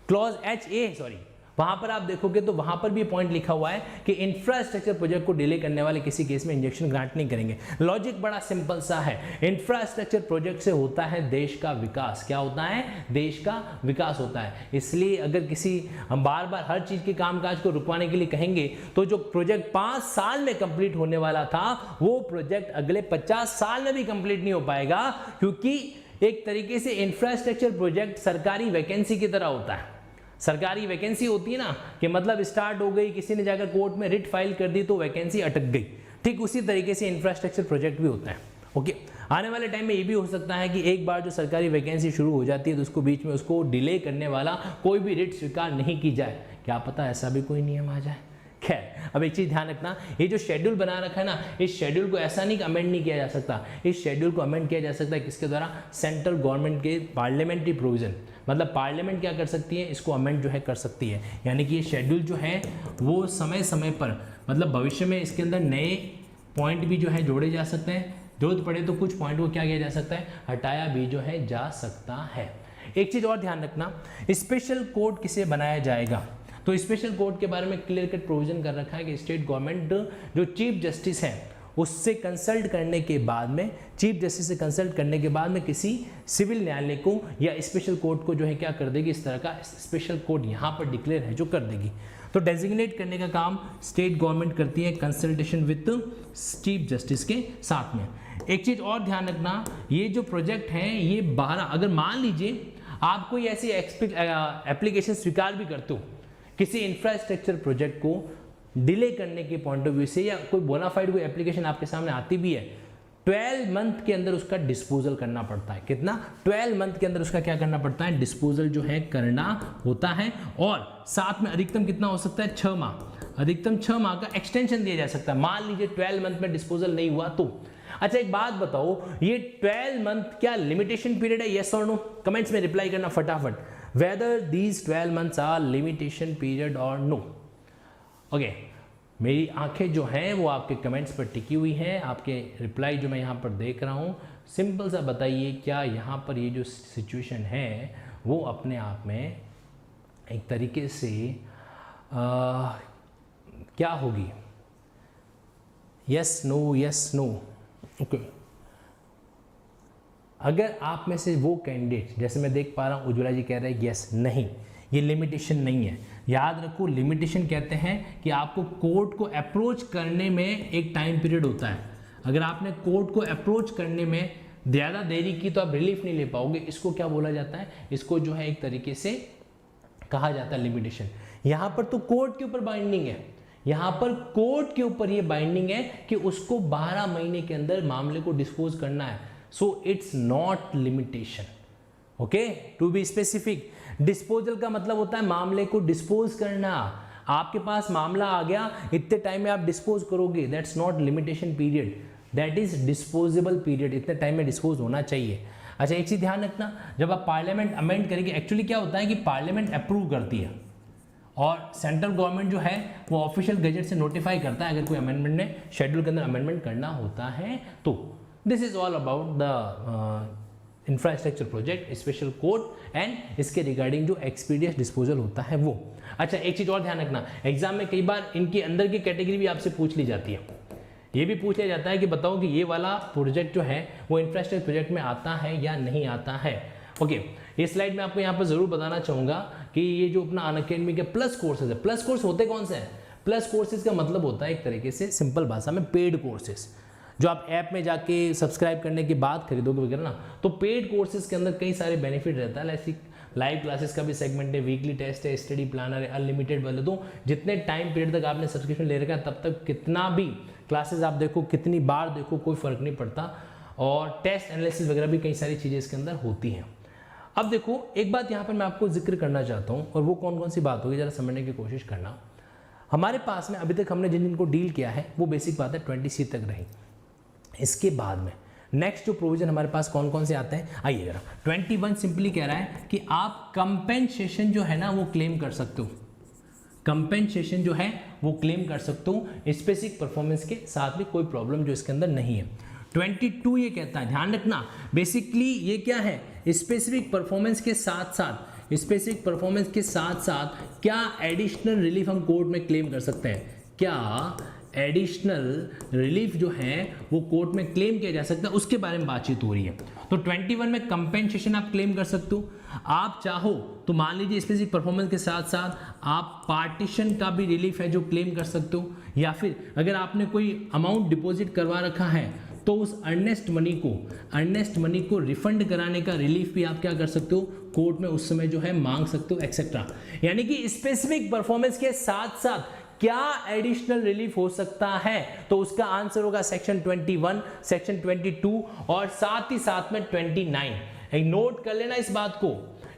क्लॉज एच ए सॉरी, वहां पर आप देखोगे तो वहां पर भी पॉइंट लिखा हुआ है कि इंफ्रास्ट्रक्चर प्रोजेक्ट को डिले करने वाले किसी केस में इंजेक्शन ग्रांट नहीं करेंगे। लॉजिक बड़ा सिंपल सा है, इंफ्रास्ट्रक्चर प्रोजेक्ट से होता है देश का विकास। क्या होता है? देश का विकास होता है। इसलिए अगर किसी हम बार बार हर चीज के कामकाज को रुकवाने के लिए कहेंगे तो जो प्रोजेक्ट 5 साल में कंप्लीट होने वाला था वो प्रोजेक्ट अगले 50 साल में भी कंप्लीट नहीं हो पाएगा, क्योंकि एक तरीके से इंफ्रास्ट्रक्चर प्रोजेक्ट सरकारी वैकेंसी की तरह होता है। सरकारी वैकेंसी होती है ना, कि मतलब स्टार्ट हो गई, किसी ने जाकर कोर्ट में रिट फाइल कर दी तो वैकेंसी अटक गई, ठीक उसी तरीके से इंफ्रास्ट्रक्चर प्रोजेक्ट भी होता है। ओके, आने वाले टाइम में ये भी हो सकता है कि एक बार जो सरकारी वैकेंसी शुरू हो जाती है तो उसको बीच में उसको डिले करने वाला कोई भी रिट स्वीकार नहीं की जाए। क्या पता ऐसा भी कोई नियम आ जाए। खैर, अब एक चीज ध्यान रखना, ये जो शेड्यूल बना रखा है ना, इस शेड्यूल को ऐसा नहीं कि अमेंड नहीं किया जा सकता। इस शेड्यूल को अमेंड किया जा सकता है किसके द्वारा? सेंट्रल गवर्नमेंट के पार्लियामेंट्री प्रोविजन, मतलब पार्लियामेंट क्या कर सकती है, इसको अमेंड जो है कर सकती है। यानी कि ये शेड्यूल जो है वो समय समय पर, मतलब भविष्य में इसके अंदर नए पॉइंट भी जो है जोड़े जा सकते हैं, जरूरत पड़े तो कुछ पॉइंट को क्या किया जा सकता है, हटाया भी जो है जा सकता है। एक चीज और ध्यान रखना, स्पेशल कोर्ट किसे बनाया जाएगा? तो स्पेशल कोर्ट के बारे में क्लियर कट प्रोविजन कर रखा है कि स्टेट गवर्नमेंट जो चीफ जस्टिस है उससे कंसल्ट करने के बाद में, चीफ जस्टिस से कंसल्ट करने के बाद में किसी सिविल न्यायालय को या स्पेशल कोर्ट को जो है क्या कर देगी, इस तरह का स्पेशल कोर्ट यहाँ पर डिक्लेयर है जो कर देगी। तो डेजिग्नेट करने का काम स्टेट गवर्नमेंट करती है कंसल्टेशन विद चीफ जस्टिस के साथ में। एक चीज और ध्यान रखना, ये जो प्रोजेक्ट है ये 12, अगर मान लीजिए आप कोई ऐसी एप्लीकेशन स्वीकार भी करते हो किसी इंफ्रास्ट्रक्चर प्रोजेक्ट को डिले करने के पॉइंट ऑफ व्यू से, या कोई बोनाफाइड कोई एप्लीकेशन आपके सामने आती भी है, 12 मंथ के अंदर उसका डिस्पोजल करना पड़ता है। कितना? 12 मंथ के अंदर उसका क्या करना पड़ता है, डिस्पोजल जो है करना होता है। और साथ में अधिकतम कितना हो सकता है, 6 माह, अधिकतम 6 माह का एक्सटेंशन दिया जा सकता है। मान लीजिए 12 मंथ में डिस्पोजल नहीं हुआ तो। अच्छा एक बात बताओ, ये 12 मंथ क्या लिमिटेशन पीरियड है? यस और नो, कमेंट्स में रिप्लाई करना फटाफट, whether these 12 months are limitation period और नो। ओके, मेरी आंखें जो हैं वो आपके कमेंट्स पर टिकी हुई हैं, आपके रिप्लाई जो मैं यहाँ पर देख रहा हूँ। सिंपल सा बताइए, क्या यहाँ पर ये जो सिचुएशन है वो अपने आप में एक तरीके से क्या होगी? Yes no, yes no. Okay, अगर आप में से वो कैंडिडेट, जैसे मैं देख पा रहा हूँ उज्ज्वला जी कह रहे हैं यस, नहीं, ये लिमिटेशन नहीं है। याद रखो, लिमिटेशन कहते हैं कि आपको कोर्ट को अप्रोच करने में एक टाइम पीरियड होता है। अगर आपने कोर्ट को अप्रोच करने में ज़्यादा देरी की तो आप रिलीफ नहीं ले पाओगे। इसको क्या बोला जाता है? इसको जो है एक तरीके से कहा जाता है लिमिटेशन। यहाँ पर तो कोर्ट के ऊपर बाइंडिंग है, यहाँ पर कोर्ट के ऊपर ये बाइंडिंग है कि उसको 12 महीने के अंदर मामले को डिस्पोज करना है। So it's not limitation. Okay, to be specific, disposal का मतलब होता है मामले को डिस्पोज करना। आपके पास मामला आ गया, इतने टाइम में आप डिस्पोज करोगे, that's not limitation period, that is disposable period. इतने टाइम में डिस्पोज होना चाहिए। अच्छा एक चीज ध्यान रखना, जब आप पार्लियामेंट अमेंड करेंगे, एक्चुअली क्या होता है कि पार्लियामेंट अप्रूव करती है और सेंट्रल गवर्नमेंट जो है वो ऑफिशियल गजेट से नोटिफाई करता है अगर कोई अमेंडमेंट ने शेड्यूल के अंदर अमेंडमेंट करना होता है तो। This is all about the infrastructure project, special court and इसके रिगार्डिंग जो एक्सपीडियस डिस्पोजल होता है वो। अच्छा एक चीज और ध्यान रखना, एग्जाम में कई बार इनके अंदर की कैटेगरी भी आपसे पूछ ली जाती है। ये भी पूछ लिया जाता है कि बताओ कि ये वाला प्रोजेक्ट जो है वो इंफ्रास्ट्रक्चर प्रोजेक्ट में आता है या नहीं आता है। ओके, ये स्लाइड में आपको यहाँ पर जरूर बताना चाहूंगा कि ये जो अपना अनअकैडमी के प्लस कोर्सेज है, प्लस कोर्स होते कौन से हैं? प्लस कोर्सेज का मतलब होता है एक तरीके से सिंपल भाषा में पेड कोर्सेज, जो आप ऐप में जाके सब्सक्राइब करने के बाद खरीदोगे वगैरह ना, तो पेड कोर्सेज के अंदर कई सारे बेनिफिट रहता है। ऐसी लाइव क्लासेस का भी सेगमेंट है, वीकली टेस्ट है, स्टडी प्लानर है, अनलिमिटेड वाले, तो जितने टाइम पीरियड तक आपने सब्सक्रिप्शन ले रखा है तब तक कितना भी क्लासेस आप देखो, कितनी बार देखो, कोई फर्क नहीं पड़ता। और टेस्ट एनालिसिस वगैरह भी कई सारी चीज़ें इसके अंदर होती हैं। अब देखो एक बात यहाँ पर मैं आपको जिक्र करना चाहता हूँ, और वो कौन कौन सी बात होगी जरा समझने की कोशिश करना। हमारे पास में अभी तक हमने जिन जिनको डील किया है वो बेसिक बात है 20C तक रही। इसके बाद में नेक्स्ट जो प्रोविजन हमारे पास कौन कौन से आते हैं, आइए जरा। 21 सिंपली कह रहा है कि आप कंपेंसेशन जो है ना वो क्लेम कर सकते हो, कंपेंसेशन जो है वो क्लेम कर सकते हो स्पेसिफिक परफॉर्मेंस के साथ भी, कोई प्रॉब्लम जो इसके अंदर नहीं है। 22 ये कहता है, ध्यान रखना, बेसिकली ये क्या है, स्पेसिफिक परफॉर्मेंस के साथ साथ क्या एडिशनल रिलीफ हम कोर्ट में क्लेम कर सकते हैं? क्या एडिशनल रिलीफ जो है वो कोर्ट में क्लेम किया जा सकता है, उसके बारे में बातचीत हो रही है। तो 21 में कंपेंसेशन आप क्लेम कर सकते हो। आप चाहो तो मान लीजिए स्पेसिफिक परफॉर्मेंस के साथ साथ आप पार्टीशन का भी रिलीफ है जो क्लेम कर सकते हो, या फिर अगर आपने कोई अमाउंट डिपॉजिट करवा रखा है तो उस अर्नेस्ट मनी को रिफंड कराने का रिलीफ भी आप क्या कर सकते हो, कोर्ट में उस समय जो है मांग सकते हो, एक्सेट्रा। यानी कि स्पेसिफिक परफॉर्मेंस के साथ साथ क्या एडिशनल रिलीफ हो सकता है, तो उसका आंसर होगा सेक्शन 21, सेक्शन 22 और साथ ही साथ में 29। एक नोट कर लेना इस बात को,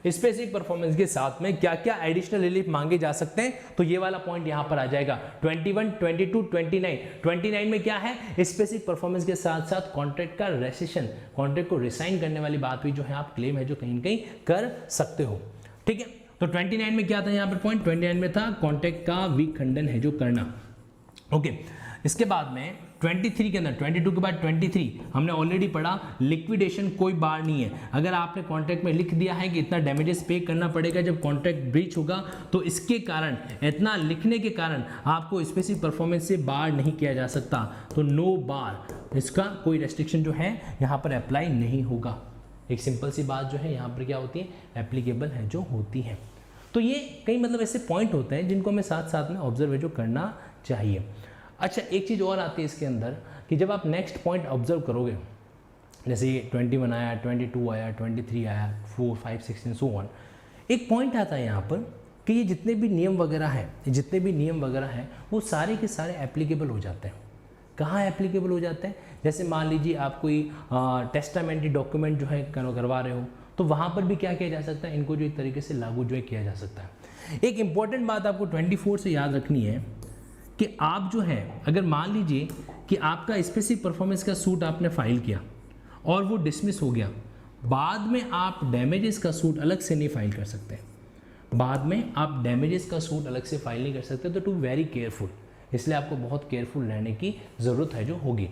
स्पेसिफिक परफॉर्मेंस के साथ में क्या क्या एडिशनल रिलीफ मांगे जा सकते हैं, तो ये वाला पॉइंट यहां पर आ जाएगा। 21, 22, 29 में क्या है, स्पेसिफिक परफॉर्मेंस के साथ साथ कॉन्ट्रैक्ट का रेसिशन, कॉन्ट्रैक्ट को रिसाइन करने वाली बात भी जो है आप क्लेम है जो कहीं ना कहीं कर सकते हो। ठीक है, तो 29 में क्या था यहाँ पर पॉइंट, 29 में था कॉन्ट्रैक्ट का विखंडन है जो करना। ओके, इसके बाद में 23 के अंदर, 22 के बाद 23 हमने ऑलरेडी पढ़ा, लिक्विडेशन कोई बार नहीं है। अगर आपने कॉन्ट्रैक्ट में लिख दिया है कि इतना डैमेजेस पे करना पड़ेगा जब कॉन्ट्रैक्ट ब्रीच होगा, तो इसके कारण, इतना लिखने के कारण आपको स्पेसिफिक परफॉर्मेंस से बार नहीं किया जा सकता। तो नो बार, इसका कोई रेस्ट्रिक्शन जो है यहाँ पर अप्लाई नहीं होगा। एक सिंपल सी बात जो है यहाँ पर क्या होती है, एप्लीकेबल है जो होती है। तो ये कई मतलब ऐसे पॉइंट होते हैं जिनको हमें साथ साथ में ऑब्जर्व जो करना चाहिए। अच्छा, एक चीज़ और आती है इसके अंदर कि जब आप नेक्स्ट पॉइंट ऑब्जर्व करोगे, जैसे 21 आया, 22 आया, 23 आया, 4, 5, 16 सो ऑन, एक पॉइंट आता है यहाँ पर कि ये जितने भी नियम वगैरह हैं वो सारे के सारे एप्लीकेबल हो जाते हैं। कहाँ एप्लीकेबल हो जाते हैं? जैसे मान लीजिए आप कोई टेस्टामेंट्री डॉक्यूमेंट जो है करवा रहे हो, तो वहाँ पर भी क्या किया जा सकता है, इनको जो एक तरीके से लागू जो है किया जा सकता है। एक इंपॉर्टेंट बात आपको 24 से याद रखनी है कि आप जो है, अगर मान लीजिए कि आपका स्पेसिफिक परफॉर्मेंस का सूट आपने फाइल किया और वो डिसमिस हो गया, बाद में आप डैमेजेस का सूट अलग से नहीं फाइल कर सकते, तो टू वेरी केयरफुल, इसलिए आपको बहुत केयरफुल रहने की ज़रूरत है जो होगी।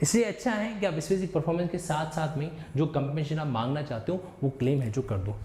इसलिए अच्छा है कि आप स्पेसिफिक परफॉर्मेंस के साथ साथ में जो कंपेंसेशन आप मांगना चाहते हो वो क्लेम है जो कर दो।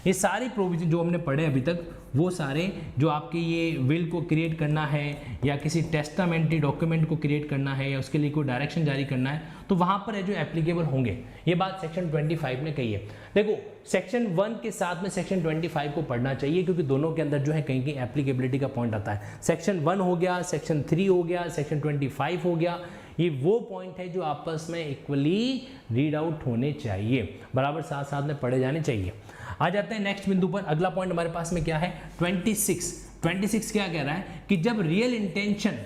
ये सारे प्रोविजन जो हमने पढ़े अभी तक, वो सारे जो आपके ये विल को क्रिएट करना है या किसी टेस्टामेंट्री डॉक्यूमेंट को क्रिएट करना है या उसके लिए कोई डायरेक्शन जारी करना है, तो वहाँ पर है जो एप्लीकेबल होंगे। ये बात सेक्शन 25 ने कही है। देखो, सेक्शन 1 के साथ में सेक्शन 25 को पढ़ना चाहिए, क्योंकि दोनों के अंदर जो है कहीं कहीं एप्लीकेबिलिटी का पॉइंट आता है। सेक्शन 1 हो गया, सेक्शन 3 हो गया, सेक्शन 25 हो गया, ये वो पॉइंट है जो आपस में इक्वली रीड आउट होने चाहिए, बराबर साथ साथ में पढ़े जाने चाहिए। आ जाते हैं नेक्स्ट बिंदु पर। अगला पॉइंट हमारे पास में क्या है, 26 क्या कह रहा है कि जब रियल इंटेंशन,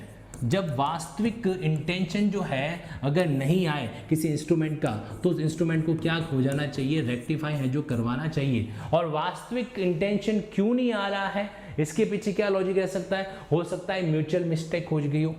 जब वास्तविक इंटेंशन जो है अगर नहीं आए किसी इंस्ट्रूमेंट का, तो उस इंस्ट्रूमेंट को क्या हो जाना चाहिए, रेक्टिफाई है जो करवाना चाहिए। और वास्तविक इंटेंशन क्यों नहीं आ रहा है, इसके पीछे क्या लॉजिक रह सकता है? हो सकता है म्यूचुअल मिस्टेक हो गई हो,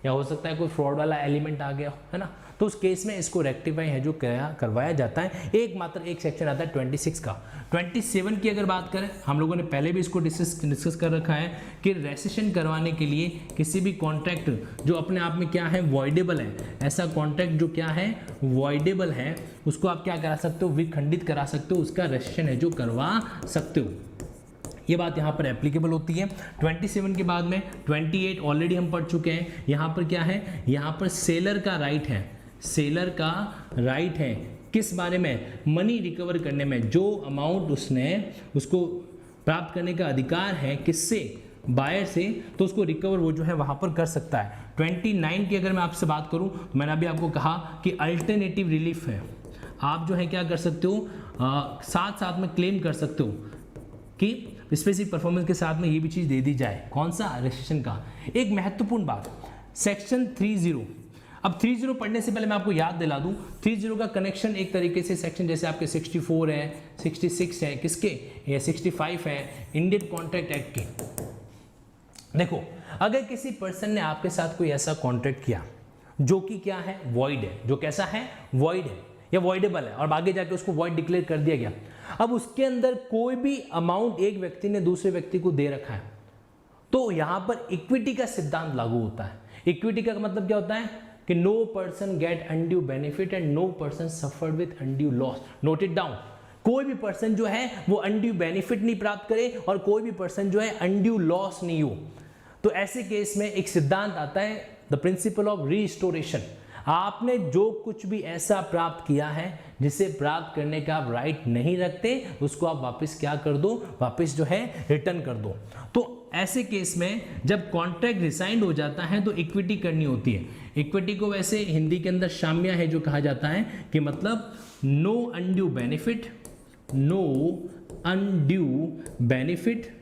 या हो सकता है कोई फ्रॉड वाला एलिमेंट आ गया हो, है ना। तो उस केस में इसको रेक्टिफाई है जो करवाया जाता है। एक सेक्शन आता है 26 का। 27 की अगर बात करें, हम लोगों ने पहले भी इसको डिस्कस कर रखा है कि रेसिशन करवाने के लिए किसी भी कॉन्ट्रैक्ट जो अपने आप में क्या है, वॉइडेबल है, ऐसा कॉन्ट्रैक्ट जो क्या है, वॉइडेबल है, उसको आप क्या करा सकते हो, विखंडित करा सकते हो, उसका रेसिशन है जो करवा सकते हो। ये बात यहाँ पर एप्लीकेबल होती है। 27 के बाद में 28 ऑलरेडी हम पढ़ चुके हैं। यहाँ पर क्या है, यहाँ पर सेलर का राइट है, किस बारे में, मनी रिकवर करने में, जो अमाउंट उसको प्राप्त करने का अधिकार है किससे, बायर से, तो उसको रिकवर वो जो है वहाँ पर कर सकता है। 29 की अगर मैं आपसे बात करूँ, तो मैंने अभी आपको कहा कि अल्टरनेटिव रिलीफ है, आप जो है क्या कर सकते हो, साथ साथ में क्लेम कर सकते हो कि स्पेसिफिक परफॉर्मेंस के साथ में ये भी चीज़ दे दी जाए, कौन सा, रेजिस्ट्रेशन का। एक महत्वपूर्ण बात, सेक्शन 30, अब 30 पढ़ने से पहले मैं आपको याद दिला दूं, 30 का कनेक्शन एक तरीके से सेक्शन जैसे आपके 64 है, 66 है, किसके, या 65 है, इंडियन कॉन्ट्रैक्ट एक्ट के। देखो, अगर किसी पर्सन ने आपके साथ कोई ऐसा कॉन्ट्रैक्ट किया जो कि क्या है, वॉइड है, जो कैसा है, वॉइड है या वॉइडेबल है, और आगे जाके उसको वॉइड डिक्लेयर कर दिया गया, अब उसके अंदर कोई भी अमाउंट एक व्यक्ति ने दूसरे व्यक्ति को दे रखा है, तो यहां पर इक्विटी का सिद्धांत लागू होता है। इक्विटी का मतलब क्या होता है कि no person get undue benefit and no person suffered with undue loss. Note it down कोई भी पर्सन जो है वो अनड्यू बेनिफिट नहीं प्राप्त करे और कोई भी पर्सन जो है अनड्यू लॉस नहीं हो। तो ऐसे केस में एक सिद्धांत आता है, द प्रिंसिपल ऑफ रिस्टोरेशन। आपने जो कुछ भी ऐसा प्राप्त किया है जिसे प्राप्त करने का आप राइट नहीं रखते, उसको आप वापस क्या कर दो, वापस जो है रिटर्न कर दो। तो ऐसे केस में जब कॉन्ट्रैक्ट रिसाइंड हो जाता है तो इक्विटी करनी होती है। इक्विटी को वैसे हिंदी के अंदर शामिया है जो कहा जाता है कि मतलब no undue benefit, no undue benefit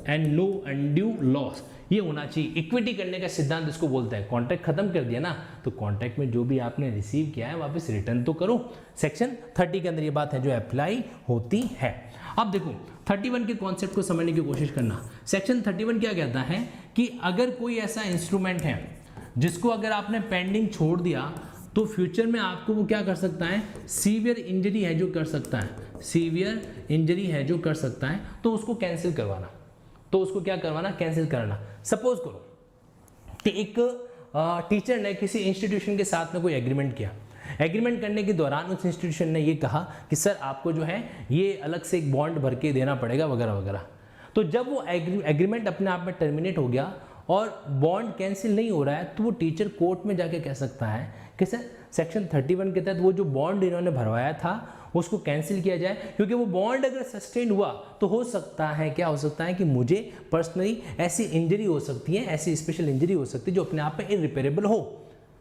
and no undue loss, ये होना चाहिए। इक्विटी करने का सिद्धांत इसको बोलता है। कॉन्ट्रैक्ट खत्म कर दिया ना, तो कॉन्ट्रैक्ट में जो भी आपने रिसीव किया है वापस रिटर्न तो करो। सेक्शन 30 के अंदर ये बात है जो अप्लाई होती है। अब देखो 31 के कॉन्सेप्ट को समझने की कोशिश करना। सेक्शन 31 क्या कहता है कि अगर कोई ऐसा इंस्ट्रूमेंट है जिसको अगर आपने पेंडिंग छोड़ दिया तो फ्यूचर में आपको वो क्या कर सकता है, सीवियर इंजरी है जो कर सकता है, सीवियर इंजरी है जो कर सकता है, तो उसको कैंसिल करवाना। तो उसको क्या करवाना, कैंसिल करना। सपोज करो कि एक टीचर ने किसी इंस्टीट्यूशन के साथ में कोई एग्रीमेंट किया। एग्रीमेंट करने के दौरान उस इंस्टीट्यूशन ने ये कहा कि सर आपको जो है ये अलग से एक बॉन्ड भर के देना पड़ेगा वगैरह वगैरह। तो जब वो एग्रीमेंट अपने आप में टर्मिनेट हो गया और बॉन्ड कैंसिल नहीं हो रहा है, तो वो टीचर कोर्ट में जाके कह सकता है कि सर सेक्शन 31 के तहत वो जो बॉन्ड इन्होंने भरवाया था उसको कैंसिल किया जाए, क्योंकि वो बॉन्ड अगर सस्टेन हुआ तो हो सकता है, क्या हो सकता है कि मुझे पर्सनली ऐसी इंजरी हो सकती है, ऐसी स्पेशल इंजरी हो सकती है जो अपने आप में इनरिपेरेबल हो।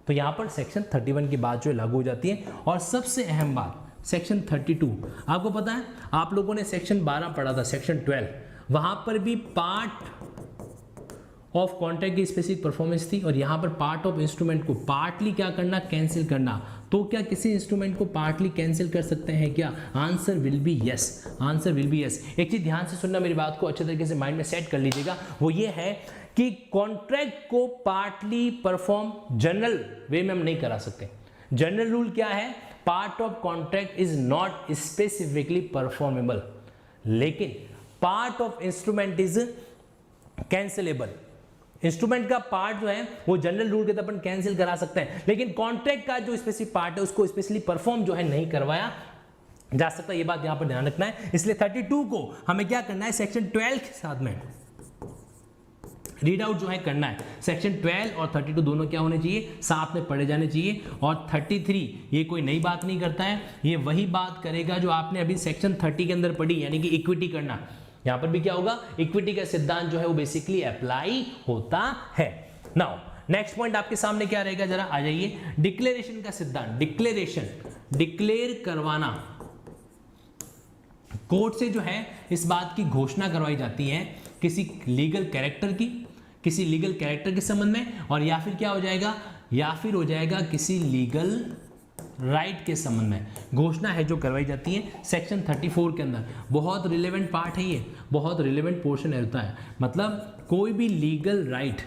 तो यहाँ पर सेक्शन 31 की बात जो लागू हो जाती है। और सबसे अहम बात सेक्शन 32, आपको पता है आप लोगों ने सेक्शन 12 पढ़ा था, सेक्शन 12, वहाँ पर भी पार्ट ऑफ कॉन्ट्रैक्ट की स्पेसिफिक परफॉर्मेंस थी और यहाँ पर पार्ट ऑफ इंस्ट्रूमेंट को पार्टली क्या करना, कैंसिल करना। तो क्या किसी इंस्ट्रूमेंट को पार्टली कैंसिल कर सकते हैं क्या? Answer will be yes, answer will be yes. एक चीज ध्यान से सुनना, मेरी बात को अच्छे तरीके से माइंड में सेट कर लीजिएगा, वो ये है कि कॉन्ट्रैक्ट को पार्टली परफॉर्म जनरल वे में हम नहीं करा सकते। जनरल रूल क्या है, part of contract is not specifically performable, लेकिन part of instrument is cancellable. Instrument का पार्ट जो है वो जनरल रूल के तहत अपन कैंसिल करा सकते हैं, लेकिन कॉन्ट्रैक्ट का जो स्पेसिफिक पार्ट है उसको स्पेशली परफॉर्म जो है नहीं करवाया जा सकता। ये बात यहां पर ध्यान रखना है। इसलिए 32 को हमें क्या करना है, सेक्शन 12 के साथ में रीड आउट जो है करना है। सेक्शन 12 और 32 दोनों क्या होने चाहिए, साथ में पढ़े जाने चाहिए। और 33 ये कोई नई बात नहीं करता है, ये वही बात करेगा जो आपने अभी सेक्शन 30 के अंदर पढ़ी, यानी कि इक्विटी करना। यहां पर भी क्या होगा, इक्विटी का सिद्धांत जो है वो बेसिकली अप्लाई होता है। नाउ नेक्स्ट पॉइंट आपके सामने क्या रहेगा, जरा आ जाइए। डिक्लेरेशन का सिद्धांत। डिक्लेरेशन, डिक्लेयर करवाना। कोर्ट से जो है इस बात की घोषणा करवाई जाती है किसी लीगल कैरेक्टर की, किसी लीगल कैरेक्टर के संबंध में, और या फिर क्या हो जाएगा, या फिर हो जाएगा किसी लीगल राइट के संबंध में। घोषणा है जो करवाई जाती है सेक्शन 34 के अंदर। बहुत रिलेवेंट पार्ट है ये, बहुत रिलेवेंट पोर्शन होता है। मतलब कोई भी लीगल राइट,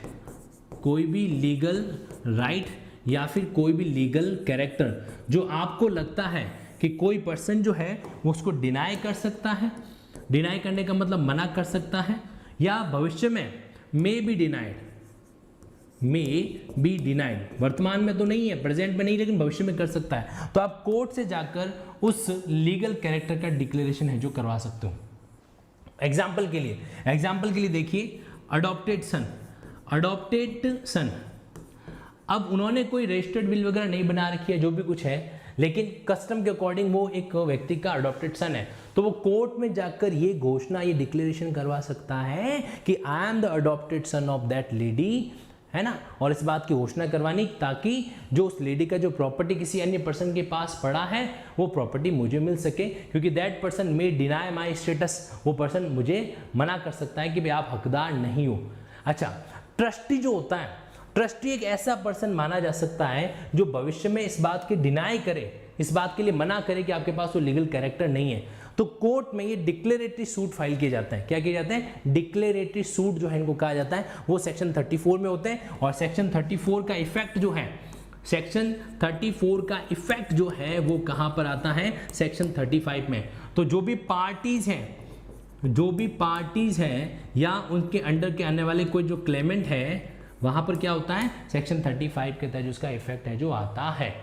कोई भी लीगल राइट या फिर कोई भी लीगल कैरेक्टर जो आपको लगता है कि कोई पर्सन जो है वो उसको डिनाई कर सकता है, डिनाई करने का मतलब मना कर सकता है, या भविष्य में may be denied, may be denied. वर्तमान में तो नहीं है, प्रेजेंट में नहीं, लेकिन भविष्य में कर सकता है। तो आप कोर्ट से जाकर उस लीगल कैरेक्टर का डिक्लेरेशन है जो करवा सकते हो। एग्जाम्पल के लिए देखिए, अडॉप्टेड सन, अडॉप्टेड सन। अब उन्होंने कोई रजिस्टर्ड विल वगैरह नहीं बना रखी है, जो भी कुछ है, लेकिन कस्टम के अकॉर्डिंग वो एक व्यक्ति का अडॉप्टेड सन है, तो वो कोर्ट में जाकर ये घोषणा, ये डिक्लेरेशन करवा सकता है कि I am the adopted son of that lady, है ना। और इस बात की घोषणा करवानी ताकि जो उस लेडी का जो प्रॉपर्टी किसी अन्य पर्सन के पास पड़ा है वो प्रॉपर्टी मुझे मिल सके, क्योंकि that person may deny my status. वो पर्सन मुझे मना कर सकता है कि भाई आप हकदार नहीं हो। अच्छा, ट्रस्टी जो होता है, ट्रस्टी एक ऐसा पर्सन माना जा सकता है जो भविष्य में इस बात की डिनाई करे, इस बात के लिए मना करे कि आपके पास वो लीगल कैरेक्टर नहीं है। तो कोर्ट में ये डिक्लेरेटरी सूट फाइल किए जाते हैं। क्या किए जाते हैं, डिक्लेरेटरी सूट जो है इनको कहा जाता है, वो सेक्शन 34 में होते हैं। और सेक्शन 34 का इफेक्ट जो है, सेक्शन 34 का इफेक्ट जो है वो कहां पर आता है, सेक्शन 35 में। तो जो भी पार्टीज हैं, जो भी पार्टीज हैं या उनके अंडर के आने वाले कोई जो क्लेमेंट है, वहां पर क्या होता है, सेक्शन 35 के तहत उसका इफेक्ट है जो आता है।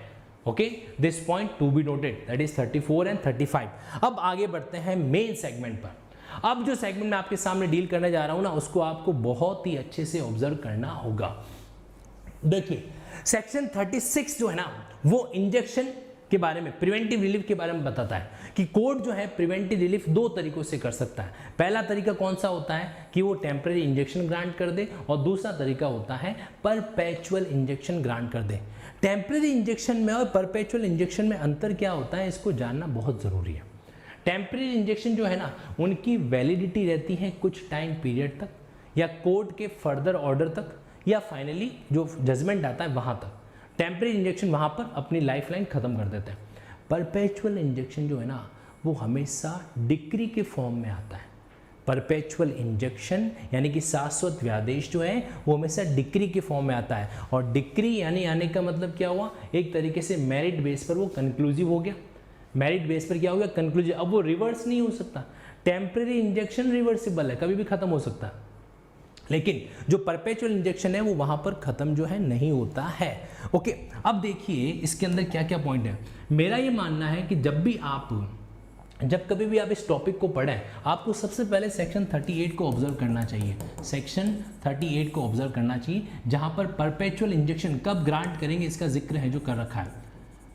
Okay, this point to be noted, that is 34 and 35। अब आगे बढ़ते हैं मेन सेगमेंट पर। अब जो सेगमेंट मैं आपके सामने डील करने जा रहा हूं ना, उसको आपको बहुत ही अच्छे से ऑब्जर्व करना होगा। देखिए सेक्शन 36 जो है ना, वो इंजेक्शन के बारे में, प्रिवेंटिव रिलीफ के बारे में बताता है कि कोर्ट जो है प्रिवेंटिव रिलीफ दो तरीकों से कर सकता है। पहला तरीका कौन सा होता है कि वो टेम्परेरी इंजेक्शन ग्रांट कर दे, और दूसरा तरीका होता है परपेचुअल इंजेक्शन ग्रांट कर दे। टेम्परेरी इंजेक्शन में और परपेचुअल इंजेक्शन में अंतर क्या होता है, इसको जानना बहुत ज़रूरी है। टेम्परेरी इंजेक्शन जो है ना, उनकी वैलिडिटी रहती है कुछ टाइम पीरियड तक, या कोर्ट के फर्दर ऑर्डर तक, या फाइनली जो जजमेंट आता है वहाँ तक। टेम्परेरी इंजेक्शन वहाँ पर अपनी लाइफ लाइन ख़त्म कर देते हैं। परपेचुअल इंजेक्शन जो है ना, वो हमेशा डिक्री के फॉर्म में आता है। परपेचुअल इंजेक्शन यानी कि शाश्वत व्यादेश जो है, वो हमेशा डिक्री के फॉर्म में आता है। और डिक्री यानी आने का मतलब क्या हुआ, एक तरीके से मेरिट बेस पर वो कंक्लूसिव हो गया। मेरिट बेस पर क्या हो गया, कंक्लूसिव। अब वो रिवर्स नहीं हो सकता। टेम्परेरी इंजेक्शन रिवर्सिबल है, कभी भी खत्म हो सकता है, लेकिन जो परपेचुअल इंजेक्शन है वो वहां पर खत्म जो है नहीं होता है। ओके, अब देखिए इसके अंदर क्या क्या पॉइंट है। मेरा ये मानना है कि जब कभी भी आप इस टॉपिक को पढ़ें, आपको सबसे पहले सेक्शन 38 को ऑब्जर्व करना चाहिए। सेक्शन 38 को ऑब्जर्व करना चाहिए, जहां पर परपेचुअल इंजेक्शन कब ग्रांट करेंगे इसका जिक्र है जो कर रखा है।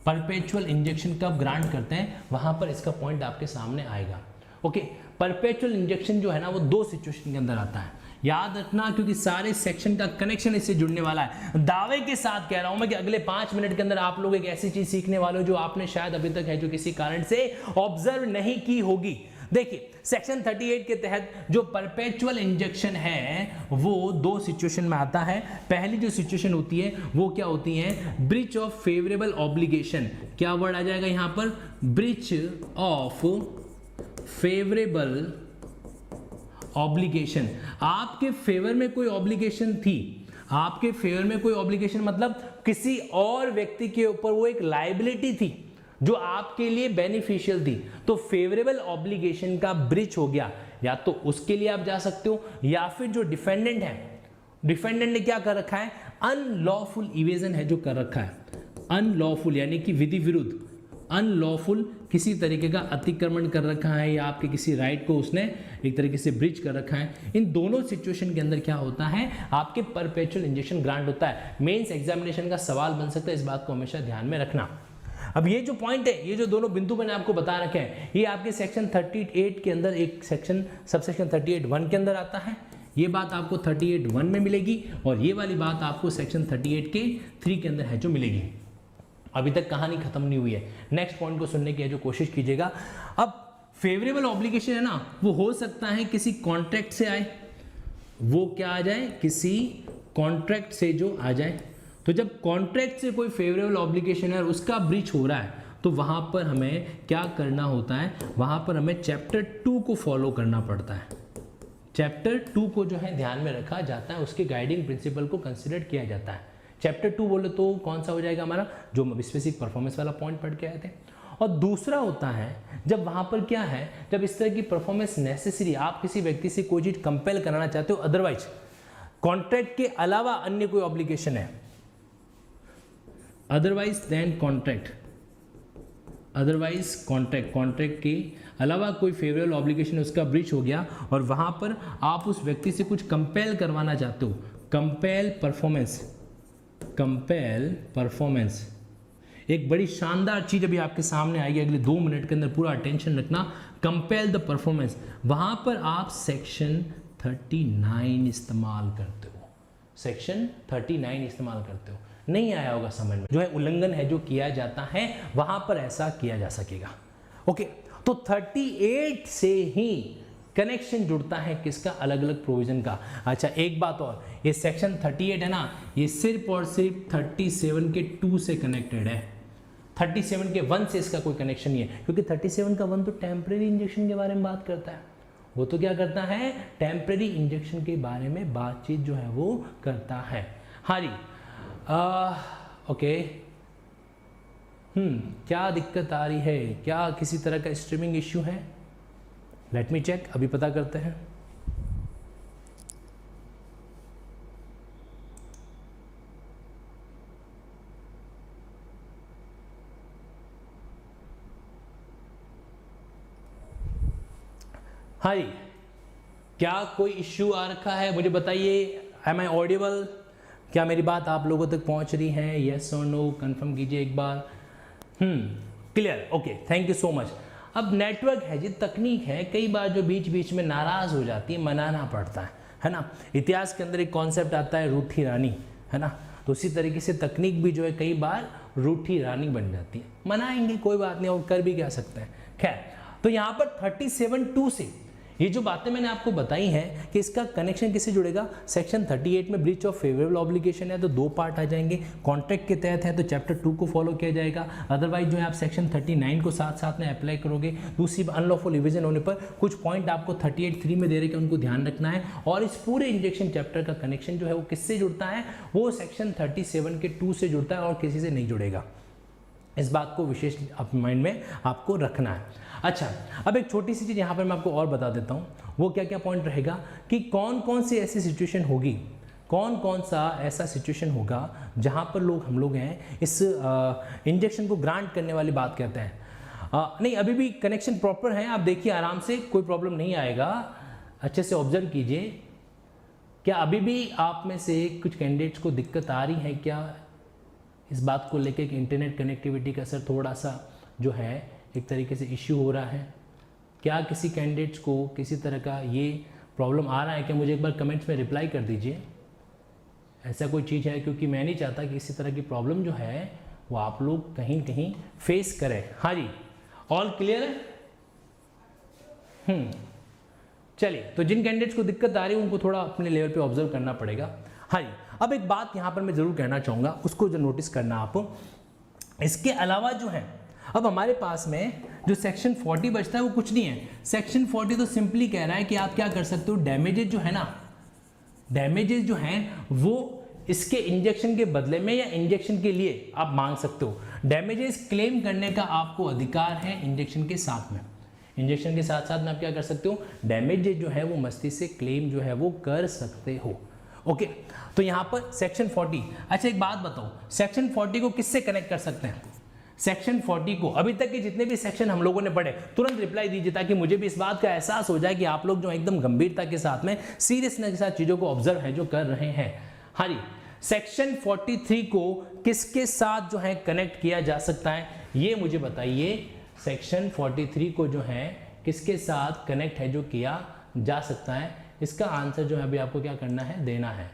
परपेचुअल इंजेक्शन कब ग्रांट करते हैं, वहां पर इसका पॉइंट आपके सामने आएगा। ओके, परपेचुअल इंजेक्शन जो है ना, वो दो सिचुएशन के अंदर आता है, याद रखना, क्योंकि सारे सेक्शन का कनेक्शन इससे जुड़ने वाला है। दावे के साथ कह रहा हूं मैं कि अगले 5 मिनट के अंदर आप लोग एक ऐसी चीज सीखने वाले हो जो आपने शायद अभी तक है जो किसी कारण से ऑब्जर्व नहीं की होगी। देखिए सेक्शन 38 के तहत जो परपेचुअल इंजेक्शन है वो दो सिचुएशन में आता है। पहली जो सिचुएशन होती है वो क्या होती है, ब्रीच ऑफ फेवरेबल ऑब्लिगेशन। क्या वर्ड आ जाएगा यहां पर, ब्रीच ऑफ फेवरेबल ऑब्लिगेशन। आपके फेवर में कोई ऑब्लिगेशन थी, आपके फेवर में कोई ऑब्लिगेशन मतलब किसी और व्यक्ति के ऊपर वो एक लायबिलिटी थी जो आपके लिए बेनिफिशियल थी, तो फेवरेबल ऑब्लिगेशन का ब्रीच हो गया। या तो उसके लिए आप जा सकते हो, या फिर जो डिफेंडेंट है, डिफेंडेंट ने क्या कर रखा है, अनलॉफुल इवेजन है जो कर रखा है। अनलॉफुल यानी कि विधि विरुद्ध, अनलॉफुल किसी तरीके का अतिक्रमण कर रखा है, या आपके किसी राइट को उसने एक तरीके से ब्रीच कर रखा है। इन दोनों सिचुएशन के अंदर क्या होता है, आपके परपेचुअल इंजेक्शन ग्रांट होता है। मेंस एग्जामिनेशन का सवाल बन सकता है, इस बात को हमेशा ध्यान में रखना। अब ये जो पॉइंट है, ये जो दोनों बिंदु मैंने आपको बता रखे हैं, ये आपके सेक्शन 38 के अंदर एक सेक्शन सबसेक्शन 38(1) के अंदर आता है। ये बात आपको 38(1) में मिलेगी, और ये वाली बात आपको सेक्शन 38 के 3 के अंदर है जो मिलेगी। अभी तक कहानी खत्म नहीं हुई है, नेक्स्ट पॉइंट को सुनने की जो कोशिश कीजिएगा। अब फेवरेबल ऑब्लिगेशन है ना, वो हो सकता है किसी कॉन्ट्रैक्ट से आए, वो क्या आ जाए, किसी कॉन्ट्रैक्ट से जो आ जाए। तो जब कॉन्ट्रैक्ट से कोई फेवरेबल ऑब्लिगेशन है और उसका ब्रीच हो रहा है, तो वहां पर हमें क्या करना होता है, वहां पर हमें चैप्टर 2 को फॉलो करना पड़ता है। चैप्टर 2 को जो है ध्यान में रखा जाता है, उसके गाइडिंग प्रिंसिपल को कंसिडर किया जाता है। चैप्टर 2 बोले तो कौन सा हो जाएगा हमारा, जो स्पेसिफिक परफॉर्मेंस वाला पॉइंट पढ़ के आए थे। और दूसरा होता है जब वहां पर क्या है, जब इस तरह की परफॉर्मेंस नेसेसरी, आप किसी व्यक्ति से कोई चीज कंपेल कराना चाहते हो, अदरवाइज कॉन्ट्रैक्ट के अलावा अन्य कोई ऑब्लिगेशन है, otherwise then contract, otherwise contract, contract के अलावा कोई फेवरेबल ऑब्लिगेशन है, उसका ब्रीच हो गया, और वहां पर आप उस व्यक्ति से कुछ कंपेल करवाना चाहते हो, कंपेल परफॉर्मेंस, कंपेल परफॉर्मेंस। एक बड़ी शानदार चीज अभी आपके सामने आएगी, अगले 2 मिनट के अंदर पूरा अटेंशन रखना। कंपेल द परफॉर्मेंस, वहां पर आप सेक्शन 39 इस्तेमाल करते हो, सेक्शन 39 इस्तेमाल करते हो। नहीं आया होगा समझ में, जो है उल्लंघन है जो किया जाता है, वहां पर ऐसा किया जा सकेगा। ओके, तो 38 से ही कनेक्शन जुड़ता है किसका, अलग अलग प्रोविजन का। अच्छा एक बात और, ये सेक्शन 38 है ना, ये सिर्फ और सिर्फ 37 के 2 से कनेक्टेड है, 37 के 1 से इसका कोई कनेक्शन नहीं है, क्योंकि 37 का 1 तो टेम्परेरी इंजेक्शन के बारे में बात करता है। वो तो क्या करता है, टेम्परेरी इंजेक्शन के बारे में बातचीत जो है वो करता है। हाँ जी, ओके, क्या दिक्कत आ रही है, क्या किसी तरह का स्ट्रीमिंग इश्यू है, लेट मी चेक, अभी पता करते हैं। हाँ जी, क्या कोई इश्यू आ रखा है मुझे बताइए। Am I audible? क्या मेरी बात आप लोगों तक पहुंच रही है? येस और नो कंफर्म कीजिए एक बार। Clear, okay, thank you so much. अब नेटवर्क है जी, तकनीक है, कई बार जो बीच बीच में नाराज हो जाती है, मनाना पड़ता है ना। इतिहास के अंदर एक कॉन्सेप्ट आता है रूठी रानी, है ना। तो उसी तरीके से तकनीक भी जो है कई बार रूठी रानी बन जाती है। मनाएंगे, कोई बात नहीं, और कर भी क्या सकते हैं। खैर, तो यहाँ पर 37(2) से ये जो बातें मैंने आपको बताई हैं कि इसका कनेक्शन किससे जुड़ेगा। सेक्शन 38 में ब्रीच ऑफ फेवरेबल ऑब्लिगेशन है तो 2 पार्ट आ जाएंगे। कॉन्ट्रैक्ट के तहत है तो चैप्टर 2 को फॉलो किया जाएगा। अदरवाइज जो है आप सेक्शन 39 को साथ साथ में अप्लाई करोगे। दूसरी अनलॉफुल डिवीजन होने पर कुछ पॉइंट आपको 38(3) में दे रहे कि उनको ध्यान रखना है। और इस पूरे इंजेक्शन चैप्टर का कनेक्शन जो है वो किससे जुड़ता है, वो सेक्शन 37 के 2 से जुड़ता है और किसी से नहीं जुड़ेगा। इस बात को विशेष अपने माइंड में आपको रखना है। अच्छा, अब एक छोटी सी चीज़ यहाँ पर मैं आपको और बता देता हूँ, वो क्या क्या पॉइंट रहेगा कि कौन कौन सी ऐसी सिचुएशन होगी, कौन कौन सा ऐसा सिचुएशन होगा जहाँ पर हम लोग हैं इस इंजेक्शन को ग्रांट करने वाली बात कहते हैं। नहीं, अभी भी कनेक्शन प्रॉपर है, आप देखिए आराम से, कोई प्रॉब्लम नहीं आएगा। अच्छे से ऑब्जर्व कीजिए। क्या अभी भी आप में से कुछ कैंडिडेट्स को दिक्कत आ रही है क्या इस बात को लेकर कि इंटरनेट कनेक्टिविटी का असर थोड़ा सा जो है एक तरीके से इश्यू हो रहा है? क्या किसी कैंडिडेट्स को किसी तरह का ये प्रॉब्लम आ रहा है? क्या मुझे एक बार कमेंट्स में रिप्लाई कर दीजिए, ऐसा कोई चीज़ है, क्योंकि मैं नहीं चाहता कि इसी तरह की प्रॉब्लम जो है वो आप लोग कहीं कहीं फेस करें। हाँ जी, ऑल क्लियर है? चलिए, तो जिन कैंडिडेट्स को दिक्कत आ रही है उनको थोड़ा अपने लेवल पे ऑब्जर्व करना पड़ेगा। हाँ जी, अब एक बात यहाँ पर मैं ज़रूर कहना चाहूँगा, उसको जो नोटिस करना आप। इसके अलावा जो है अब हमारे पास में जो सेक्शन 40 बचता है वो कुछ नहीं है। सेक्शन 40 तो सिंपली कह रहा है कि आप क्या कर सकते हो, डैमेजेस जो है ना, डैमेजेस जो हैं वो इसके इंजेक्शन के बदले में या इंजेक्शन के लिए आप मांग सकते हो। डैमेजेस क्लेम करने का आपको अधिकार है इंजेक्शन के साथ में। इंजेक्शन के साथ साथ में आप क्या कर सकते हो, डैमेजेस जो है वो मस्तिष्क से क्लेम जो है वो कर सकते हो। ओके, तो यहाँ पर सेक्शन 40। अच्छा, एक बात बताओ, सेक्शन 40 को किससे कनेक्ट कर सकते हैं? सेक्शन 40 को अभी तक के जितने भी सेक्शन हम लोगों ने पढ़े तुरंत रिप्लाई दीजिए, ताकि मुझे भी इस बात का एहसास हो जाए कि आप लोग जो एकदम गंभीरता के साथ में, सीरियसनेस के साथ चीज़ों को ऑब्जर्व है जो कर रहे हैं। हाँ जी, सेक्शन 43 को किसके साथ जो है कनेक्ट किया जा सकता है, ये मुझे बताइए। सेक्शन 43 को जो है किसके साथ कनेक्ट है जो किया जा सकता है? इसका आंसर जो है अभी आपको क्या करना है, देना है।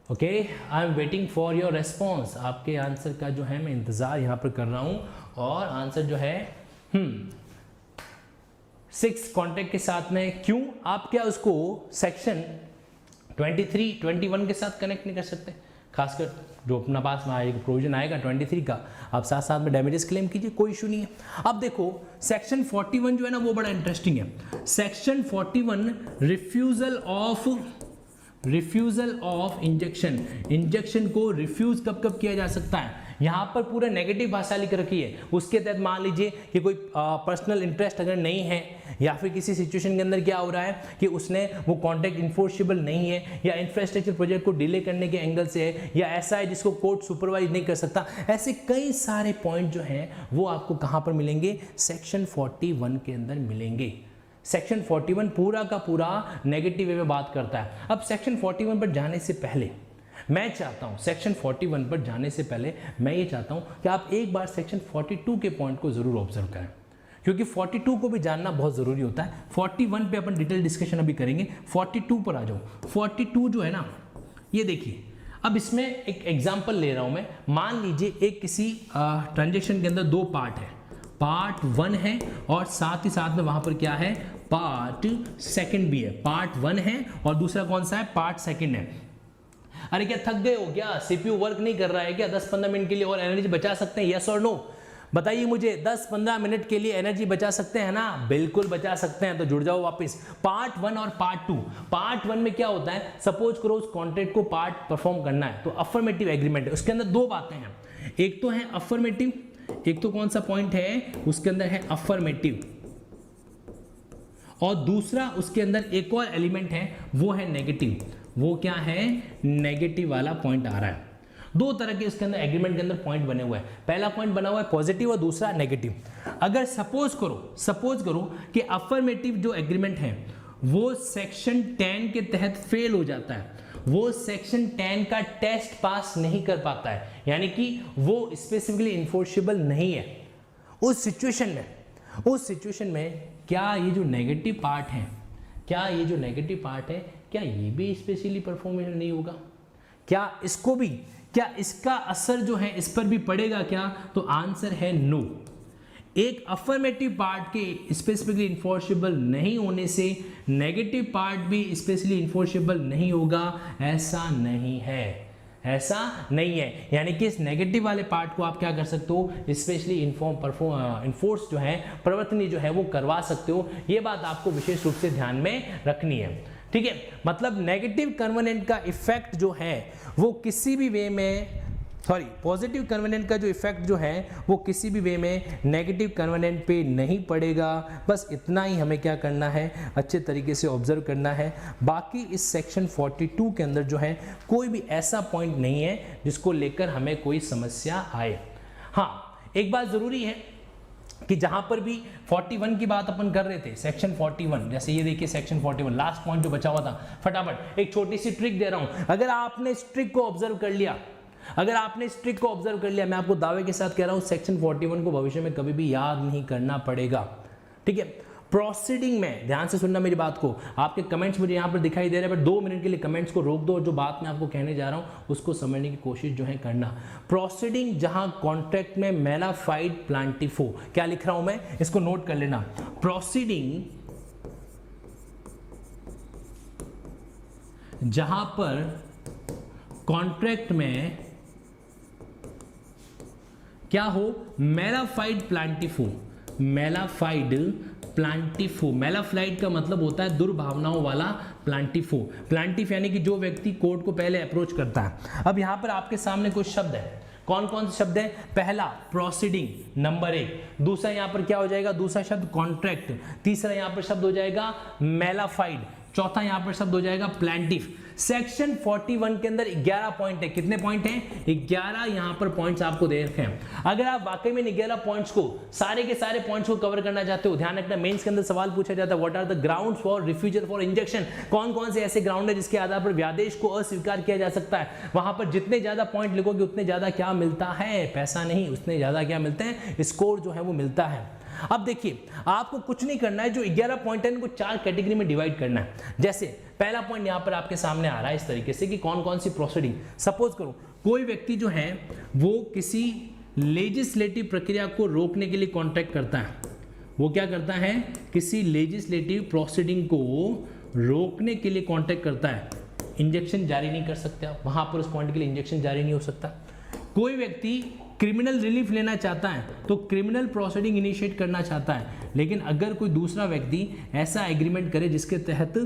Okay, I am waiting for your response. आपके आंसर का जो है मैं इंतज़ार यहाँ पर कर रहा हूँ। और आंसर जो है 6 कॉन्ट्रैक्ट के साथ में। क्यों आप क्या उसको सेक्शन 23, 21 के साथ कनेक्ट नहीं कर सकते? खासकर जो अपना पास में आएगा प्रोविजन आएगा 23 का, आप साथ साथ में डैमेजेस क्लेम कीजिए, कोई इशू नहीं है। अब देखो सेक्शन 41 जो है ना वो बड़ा इंटरेस्टिंग है। Section 41 refusal of injection. Injection को रिफ्यूज कब कब किया जा सकता है? यहाँ पर पूरा नेगेटिव भाषा लिख रखी है। उसके तहत मान लीजिए कि कोई पर्सनल इंटरेस्ट अगर नहीं है, या फिर किसी सिचुएशन के अंदर क्या हो रहा है कि उसने वो कॉन्ट्रैक्ट इन्फोर्सेबल नहीं है, या इंफ्रास्ट्रक्चर प्रोजेक्ट को डिले करने के एंगल से है, या ऐसा है जिसको कोर्ट सुपरवाइज नहीं कर सकता। ऐसे कई सारे पॉइंट जो हैं वो आपको कहाँ पर मिलेंगे? सेक्शन 41 के अंदर मिलेंगे। सेक्शन 41 पूरा का पूरा नेगेटिव वे में बात करता है। अब सेक्शन 41 पर जाने से पहले मैं चाहता हूं, सेक्शन 41 पर जाने से पहले मैं ये चाहता हूं कि आप एक बार सेक्शन 42 के पॉइंट को जरूर ऑब्जर्व करें, क्योंकि 42 को भी जानना बहुत जरूरी होता है। 41 पे अपन डिटेल डिस्कशन अभी करेंगे, 42 पर आ जाओ। 42 जो है ना, ये देखिए, अब इसमें एक एग्जांपल ले रहा हूं मैं। मान लीजिए एक किसी ट्रांजेक्शन के अंदर 2 पार्ट है, पार्ट 1 है और साथ ही साथ में वहां पर क्या है, पार्ट 2 भी है। पार्ट 1 है और दूसरा कौन सा है, पार्ट 2 है। अरे क्या थक गए हो क्या? सीपीयू वर्क नहीं कर रहा है क्या? 10-15 मिनट के लिए और एनर्जी बचा सकते हैं? यस और नो बताइए मुझे। 10-15 मिनट के लिए एनर्जी बचा सकते हैं ना? बिल्कुल बचा सकते हैं। तो जुड़ जाओ वापस। पार्ट 1 और पार्ट 2। पार्ट 1 में क्या होता है, सपोज करो उस कॉन्ट्रैक्ट को पार्ट परफॉर्म करना है, तो अफर्मेटिव एग्रीमेंट है। उसके अंदर 2 बातें हैं, एक तो है अफर्मेटिव, एक तो कौन सा पॉइंट है उसके अंदर है अफर्मेटिव, और दूसरा उसके अंदर एक और एलिमेंट है वो है नेगेटिव। वो क्या है, नेगेटिव वाला पॉइंट आ रहा है। दो तरह के उसके अंदर एग्रीमेंट के अंदर पॉइंट बने हुए हैं। पहला पॉइंट बना हुआ है पॉजिटिव और दूसरा नेगेटिव। अगर सपोज करो कि अफर्मेटिव जो एग्रीमेंट है वो सेक्शन 10 के तहत फेल हो जाता है, वो सेक्शन 10 का टेस्ट पास नहीं कर पाता है, यानी कि वो स्पेसिफिकली इन्फोर्सेबल नहीं है, उस सिचुएशन में क्या ये जो नेगेटिव पार्ट है, क्या ये भी स्पेशली परफॉर्मेशन नहीं होगा? क्या इसका असर जो है इस पर भी पड़ेगा क्या? तो आंसर है नो। एक अफर्मेटिव पार्ट के स्पेसिफिकली इन्फोर्सेबल नहीं होने से नेगेटिव पार्ट भी स्पेशली इन्फोर्सेबल नहीं होगा, ऐसा नहीं है। यानी कि इस नेगेटिव वाले पार्ट को आप क्या कर सकते हो, स्पेशली इन्फोर्स जो है, प्रवर्तनीय जो है वो करवा सकते हो। ये बात आपको विशेष रूप से ध्यान में रखनी है, ठीक है। मतलब नेगेटिव कन्वेनेंट का इफेक्ट जो है वो किसी भी वे में, पॉजिटिव कन्वेनेंट का जो इफेक्ट जो है वो किसी भी वे में नेगेटिव कन्वेनेंट पे नहीं पड़ेगा। बस इतना ही हमें क्या करना है, अच्छे तरीके से ऑब्जर्व करना है। बाकी इस सेक्शन 42 के अंदर जो है कोई भी ऐसा पॉइंट नहीं है जिसको लेकर हमें कोई समस्या आए। हाँ, एक बात जरूरी है कि जहां पर भी 41 की बात अपन कर रहे थे, सेक्शन 41, जैसे ये देखिए सेक्शन 41 लास्ट पॉइंट जो बचा हुआ था, फटाफट एक छोटी सी ट्रिक दे रहा हूं। अगर आपने इस ट्रिक को ऑब्जर्व कर लिया, मैं आपको दावे के साथ कह रहा हूं सेक्शन 41 को भविष्य में कभी भी याद नहीं करना पड़ेगा, ठीक है। प्रोसीडिंग में ध्यान से सुनना मेरी बात को, आपके कमेंट्स मुझे यहाँ पर दिखाई दे रहे हैं, पर 2 मिनट के लिए कमेंट्स को रोक दो और जो बात मैं आपको कहने जा रहा हूँ उसको समझने की कोशिश जो है करना। प्रोसीडिंग जहां कॉन्ट्रैक्ट में मेलाफाइड प्लांटिफो, क्या लिख रहा हूं मैं, इसको नोट कर लेना। प्रोसीडिंग जहां पर कॉन्ट्रैक्ट में क्या हो, मेलाफाइड प्लांटिफो। मेलाफ्लाइड का मतलब होता है दुर्भावनाओं वाला प्लांटिफ यानी कि जो व्यक्ति कोर्ट को पहले अप्रोच करता है। अब यहां पर आपके सामने कुछ शब्द है, कौन कौन से शब्द है? पहला प्रोसीडिंग, नंबर 1। दूसरा यहां पर क्या हो जाएगा, दूसरा शब्द कॉन्ट्रैक्ट। तीसरा यहां पर शब्द हो जाएगा मेलाफाइड। चौथा यहां पर शब्द हो जाएगा प्लांटिफ। सेक्शन 41 के अंदर 11 पॉइंट है। कितने पॉइंट हैं? 11 यहां पर पॉइंट्स आपको दे रखे हैं। अगर आप वाकई में 11 पॉइंट्स को, सारे के सारे पॉइंट्स को कवर करना चाहते हो, ध्यान रखना मेंस के अंदर सवाल पूछा जाता है, what are the grounds for refusal for injection. कौन कौन से ऐसे ग्राउंड है जिसके आधार पर व्यादेश को अस्वीकार किया जा सकता है। वहां पर जितने ज्यादा पॉइंट लिखोगे उतने ज्यादा क्या मिलता है, पैसा नहीं, उतने ज्यादा क्या मिलते हैं, स्कोर जो है वो मिलता है। अब देखिए, आपको कुछ नहीं करना है, जो 11 पॉइंट है इनको 4 कैटेगरी में डिवाइड करना है। जैसे पहला पॉइंट यहां पर आपके सामने आ रहा है इस तरीके से कि कौन कौन सी प्रोसीडिंग। सपोज करो कोई व्यक्ति जो है वो किसी लेजिस्लेटिव प्रक्रिया को रोकने के लिए कॉन्ट्रैक्ट करता है। वो क्या करता है, किसी लेजिस्लेटिव प्रोसीडिंग को रोकने के लिए कॉन्ट्रैक्ट करता है। इंजेक्शन जारी नहीं कर सकते आप, वहां पर उस पॉइंट के लिए इंजेक्शन जारी नहीं हो सकता। कोई व्यक्ति क्रिमिनल रिलीफ लेना चाहता है तो क्रिमिनल प्रोसीडिंग इनिशिएट करना चाहता है, लेकिन अगर कोई दूसरा व्यक्ति ऐसा एग्रीमेंट करे जिसके तहत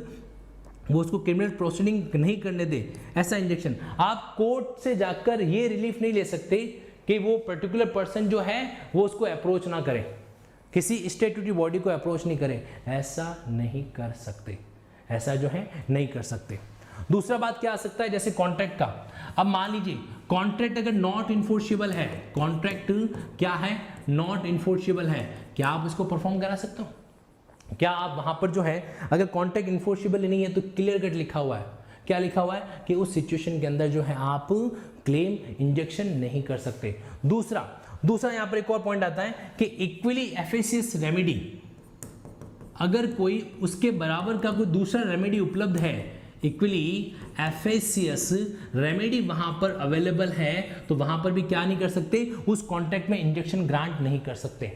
वो उसको क्रिमिनल प्रोसीडिंग नहीं करने दे, ऐसा इंजेक्शन, आप कोर्ट से जाकर ये रिलीफ नहीं ले सकते कि वो पर्टिकुलर पर्सन जो है वो उसको अप्रोच ना करे, किसी स्टैट्यूटरी बॉडी को अप्रोच नहीं करे, ऐसा नहीं कर सकते, ऐसा जो है नहीं कर सकते। दूसरा बात क्या आ सकता है, जैसे कॉन्ट्रैक्ट का। अब मान लीजिए कॉन्ट्रैक्ट अगर नॉट इन्फोर्सेबल है, कॉन्ट्रैक्ट क्या है, नॉट इन्फोर्सेबल है, क्या आप इसको परफॉर्म करा सकते हो? क्या आप वहां पर जो है, अगर कॉन्ट्रैक्ट इन्फोर्सेबल नहीं है तो क्लियर कट लिखा हुआ है, क्या लिखा हुआ है कि उस सिचुएशन के अंदर जो है आप क्लेम इंजेक्शन नहीं कर सकते। दूसरा यहां पर एक और पॉइंट आता है कि इक्वली एफिशिएंट रेमेडी, अगर कोई उसके बराबर का कोई दूसरा रेमेडी उपलब्ध है, इक्वली एफिशिएंस रेमेडी वहां पर अवेलेबल है, तो वहां पर भी क्या नहीं कर सकते, उस कॉन्ट्रैक्ट में इंजेक्शन ग्रांट नहीं कर सकते।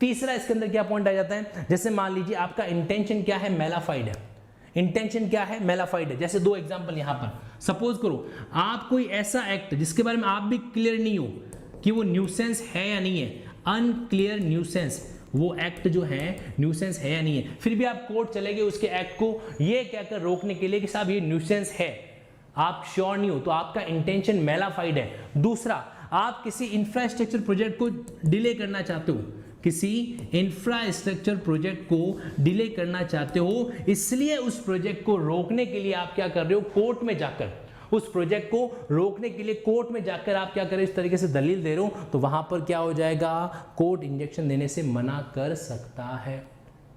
तीसरा इसके अंदर क्या पॉइंट आ जाता है, जैसे मान लीजिए आपका इंटेंशन क्या है, मेलाफाइड है, इंटेंशन क्या है, मेलाफाइड है। जैसे 2 एग्जांपल यहां पर, सपोज करो आप कोई ऐसा एक्ट जिसके बारे में आप भी क्लियर नहीं हो कि वो न्यूसेंस है या नहीं है, अनक्लियर न्यूसेंस, वो एक्ट जो है न्यूसेंस है या नहीं है, फिर भी आप कोर्ट चले गए उसके एक्ट को ये कहकर रोकने के लिए कि साहब ये न्यूसेंस है, आप श्योर नहीं हो, तो आपका इंटेंशन मेलाफाइड है। दूसरा, आप किसी इंफ्रास्ट्रक्चर प्रोजेक्ट को डिले करना चाहते हो, किसी इंफ्रास्ट्रक्चर प्रोजेक्ट को डिले करना चाहते हो, इसलिए उस प्रोजेक्ट को रोकने के लिए आप क्या कर रहे हो, कोर्ट में जाकर उस प्रोजेक्ट को रोकने के लिए कोर्ट में जाकर आप क्या करें, इस तरीके से दलील दे रहे हो, तो वहां पर क्या हो जाएगा, कोर्ट इंजेक्शन देने से मना कर सकता है।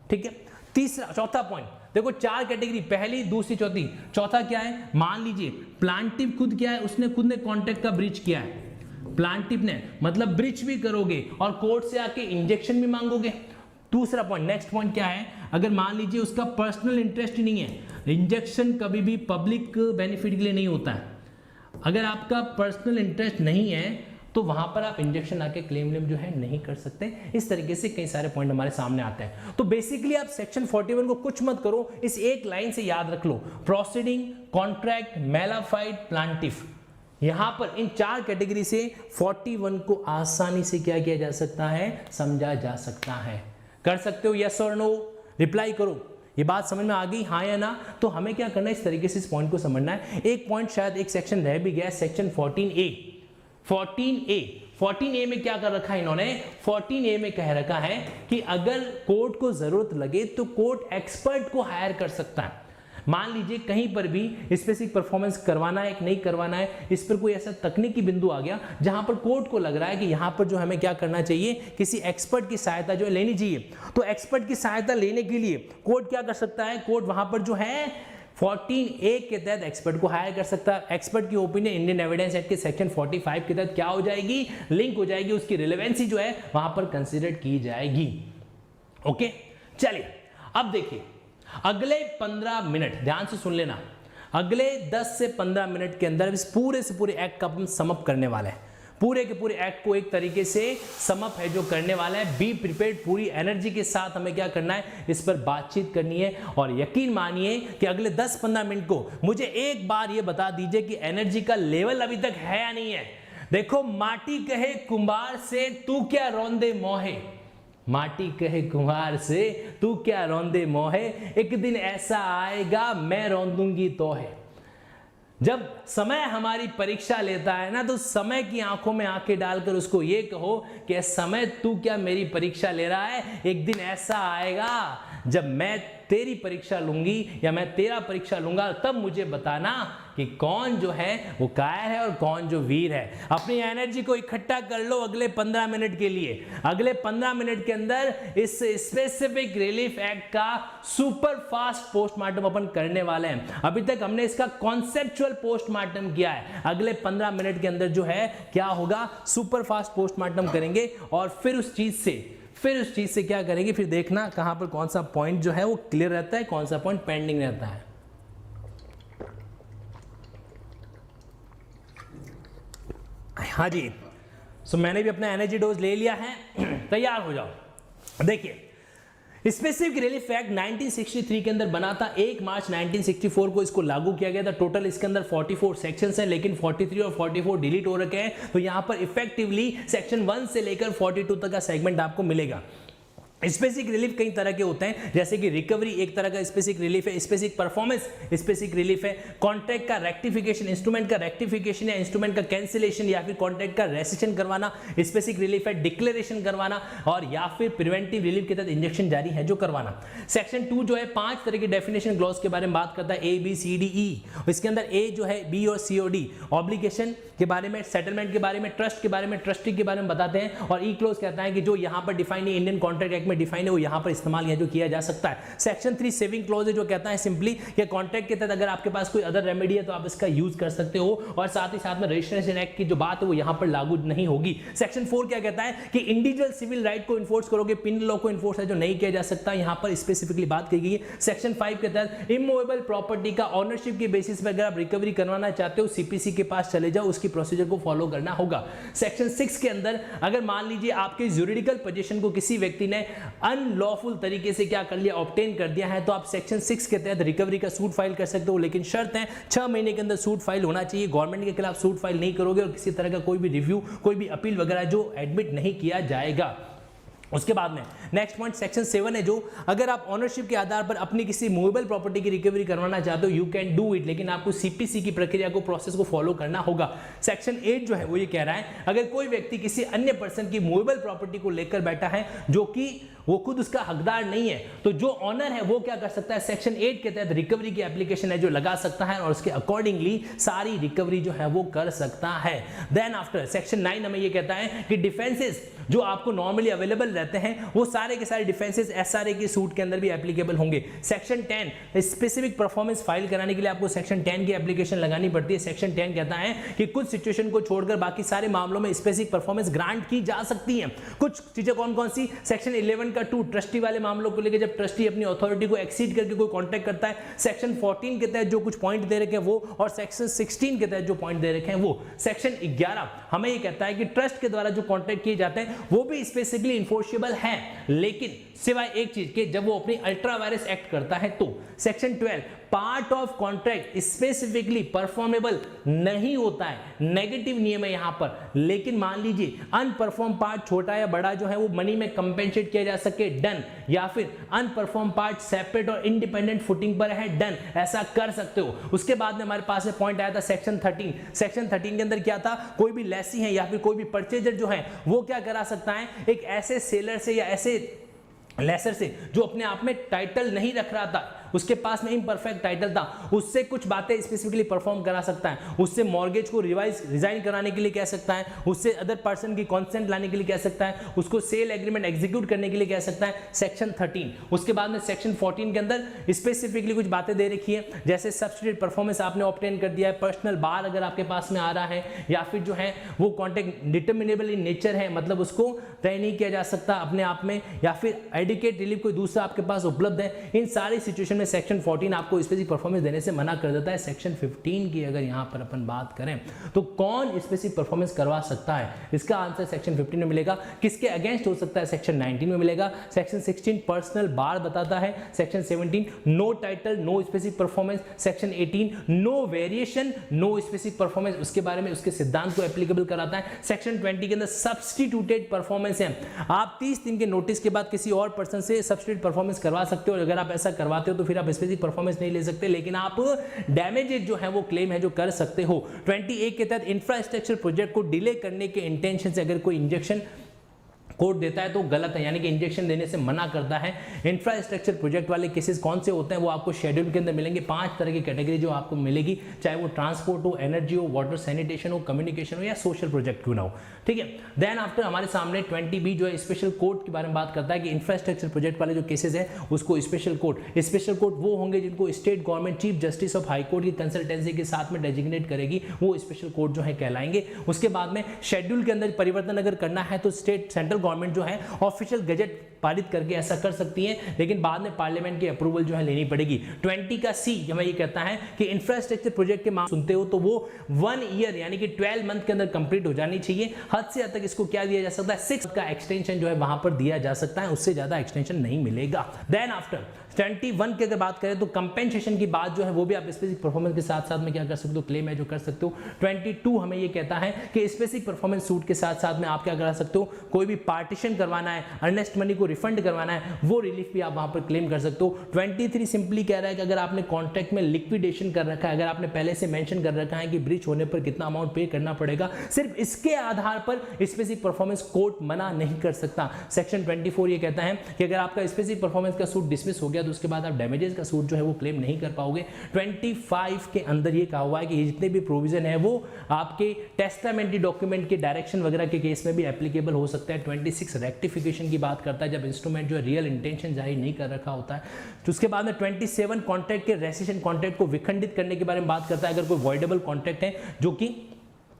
ठीक है। चौथा पॉइंट देखो, 4 कैटेगरी, पहली, दूसरी, चौथी। चौथा क्या है, मान लीजिए प्लांटिव खुद क्या है, उसने खुद ने कॉन्ट्रैक्ट का ब्रीच किया है, प्लांटिव ने, मतलब ब्रीच भी करोगे और कोर्ट से आके इंजेक्शन भी मांगोगे। दूसरा पॉइंट, नेक्स्ट पॉइंट क्या है, अगर मान लीजिए उसका पर्सनल इंटरेस्ट ही नहीं है, इंजेक्शन कभी भी पब्लिक बेनिफिट के लिए नहीं होता है, अगर आपका पर्सनल इंटरेस्ट नहीं है तो वहां पर आप इंजेक्शन आके क्लेम जो है नहीं कर सकते। इस तरीके से कई सारे पॉइंट हमारे सामने आते हैं। तो बेसिकली आप सेक्शन 41 को कुछ मत करो, इस एक लाइन से याद रख लो, प्रोसीडिंग, कॉन्ट्रैक्ट, मेलाफाइड, प्लांटिव। यहां पर इन 4 कैटेगरी से 41 को आसानी से क्या किया जा सकता है, समझा जा सकता है। कर सकते हो यस और नो, रिप्लाई करो। ये बात समझ में आ गई, हाँ या ना? तो हमें क्या करना है, इस तरीके से इस पॉइंट को समझना है। एक पॉइंट शायद एक सेक्शन रह भी गया, सेक्शन 14A। 14A में क्या कर रखा है इन्होंने, 14A में कह रखा है कि अगर कोर्ट को जरूरत लगे तो कोर्ट एक्सपर्ट को हायर कर सकता है। मान लीजिए कहीं पर भी स्पेसिफिक परफॉर्मेंस करवाना है कि नहीं करवाना है, इस पर कोई ऐसा तकनीकी बिंदु आ गया जहां पर कोर्ट को लग रहा है कि यहां पर जो हमें क्या करना चाहिए, किसी एक्सपर्ट की सहायता जो लेनी चाहिए, तो एक्सपर्ट की सहायता लेने के लिए कोर्ट क्या कर सकता है, कोर्ट वहां पर जो है 14A के तहत एक्सपर्ट को हायर कर सकता है। एक्सपर्ट की ओपिनियन इंडियन एविडेंस एक्ट के सेक्शन 45 के तहत क्या हो जाएगी, लिंक हो जाएगी, उसकी रिलेवेंसी जो है वहां पर कंसीडर की जाएगी। ओके, चलिए अब देखिए अगले 15 मिनट ध्यान से सुन लेना, अगले 10 से 15 मिनट के अंदर इस पूरे से पूरे एक्ट का हम समअप करने वाले हैं। पूरे के पूरे एक्ट को एक तरीके से समअप है जो करने वाला है। बी प्रिपेयर्ड, पूरी एनर्जी के साथ हमें क्या करना है, इस पर बातचीत करनी है। और यकीन मानिए कि अगले 10-15 मिनट को मुझे एक बार ये बता दीजिए कि एनर्जी का लेवल अभी तक है या नहीं है। देखो, माटी कहे कुंभार से तू क्या रौंदे मोहे, माटी कहे कुम्हार से तू क्या रौंदे मोहे, एक दिन ऐसा आएगा मैं रौंदूंगी तो है। जब समय हमारी परीक्षा लेता है ना, तो समय की आंखों में आंखें डालकर उसको ये कहो कि समय तू क्या मेरी परीक्षा ले रहा है, एक दिन ऐसा आएगा जब मैं तेरी परीक्षा लूंगी या मैं तेरा परीक्षा लूंगा, तब मुझे बताना कि कौन जो है वो कायर है और कौन जो वीर है। अपनी एनर्जी को इकट्ठा कर लो अगले 15 मिनट के लिए। अगले 15 मिनट के अंदर इस स्पेसिफिक रिलीफ एक्ट का सुपर फास्ट पोस्टमार्टम अपन करने वाले हैं। अभी तक हमने इसका कॉन्सेप्चुअल पोस्टमार्टम किया है, अगले 15 मिनट के अंदर जो है क्या होगा, सुपर फास्ट पोस्टमार्टम करेंगे और फिर उस चीज से क्या करेंगे, फिर देखना कहां पर कौन सा पॉइंट जो है वो क्लियर रहता है, कौन सा पॉइंट पेंडिंग रहता है। हाँ जी, सो मैंने भी अपना एनर्जी डोज ले लिया है, तैयार हो जाओ। देखिए, स्पेसिफिक रिलीफ एक्ट 1963 के अंदर बना था। 1 मार्च 1964 को इसको लागू किया गया था। टोटल इसके अंदर 44 सेक्शंस हैं, लेकिन 43 और 44 डिलीट हो रखे हैं। तो यहां पर इफेक्टिवली सेक्शन 1 से लेकर 42 तक का सेगमेंट आपको मिलेगा। स्पेसिफिक रिलीफ कई तरह के होते हैं, जैसे कि रिकवरी एक तरह का स्पेसिफिक रिलीफ है, स्पेसिफिक परफॉर्मेंस स्पेसिफिक रिलीफ है, कॉन्ट्रैक्ट का रेक्टिफिकेशन, इंस्ट्रूमेंट का रेक्टिफिकेशन या इंस्ट्रूमेंट का कैंसिलेशन या फिर कॉन्ट्रैक्ट का रेसिशन करवाना स्पेसिफिक रिलीफ है, डिक्लेरेशन करवाना और या फिर प्रिवेंटिव रिलीफ के तहत इंजेक्शन जारी है जो करवाना। सेक्शन 2 जो है 5 तरह के डेफिनेशन क्लॉज के बारे में बात करता है, A B C D E। इसके अंदर A जो है B और C और D ऑब्लिगेशन के बारे में, सेटलमेंट के बारे में, ट्रस्ट के बारे में, ट्रस्टी के बारे में बताते हैं। और E क्लॉज कहता है कि जो यहां पर डिफाइन है इंडियन कॉन्ट्रैक्ट एक्ट में डिफाइन है वो यहां पर इस्तेमाल या जो किया जा सकता है। सेक्शन 3 सेविंग क्लॉज है जो कहता है सिंपली कि कॉन्ट्रैक्ट के तहत अगर आपके पास कोई अदर रेमेडी है तो आप इसका यूज कर सकते हो, और साथ ही साथ में रजिस्ट्रेशन एक्ट की जो बात है वो यहां पर लागू नहीं होगी। सेक्शन 4 क्या कहता है कि इंडिविजुअल सिविल राइट को इन्फोर्स करोगे, पिनल लॉ को इन्फोर्स है जो नहीं किया जा सकता, यहां पर स्पेसिफिकली बात की गई है। सेक्शन 5 के तहत इमूवेबल प्रॉपर्टी का ऑनरशिप के बेसिस पर अगर आप रिकवरी करवाना चाहते हो सीपीसी के पास चले जाओ, उसकी प्रोसीजर को फॉलो करना होगा। सेक्शन 6 के अंदर अगर मान लीजिए आपके ज्यूरिडिकल पोजीशन को किसी व्यक्ति ने अनलॉफुल तरीके से क्या कर लिया, ऑब्टेन कर दिया है, तो आप सेक्शन 6 के तहत रिकवरी का सूट फाइल कर सकते हो, लेकिन शर्त है 6 महीने के अंदर सूट फाइल होना चाहिए। गवर्नमेंट के खिलाफ सूट फाइल नहीं करोगे और किसी तरह का कोई भी रिव्यू, कोई भी अपील वगैरह जो एडमिट नहीं किया जाएगा। उसके बाद में नेक्स्ट पॉइंट सेक्शन 7 है, जो अगर आप ऑनरशिप के आधार पर अपनी किसी मूवेबल प्रॉपर्टी की रिकवरी करवाना चाहते हो यू कैन डू इट, लेकिन आपको सीपीसी की प्रक्रिया को, प्रोसेस को फॉलो करना होगा। सेक्शन 8 जो है वो ये कह रहा है अगर कोई व्यक्ति किसी अन्य पर्सन की मूवेबल प्रॉपर्टी को लेकर बैठा है जो कि वो खुद उसका हकदार नहीं है, तो जो ऑनर है वो क्या कर सकता है, सेक्शन 8 के तहत रिकवरी की एप्लीकेशन है जो लगा सकता है और उसके अकॉर्डिंगली सारी रिकवरी जो है वो कर सकता है। देन आफ्टर सेक्शन 9 हमें ये कहता है कि डिफेंसेस जो आपको नॉर्मली अवेलेबल रहते हैं वो सारे के सारे डिफेंसेस एसआरए के सूट के अंदर भी एप्लीकेबल होंगे। सेक्शन 10 स्पेसिफिक परफॉर्मेंस फाइल कराने के लिए आपको सेक्शन 10 की एप्लीकेशन लगानी पड़ती है। सेक्शन 10 कहता है कि कुछ सिचुएशन को छोड़कर बाकी सारे मामलों में स्पेसिफिक परफॉर्मेंस ग्रांट की जा सकती है। कुछ चीजें कौन कौन सी, सेक्शन 11 का 2 ट्रस्टी वाले मामलों को लेकर जब ट्रस्टी अपनी अथॉरिटी को एक्सीड करके कोई कॉन्ट्रैक्ट करता है, सेक्शन 14 के तहत जो कुछ पॉइंट दे रखे हैं वो, और सेक्शन 16 के तहत जो पॉइंट दे रखे हैं वो। सेक्शन 11 हमें ये कहता है कि ट्रस्ट के द्वारा जो कॉन्ट्रैक्ट किए जाते हैं वो भी स्पेसिफिकली इन्फोर्सेबल है, लेकिन सिवाय एक चीज के, जब वो अपनी अल्ट्रा वायरस एक्ट करता है तो। Section 12 part of contract specifically performable नहीं होता है, नेगेटिव नियम है यहां पर, लेकिन मान लीजिए अनपरफॉर्म पार्ट छोटा या बड़ा जो है वो मनी में कंपेंसेट किया जा सके, डन, या फिर अनपरफॉर्म पार्ट सेपरेट और इंडिपेंडेंट फुटिंग पर है, डन, ऐसा कर सकते हो। उसके बाद में हमारे पास पॉइंट आया था सेक्शन 13। सेक्शन 13 के अंदर क्या था, कोई भी लेसी है या फिर कोई भी परचेजर जो है वो क्या करा सकता है, एक ऐसे सेलर से या ऐसे लेसर से जो अपने आप में टाइटल नहीं रख रहा था, उसके पास में इम्परफेक्ट टाइटल था, उससे कुछ बातें स्पेसिफिकली परफॉर्म करा सकता है, उससे मॉर्गेज को रिजाइन कराने के लिए कह सकता है, उससे अदर पर्सन की कॉन्सेंट लाने के लिए कह सकता है, उसको सेल एग्रीमेंट एग्जीक्यूट करने के लिए कह सकता है, सेक्शन 13। उसके बाद में सेक्शन 14 के अंदर स्पेसिफिकली कुछ बातें दे रखी है, जैसे सब्स्टिट्यूट परफॉर्मेंस आपने ऑब्टेन कर दिया है, पर्सनल बार अगर आपके पास में आ रहा है, या फिर जो है वो कॉन्ट्रैक्ट डिटर्मिनेबल इन नेचर है, मतलब उसको तय नहीं किया जा सकता अपने आप में, या फिर एडिकेट रिलीफ कोई दूसरा आपके पास उपलब्ध है, इन सारी सिचुएशन में सेक्शन 14 आपको स्पेसिफिक परफॉर्मेंस देने से मना कर देता है। सेक्शन 15 की अगर यहां पर अपन बात करें तो कौन स्पेसिफिक परफॉर्मेंस करवा सकता है, इसका आंसर सेक्शन 15 में मिलेगा। किसके अगेंस्ट हो सकता है, सेक्शन 19 में मिलेगा। सेक्शन 16 पर्सनल बार बताता है, section 17 no title no specific performance, section 18 no variation no specific performance, उसके बारे में उसके सिद्धांत को एप्लीकेबल कराता है। सेक्शन 20 के अंदर सब्स्टिट्यूटेड परफॉर्मेंस है, आप 30 दिन के नोटिस के बाद किसी और पर्सन से सब्स्टिट्यूट परफॉर्मेंस करवा सकते हो, अगर आप ऐसा करवाते हो तो फिर आप स्पेसिफिक परफॉर्मेंस नहीं ले सकते, लेकिन आप डैमेजेस जो है वो क्लेम है जो कर सकते हो। 21 के तहत इंफ्रास्ट्रक्चर प्रोजेक्ट को डिले करने के इंटेंशन से अगर कोई इंजेक्शन कोड देता है तो गलत है, यानी कि इंजेक्शन देने से मना करता है। इंफ्रास्ट्रक्चर प्रोजेक्ट वाले केसेस कौन से होते हैं वो आपको शेड्यूल के अंदर मिलेंगे, 5 तरह की कैटेगरी जो आपको मिलेगी, चाहे वो ट्रांसपोर्ट हो, एनर्जी हो, वाटर सैनिटेशन हो, कम्युनिकेशन हो या सोशल प्रोजेक्ट क्यों ना हो, ठीक है। देन आफ्टर हमारे सामने 20B जो है स्पेशल कोर्ट के बारे में बात करता है कि इंफ्रास्ट्रक्चर प्रोजेक्ट वाले जो केसेस है उसको स्पेशल कोर्ट वो होंगे जिनको state government chief justice of high court की कंसल्टेंसी के साथ में डेजिग्नेट करेगी, वो स्पेशल कोर्ट जो है कहलाएंगे। उसके बाद में शेड्यूल के अंदर परिवर्तन अगर करना है तो सेंट्रल गवर्नमेंट जो है ऑफिशियल गजट पारित करके ऐसा कर सकती है, लेकिन बाद में पार्लियामेंट की अप्रूवल जो है लेनी पड़ेगी। 20 का C हमें ये कहता है कि इंफ्रास्ट्रक्चर प्रोजेक्ट के मामले सुनते हो तो वो 1 ईयर यानी कि 12 मंथ के अंदर कंप्लीट हो जानी चाहिए। हद से हद तक इसको क्या दिया जा सकता है, 6 का एक्सटेंशन जो है वहां पर दिया जा सकता है, उससे ज्यादा एक्सटेंशन नहीं मिलेगा। देन आफ्टर 21 की अगर बात करें तो कंपेंसेशन की बात जो है वो भी आप स्पेसिफिक परफॉर्मेंस के साथ साथ में क्या कर सकते हो, क्लेम है जो कर सकते हो। 22 हमें ये कहता है कि स्पेसिफिक परफॉर्मेंस सूट के साथ साथ में आप क्या करा सकते हो, कोई भी पार्टीशन करवाना है, अर्नेस्ट मनी को रिफंड करवाना है, वो रिलीफ भी आप वहां पर क्लेम कर सकते हो। 23 सिंपली कह रहा है कि अगर आपने कॉन्ट्रैक्ट में लिक्विडेशन कर रखा है, अगर आपने पहले से मेंशन कर रखा है कि ब्रीच होने पर कितना अमाउंट पे करना पड़ेगा, सिर्फ इसके आधार पर स्पेसिफिक परफॉर्मेंस कोर्ट मना नहीं कर सकता। सेक्शन 24 ये कहता है कि अगर आपका स्पेसिफिक परफॉर्मेंस का सूट डिसमिस हो गया तो उसके बाद आप डैमेजेस का सूट जो है वो क्लेम नहीं कर पाओगे। 25 के अंदर ये कहा हुआ है कि जितने भी प्रोविजन है वो आपके टेस्टामेंटरी डॉक्यूमेंट के डायरेक्शन वगैरह के केस में भी एप्लीकेबल हो सकता है। 26 रेक्टिफिकेशन की बात करता है, जब इंस्ट्रूमेंट जो है रियल इंटेंशन जाहिर नहीं कर रखा होता है। तो उसके बाद में 27 कॉन्ट्रैक्ट के रेसिशन कॉन्ट्रैक्ट को विखंडित करने के बारे में बात करता है। अगर कोई वॉइडेबल कॉन्ट्रैक्ट है जो कि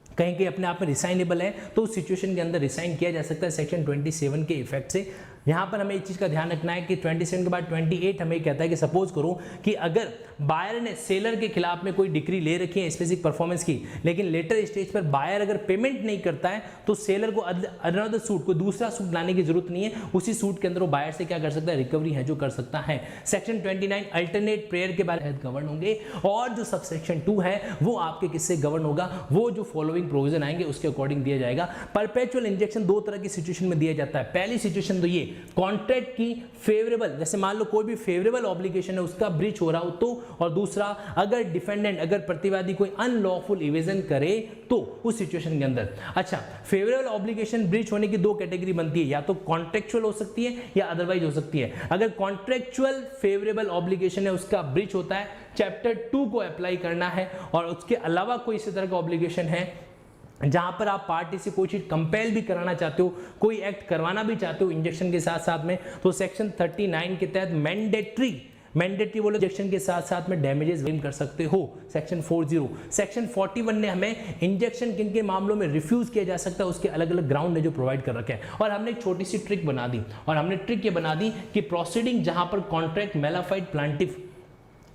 कहीं के अपने आप में रिसाइनेबल है तो उस सिचुएशन के अंदर रिसाइन किया जा सकता है सेक्शन 27 के इफेक्ट से। यहाँ पर हमें एक चीज़ का ध्यान रखना है कि 27 के बाद 28 हमें कहता है कि सपोज करो कि अगर बायर ने सेलर के खिलाफ में कोई डिक्री ले रखी है स्पेसिफिक परफॉर्मेंस की, लेकिन लेटर स्टेज पर बायर अगर पेमेंट नहीं करता है तो सेलर को अनदर सूट, कोई दूसरा सूट लाने की जरूरत नहीं है, उसी सूट के अंदर वो बायर से क्या कर सकता है, रिकवरी है जो कर सकता है। सेक्शन 29 अल्टरनेट प्रेयर के बारे में गवर्न होंगे, और जो सब सेक्शन 2 है वो आपके किससे गवर्न होगा, वो जो फॉलोइंग प्रोविजन आएंगे उसके अकॉर्डिंग दिया जाएगा। परपेचुअल इंजेक्शन 2 तरह की सिचुएशन में दिया जाता है। पहली सिचुएशन तो ये कॉन्ट्रैक्ट की फेवरेबल, जैसे मान लो कोई भी फेवरेबल ऑब्लिगेशन है उसका ब्रीच हो रहा हो तो, और दूसरा अगर डिफेंडेंट, अगर प्रतिवादी कोई अनलॉफुल इवेजन करे तो उस सिचुएशन के अंदर। अच्छा, फेवरेबल ऑब्लिगेशन ब्रीच होने की दो कैटेगरी बनती है, या तो कॉन्ट्रेक्चुअल हो सकती है या अदरवाइज हो सकती है। अगर कॉन्ट्रेक्चुअल फेवरेबल ऑब्लिगेशन है उसका ब्रीच होता है, चैप्टर 2 को अप्लाई करना है, और उसके अलावा कोई इसी तरह का ऑब्लिगेशन है जहां पर आप पार्टी से कोई चीज कंपेल भी कराना चाहते हो, कोई एक्ट करवाना भी चाहते हो इंजेक्शन के साथ साथ में, तो सेक्शन 39 के तहत मैंडेटरी बोलो इंजेक्शन के साथ साथ में डैमेजेस क्लेम कर सकते हो। सेक्शन 40, सेक्शन 41 ने हमें इंजेक्शन किन के मामलों में रिफ्यूज किया जा सकता है उसके अलग अलग ग्राउंड है जो प्रोवाइड कर रखे हैं। और हमने एक छोटी सी ट्रिक बना दी, और हमने ट्रिक ये बना दी कि प्रोसीडिंग जहां पर कॉन्ट्रैक्ट मेलाफाइड प्लांटिफ,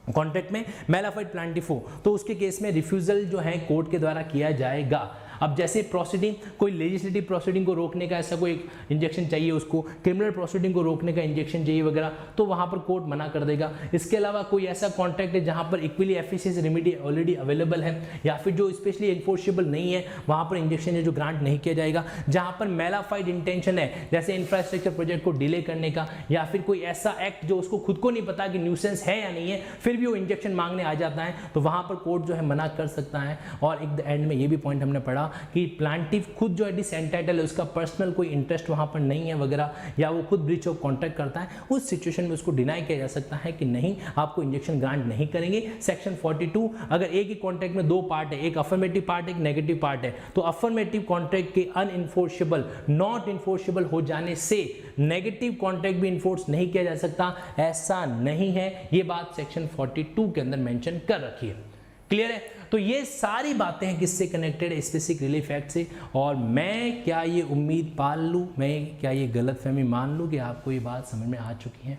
कॉन्ट्रैक्ट में मेलाफाइड प्लांटिफ हो तो उसके केस में रिफ्यूजल जो है कोर्ट के द्वारा किया जाएगा। अब जैसे प्रोसीडिंग, कोई लेजिस्लेटिव प्रोसीडिंग को रोकने का ऐसा कोई इंजेक्शन चाहिए, उसको क्रिमिनल प्रोसीडिंग को रोकने का इंजेक्शन चाहिए वगैरह, तो वहां पर कोर्ट मना कर देगा। इसके अलावा कोई ऐसा कॉन्ट्रैक्ट है जहां पर equally efficiency remedy already available है, या फिर जो स्पेशली एनफोर्सेबल नहीं है, वहां पर इंजेक्शन है जो ग्रांट नहीं किया जाएगा। जहां पर मेलाफाइड इंटेंशन है, जैसे इंफ्रास्ट्रक्चर प्रोजेक्ट को डिले करने का, या फिर कोई ऐसा एक्ट जो उसको खुद को नहीं पता कि न्यूसेंस है या नहीं है, फिर भी वो इंजेक्शन मांगने आ जाता है, तो वहां पर कोर्ट जो है मना कर सकता है। और एक एंड में ये भी पॉइंट हमने पढ़ा कि प्लांटिफ खुद जो है डिसएंटाइटल है, उसका पर्सनल कोई इंटरेस्ट वहां पर नहीं है वगैरह, या वो खुद ब्रीच ऑफ कॉन्ट्रैक्ट करता है, उस सिचुएशन में उसको डिनाई किया जा सकता है कि नहीं, आपको इंजेक्शन ग्रांट नहीं करेंगे। सेक्शन 42, अगर एक ही कॉन्ट्रैक्ट में दो पार्ट है, एक अफर्मेटिव पार्ट एक नेगेटिव पार्ट है, तो अफर्मेटिव कॉन्ट्रैक्ट के अनइंफोर्सेबल, नॉट इन्फोर्सेबल हो जाने से नेगेटिव कॉन्ट्रैक्ट भी इन्फोर्स नहीं किया जा सकता, ऐसा नहीं है। ये बात सेक्शन 42 के अंदर मेंशन कर रखी है। क्लियर है? तो ये सारी बातें हैं किससे कनेक्टेड है, स्पेसिफिक रिलीफ एक्ट से। और मैं क्या ये उम्मीद पाल लूँ, मैं क्या ये गलतफहमी मान लूँ कि आपको ये बात समझ में आ चुकी है,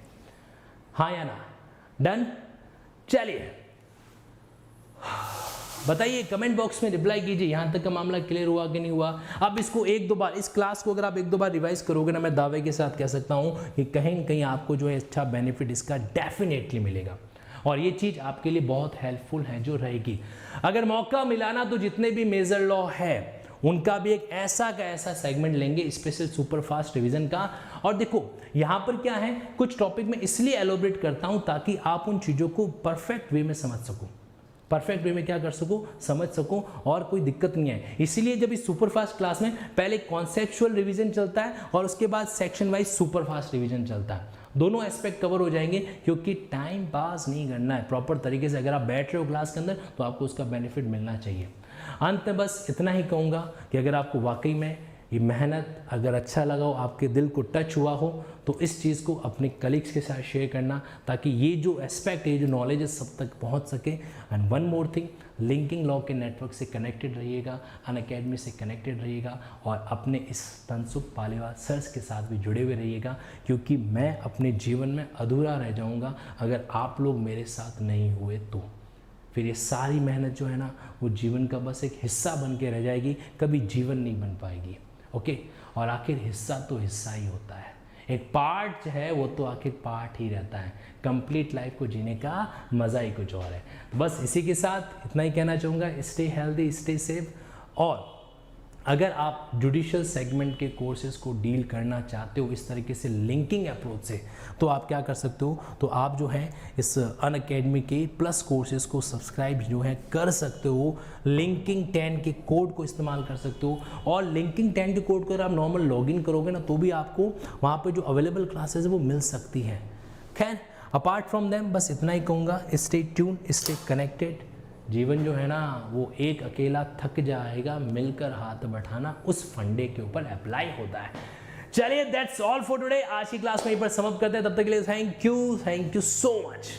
हाँ या ना? डन? चलिए बताइए, कमेंट बॉक्स में रिप्लाई कीजिए, यहां तक का मामला क्लियर हुआ कि नहीं हुआ। अब इसको एक दो बार, इस क्लास को अगर आप एक दो बार रिवाइज करोगे ना, मैं दावे के साथ कह सकता हूं कि कहीं न कहीं आपको जो है अच्छा बेनिफिट इसका डेफिनेटली मिलेगा, और ये चीज़ आपके लिए बहुत हेल्पफुल है जो रहेगी। अगर मौका मिला ना तो जितने भी मेजर लॉ है उनका भी एक ऐसा का ऐसा सेगमेंट लेंगे, स्पेशल सुपर फास्ट रिवीजन का। और देखो यहाँ पर क्या है, कुछ टॉपिक में इसलिए एलोबरेट करता हूँ ताकि आप उन चीज़ों को परफेक्ट वे में समझ सको, परफेक्ट वे में क्या कर सको, समझ सको, और कोई दिक्कत नहीं है। इसीलिए जब इस सुपरफास्ट क्लास में पहले कॉन्सेप्चुअल रिवीजन चलता है और उसके बाद सेक्शन वाइज सुपरफास्ट रिवीजन चलता है, दोनों एस्पेक्ट कवर हो जाएंगे, क्योंकि टाइम पास नहीं करना है प्रॉपर तरीके से। अगर आप बैठ रहे हो क्लास के अंदर तो आपको उसका बेनिफिट मिलना चाहिए। अंत में बस इतना ही कहूँगा कि अगर आपको वाकई में ये मेहनत अगर अच्छा लगा हो, आपके दिल को टच हुआ हो, तो इस चीज़ को अपने कलीग्स के साथ शेयर करना, ताकि ये जो एस्पेक्ट है, ये जो नॉलेज है, सब तक पहुंच सके। And one more thing, linking law के नेटवर्क से कनेक्टेड रहिएगा, अनअकैडमी से कनेक्टेड रहिएगा, और अपने इस तनसुख पालीवाल सर्स के साथ भी जुड़े हुए रहिएगा, क्योंकि मैं अपने जीवन में अधूरा रह जाऊँगा अगर आप लोग मेरे साथ नहीं हुए तो। फिर ये सारी मेहनत जो है ना, वो जीवन का बस एक हिस्सा बन के रह जाएगी, कभी जीवन नहीं बन पाएगी। ओके, और आखिर हिस्सा तो हिस्सा ही होता है, एक पार्ट जो है वो तो आखिर पार्ट ही रहता है। कंप्लीट लाइफ को जीने का मज़ा ही कुछ और है। बस इसी के साथ इतना ही कहना चाहूँगा, स्टे हेल्दी, स्टे सेफ। और अगर आप जुडिशियल सेगमेंट के कोर्सेज को डील करना चाहते हो इस तरीके से लिंकिंग अप्रोच से, तो आप क्या कर सकते हो, तो आप जो है इस अनअकैडमी के प्लस कोर्सेज को सब्सक्राइब जो है कर सकते हो। लिंकिंग 10 के कोड को इस्तेमाल कर सकते हो, और लिंकिंग 10 के कोड को अगर आप नॉर्मल लॉगिन करोगे ना, तो भी आपको वहाँ पे जो अवेलेबल क्लासेज है वो मिल सकती है। खैर, अपार्ट फ्रॉम देम बस इतना ही कहूँगा, स्टे ट्यून, स्टे कनेक्टेड। जीवन जो है ना वो एक अकेला थक जाएगा, मिलकर हाथ बढ़ाना उस फंडे के ऊपर अप्लाई होता है। चलिए, दैट्स ऑल फॉर टुडे। आज की क्लास में यहीं पर समाप्त करते हैं। तब तक के लिए थैंक यू सो मच।